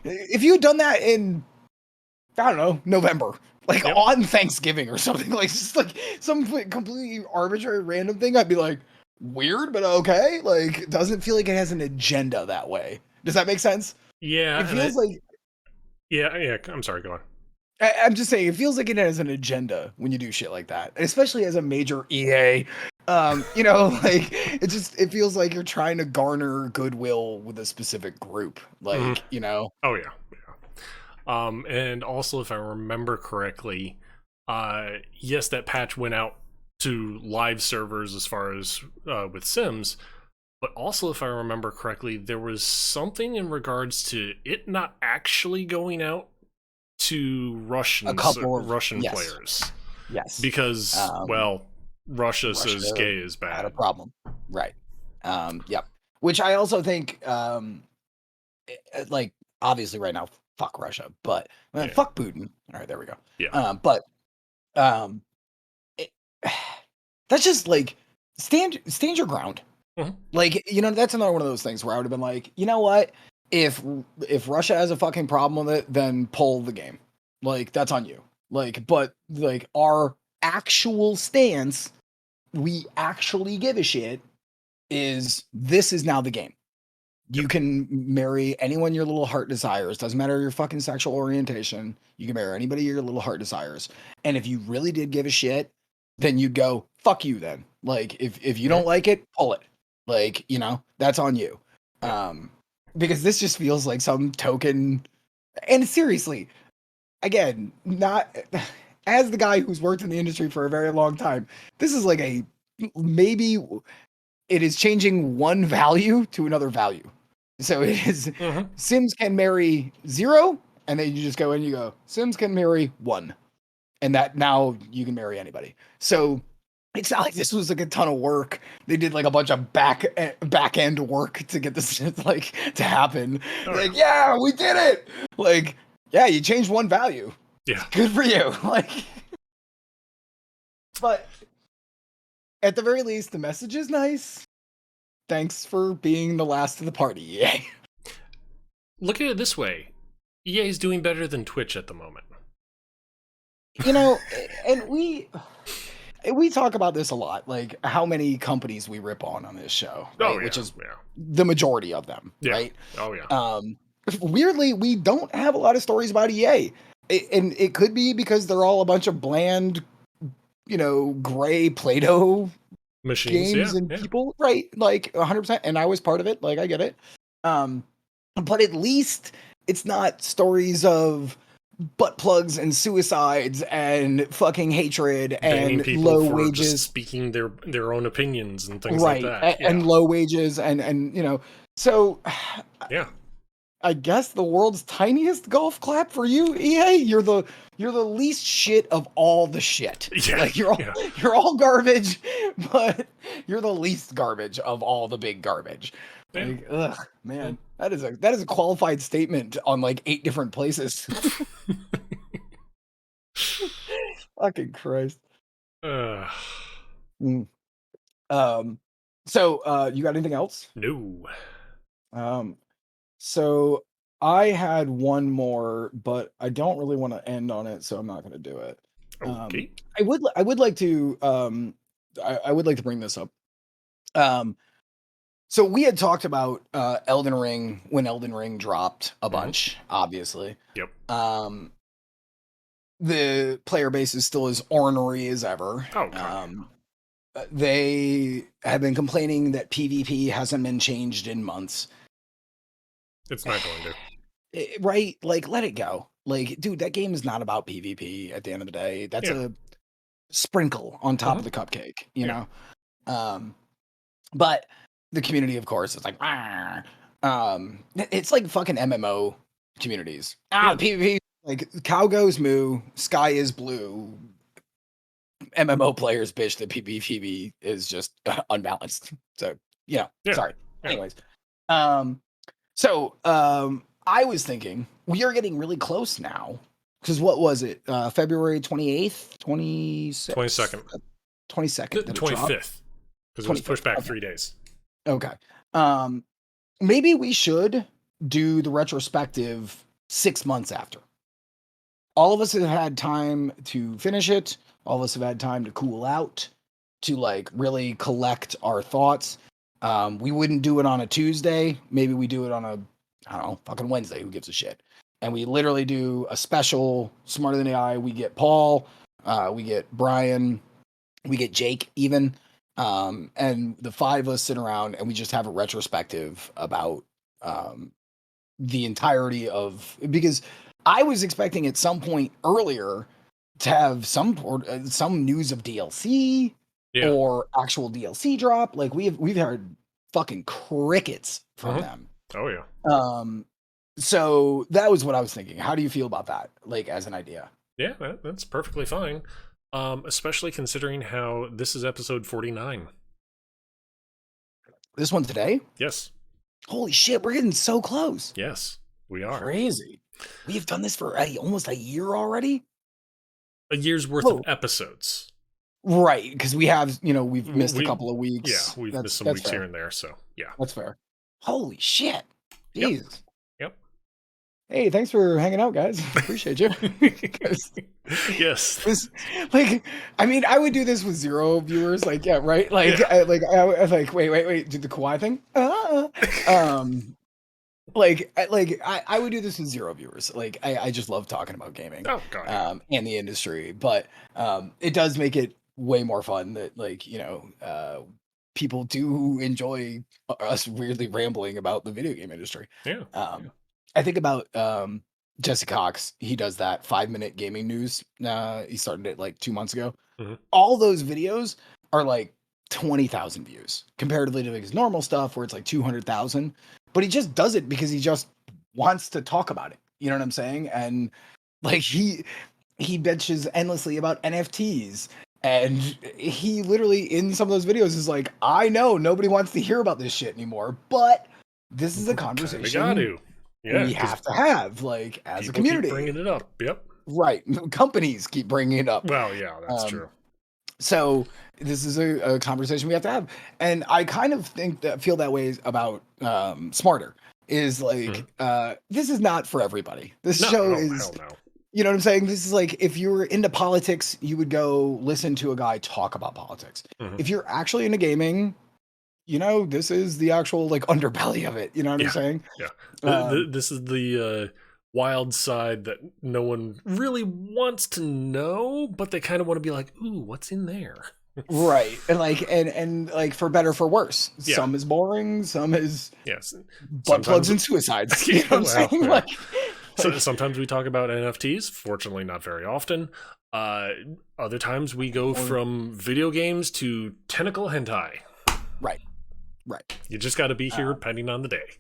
if you had done that in, I don't know, November, like on Thanksgiving or something, like just like some completely arbitrary random thing, I'd be like, weird, but okay. Like, it doesn't feel like it has an agenda that way. Does that make sense? Yeah. It feels like, yeah. I'm sorry, go on. I'm just saying, it feels like it has an agenda when you do shit like that, especially as a major EA. You know, like it feels like you're trying to garner goodwill with a specific group, like you know. Oh yeah. And also, if I remember correctly, yes, that patch went out to live servers as far as with Sims, but also, if I remember correctly, there was something in regards to it not actually going out to Russian players. Yes, because Russia says gay is bad. Had a problem, right? Yep. Which I also think, like, obviously, right now, fuck Russia, but fuck Putin. All right, there we go. Yeah. But that's just like stand your ground. Like, you know, that's another one of those things where I would have been like, you know what? If Russia has a fucking problem with it, then pull the game. Like, that's on you. Like, but like our actual stance, we actually give a shit, is this is now the game. You can marry anyone your little heart desires. Doesn't matter your fucking sexual orientation. You can marry anybody your little heart desires. And if you really did give a shit, then you'd go, fuck you then. Like if you don't like it, pull it. Like, that's on you. Because this just feels like some token. And seriously, again, not as the guy who's worked in the industry for a very long time, this is like maybe it is changing one value to another value. So it is Sims can marry 0, and then you just go in and you go, Sims can marry 1. And that now you can marry anybody. So it's not like this was like a ton of work. They did like a bunch of back end work to get this like to happen. Like, yeah, we did it. Like, yeah, you changed one value. Yeah. Good for you. Like, but at the very least, the message is nice. Thanks for being the last of the party, EA. Look at it this way. EA is doing better than Twitch at the moment. And we talk about this a lot, like how many companies we rip on this show, right? Which is the majority of them, right? Oh, yeah. Weirdly, we don't have a lot of stories about EA. And it could be because they're all a bunch of bland, gray Play-Doh machines, games and people, right? Like 100%. And I was part of it. Like, I get it. But at least it's not stories of butt plugs and suicides and fucking hatred and low wages, speaking their own opinions and things like that, and low wages and so yeah. I guess the world's tiniest golf clap for you, EA. You're the least shit of all the shit. Yeah, like you're all garbage, but you're the least garbage of all the big garbage. Yeah. Like, ugh, man, that is a qualified statement on like 8 different places. Fucking Christ. So, you got anything else? No. So I had one more, but I don't really want to end on it, so I'm not going to do it. Okay. I would like to I would like to bring this up. So we had talked about Elden Ring when Elden Ring dropped a bunch, obviously. Yep. The player base is still as ornery as ever. They have been complaining that PvP hasn't been changed in months. It's not going to. Right? Like, let it go. Like, dude, that game is not about PvP at the end of the day. That's a sprinkle on top of the cupcake, you know? But the community, of course, is like, it's like fucking MMO communities. PvP, like, cow goes moo, sky is blue. MMO players bitch that PvP is just unbalanced. So, sorry. Anyways. So, I was thinking we are getting really close now. Because what was it? February 28th? 22nd. 22nd. 25th. Because it was pushed back 3 days. Okay. Maybe we should do the retrospective 6 months after. All of us have had time to finish it. All of us have had time to cool out, to like really collect our thoughts. We wouldn't do it on a Tuesday. Maybe we do it on a, I don't know, fucking Wednesday. Who gives a shit? And we literally do a special Smarter Than AI. We get Paul, we get Brian, we get Jake even. And the 5 of us sit around and we just have a retrospective about the entirety of, because I was expecting at some point earlier to have some news of DLC or actual DLC drop. Like we've heard fucking crickets from them. Oh yeah. So that was what I was thinking. How do you feel about that? Like as an idea? Yeah, that's perfectly fine. Especially considering how this is episode 49. This one today? Yes. Holy shit, we're getting so close. Yes, we are. Crazy. We've done this for almost a year already? A year's worth of episodes. Right, because we have, we've missed a couple of weeks. Yeah, we've missed some weeks here and there, so yeah. That's fair. Holy shit. Jesus. Yep. Hey, thanks for hanging out, guys. Appreciate you. Yes. I would do this with 0 viewers. Like, yeah, right? Like, I was like, wait, do the Kawhi thing? I would do this with 0 viewers. Like I just love talking about gaming, Oh god, yeah. and the industry. But it does make it way more fun that people do enjoy us weirdly rambling about the video game industry. Yeah. Um, I think about Jesse Cox. He does that 5 minute gaming news. He started it like 2 months ago. Mhm. All those videos are like 20,000 views comparatively to his normal stuff where it's like 200,000. But he just does it because he just wants to talk about it. You know what I'm saying? And like he bitches endlessly about NFTs. And he literally in some of those videos is like, I know nobody wants to hear about this shit anymore, but this is a Kinda conversation got to. Yeah, we 'cause have to have, like, as a people keep community. bringing it up. Yep. Right. Companies keep bringing it up. Well, yeah, that's Um, true. So this is a conversation we have to have. And I kind of feel that way about Smarter is like, this is not for everybody. This No, show no, is, hell no. you know what I'm saying? This is like, if you're into politics, you would go listen to a guy talk about politics. Mhm. If you're actually into gaming, you know, this is the actual like underbelly of it. You know what I'm Yeah. saying? Yeah. Um, This is the wild side that no one really wants to know, but they kind of want to be like, ooh, what's in there? right. And like, and like for better, for worse, Yeah. some is boring, some is Yes. butt plugs and suicides. You know what I'm Well, saying? yeah. So Like, sometimes we talk about NFTs, fortunately not very often. Other times we go from video games to tentacle hentai. right, right, You just got to be here depending on the day.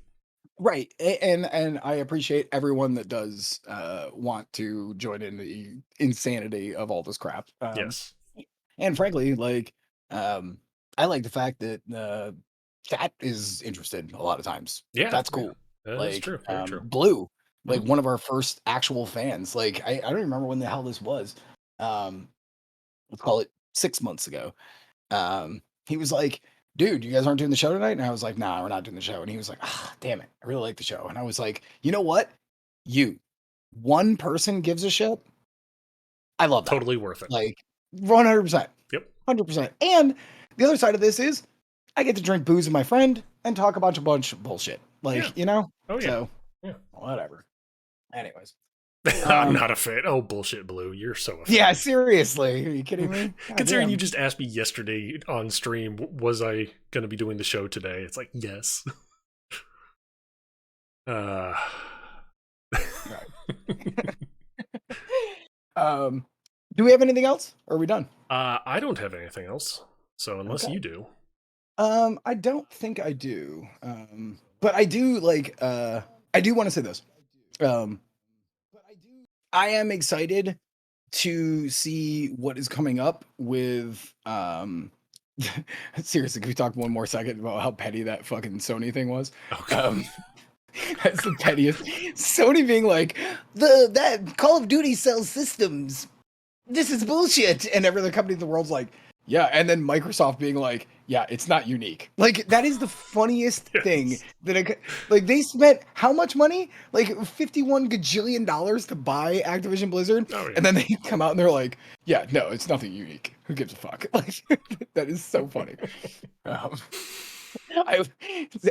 right. And I appreciate everyone that does want to join in the insanity of all this crap. Yes. And frankly, like, I like the fact that chat is interested a lot of times. Yeah. That's Yeah. cool. That is Like, true. Very true. Blue, like Mhm. one of our first actual fans. Like, I don't remember when the hell this was. Um, let's call it 6 months ago. He was like, dude, you guys aren't doing the show tonight? And I was like, nah, we're not doing the show. And he was like, ah, damn it. I really like the show. And I was like, you know what? One person gives a shit. I love that. Totally worth it. Like 100%. Yep. 100%. And the other side of this is I get to drink booze with my friend and talk a bunch of bullshit. Like, Yeah. you know? Oh, yeah. So, Yeah. whatever. Anyways. I'm not a fan. Oh, bullshit, Blue. You're so a fan. Yeah, seriously. Are you kidding me? Considering you just asked me yesterday on stream, was I going to be doing the show today? It's like, yes. Do we have anything else? Or are we done? I don't have anything else. So unless Okay. you do. I don't think I do. But I do I do want to say this. Um, I am excited to see what is coming up with seriously, can we talk one more second about how petty that fucking Sony thing was? Okay. That's the pettiest. Sony being like, that Call of Duty sells systems. This is bullshit. And every other company in the world's like, yeah. And then Microsoft being like, yeah, it's not unique. Like, that is the funniest thing that like they spent how much money? Like $51 gajillion to buy Activision Blizzard. Oh, yeah. And then they come out and they're like, yeah, no, it's nothing unique. Who gives a fuck? Like, that is so funny. I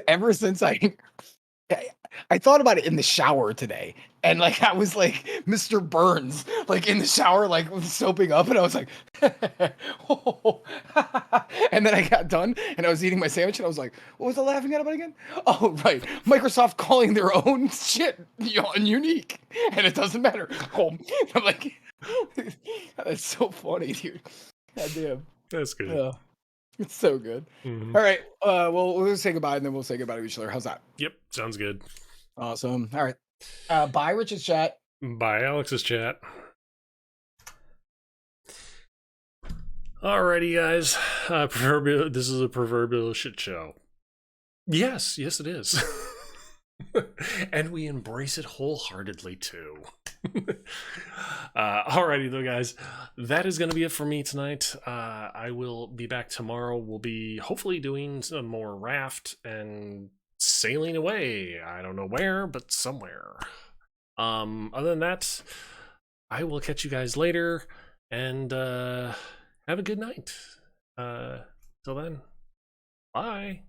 ever since I thought about it in the shower today, and like I was like Mr. Burns, like in the shower, like soaping up, and I was like, and then I got done, and I was eating my sandwich, and I was like, what was I laughing at about again? Oh, right, Microsoft calling their own shit unique, and it doesn't matter. I'm like, that's so funny, dude. God damn. That's good. Yeah. It's so good. Mhm. All right. Well, we'll say goodbye and then we'll say goodbye to each other. How's that? Yep. Sounds good. Awesome. All right. Bye, Rich's chat. Bye, Alex's chat. Alrighty, guys. This is a proverbial shit show. Yes, it is. And we embrace it wholeheartedly too. Alrighty though, guys, that is going to be it for me tonight. I will be back tomorrow. We'll be hopefully doing some more raft and sailing away. I don't know where, but somewhere. Other than that, I will catch you guys later, and have a good night. Till then, bye.